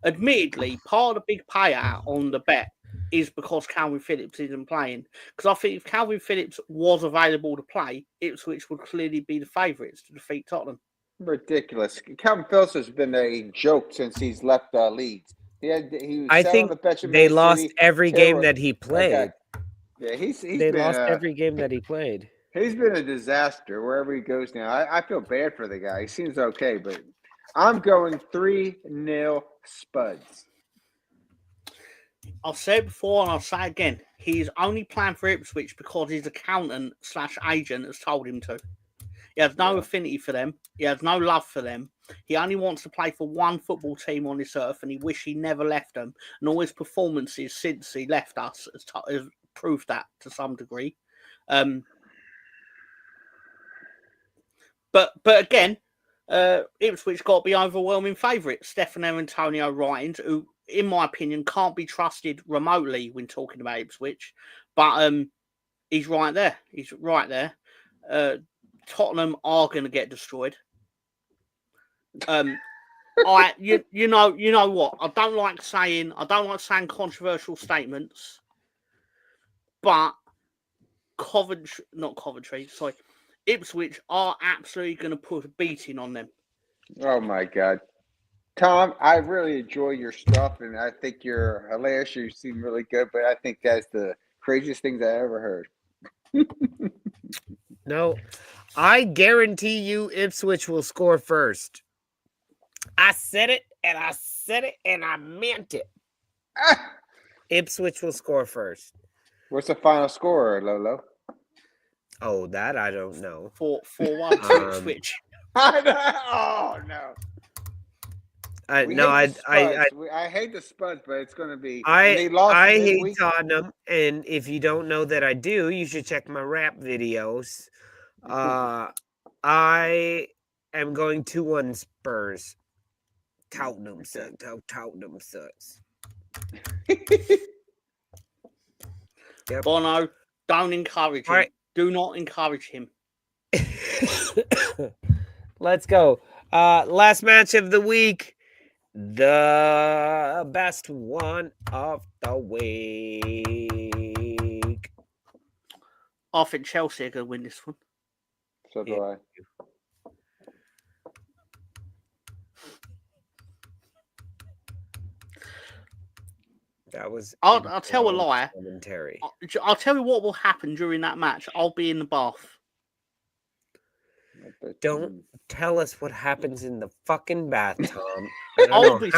Admittedly, part of the big payout on the bet is because Calvin Phillips isn't playing. Because I think if Calvin Phillips was available to play, Ipswich would clearly be the favourites to defeat Tottenham. Ridiculous. Calvin Phillips has been a joke since he's left Leeds. I think they lost every game that he played. Okay. Yeah, they lost every game that he played. He's been a disaster wherever he goes now. I feel bad for the guy. He seems okay, but I'm going 3-0 Spuds. I'll say it before and I'll say it again. He's only playing for Ipswich because his accountant/agent has told him to. He has no affinity for them. He has no love for them. He only wants to play for one football team on this earth, and he wishes he never left them. And all his performances since he left us has proved that to some degree. But again, Ipswich got to be overwhelming favourites. Stefano Antonio Writings, who, in my opinion, can't be trusted remotely when talking about Ipswich, but he's right there. He's right there. Tottenham are going to get destroyed. You know what? I don't like saying controversial statements, but Ipswich are absolutely going to put a beating on them. Oh my God. Tom, I really enjoy your stuff, and I think you're hilarious. You seem really good, but I think that's the craziest things I ever heard. No, I guarantee you Ipswich will score first. I said it, and I said it, and I meant it. Ipswich will score first. What's the final score, Lolo? Oh, that I don't know. 4-1 to Ipswich. Oh, no. I hate the Spuds, but it's going to be. I hate Tottenham, and if you don't know that I do, you should check my rap videos. I am going 2-1 Spurs. Tottenham sucks. Tottenham sucks. Yep. Bono, don't encourage him. Right. Do not encourage him. Let's go. Last match of the week. The best one of the week. I think Chelsea are going to win this one. So do I. That was. I'll tell a lie. Commentary. I'll tell you what will happen during that match. I'll be in the bath. Don't tell us what happens in the fucking bath, Tom. How many weeks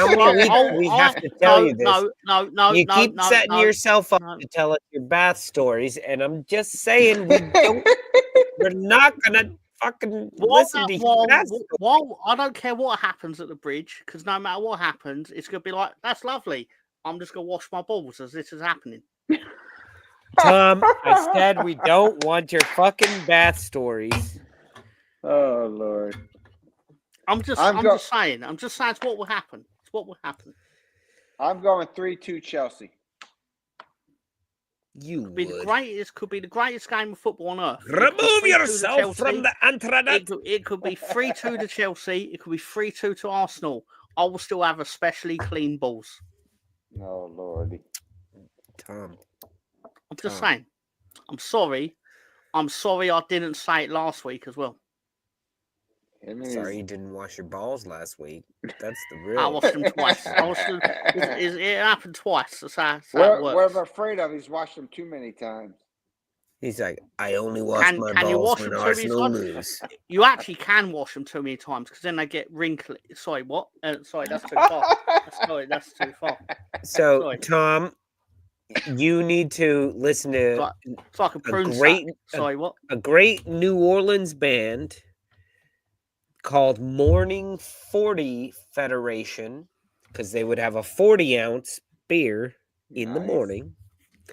we have to tell you this? No. You keep setting yourself up to tell us your bath stories, and I'm just saying we're not gonna fucking listen to your bath stories. Well, I don't care what happens at the bridge, because no matter what happens, it's gonna be like, that's lovely. I'm just gonna wash my balls as this is happening. Tom, I said we don't want your fucking bath stories. Oh Lord! I'm just saying it's what will happen. It's what will happen. I'm going 3-2 Chelsea. Could be the greatest game of football on earth. Remove yourself from the internet. It could be 3-2 to Chelsea. It could be 3-2 to Arsenal. I will still have especially clean balls. Oh Lordy, Tom. I'm just saying. I'm sorry I didn't say it last week as well. Sorry you didn't wash your balls last week. That's the real. I washed them twice. It happened twice. That's how it works. What I'm afraid of is washed them too many times. He's like, I only wash my balls when Arsenal lose. You actually can wash them too many times because then they get wrinkly. Sorry, what? Sorry, that's too far. That's too far. So, sorry. Tom, you need to listen to it's like a great New Orleans band called Morning 40 Federation, because they would have a 40-ounce beer in the morning.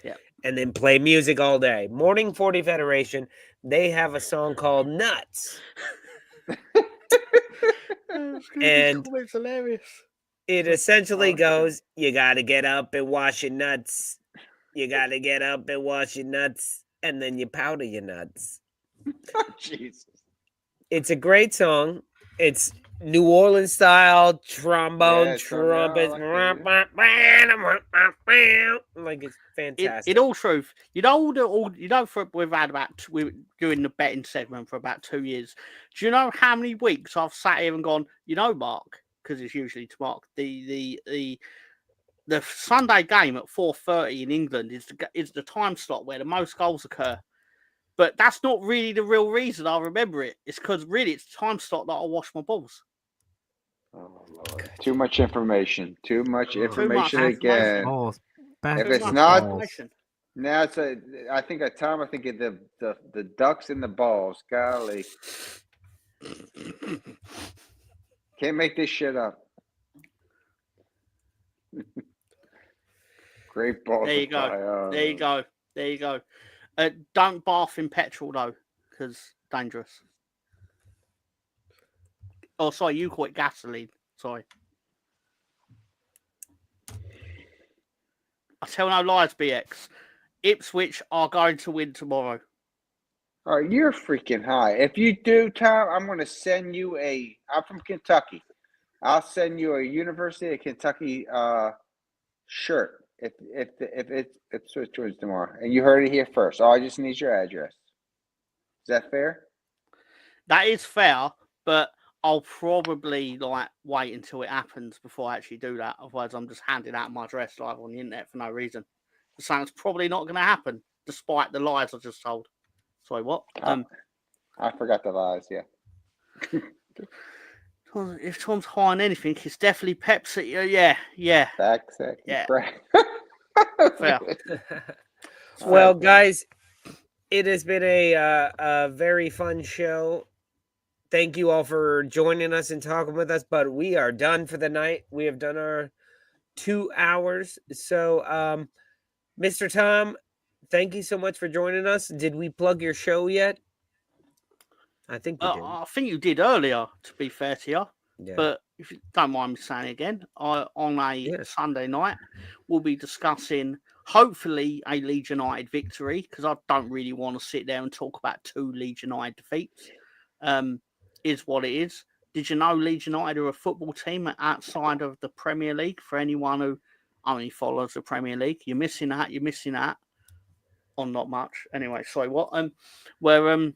Yeah. And then play music all day. Morning 40 Federation, they have a song called Nuts. And it's hilarious. It essentially goes, you got to get up and wash your nuts. You got to get up and wash your nuts. And then you powder your nuts. Jesus. It's a great song. It's New Orleans style, trombone, trumpet. Like, it's fantastic. In all truth, we've had we're doing the betting segment for about 2 years. Do you know how many weeks I've sat here and gone, Mark, because it's usually to Mark, the Sunday game at 4:30 in England is the time slot where the most goals occur. But that's not really the real reason I remember it. It's because really it's the time slot that I wash my balls. Oh Lord! Too much information. Too much information again. Balls. If it's not, now it's I think of the ducks and the balls. Golly, can't make this shit up. Great balls. There you go. There you go. There you go. Don't bath in petrol though, because dangerous. Oh, sorry, you call it gasoline. Sorry. I tell no lies, BX. Ipswich are going to win tomorrow. All right, you're freaking high. If you do, Tom, I'm going to send you I'm from Kentucky. I'll send you a University of Kentucky shirt if it's Ipswich wins tomorrow. And you heard it here first. I just need your address. Is that fair? That is fair, but I'll probably wait until it happens before I actually do that. Otherwise, I'm just handing out my address live on the internet for no reason. So it's probably not going to happen, despite the lies I just told. Sorry, what? I forgot the lies. Yeah. If Tom's high on anything, it's definitely Pepsi. Yeah. Fact. Yeah. Fair. Well, guys, it has been a very fun show. Thank you all for joining us and talking with us, but we are done for the night. We have done our 2 hours. So, Mr. Tom, thank you so much for joining us. Did we plug your show yet? I think we did. I think you did earlier, to be fair to you. Yeah. But if you don't mind me saying it again, on a Sunday night, we'll be discussing, hopefully, a Leeds United victory, because I don't really want to sit there and talk about 2 Leeds United defeats. Is what it is. Did you know Leeds United are a football team outside of the Premier League? For anyone who only follows the Premier League, you're missing that. Or not much. Anyway, sorry, what? We'll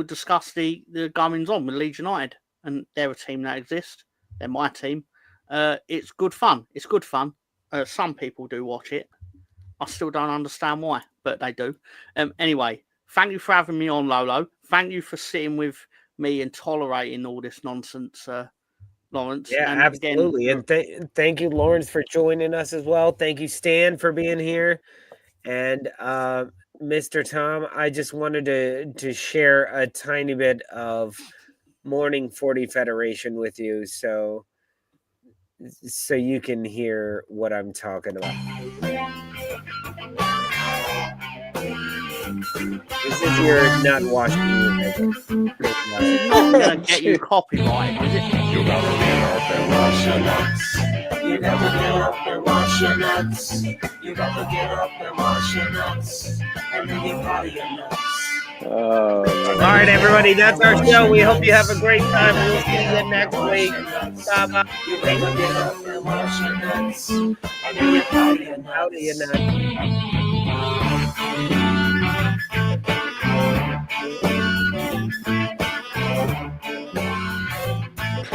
discuss the goings on with Leeds United, and they're a team that exists. They're my team. It's good fun. Some people do watch it. I still don't understand why, but they do. Anyway, thank you for having me on, Lolo. Thank you for sitting with me and tolerating all this nonsense, Lawrence. Yeah, and absolutely. Again, and thank you, Lawrence, for joining us as well. Thank you, Stan, for being here. And Mr. Tom, I just wanted to share a tiny bit of Morning 40 Federation with you so you can hear what I'm talking about. This is your nut washing music. It's not going to get you copyright, is it? You gotta get up and wash your nuts. You gotta get up and wash your nuts. You gotta get up and wash your nuts. And then you party your nuts. All right, everybody, that's our show. We hope you have a great time. We'll see you next week. Bye-bye. You gotta get up and wash your nuts. And then you party your nuts.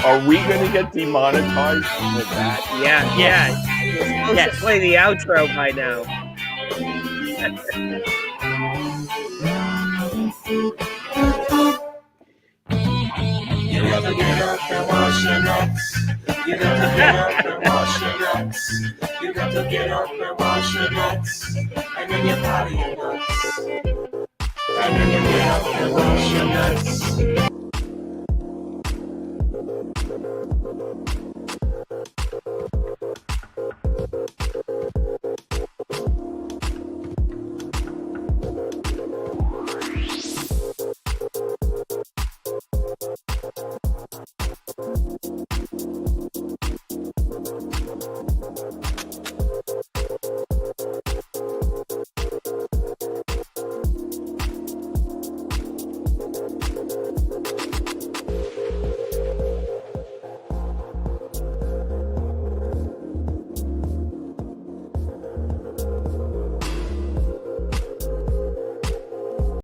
Are we going to get demonetized with that? Yeah. You're supposed to play the outro by now. You gotta get up and wash your nuts. You gotta get up and wash your nuts. You gotta get up and wash your nuts. And then you party your nuts. And then you get up and wash your nuts.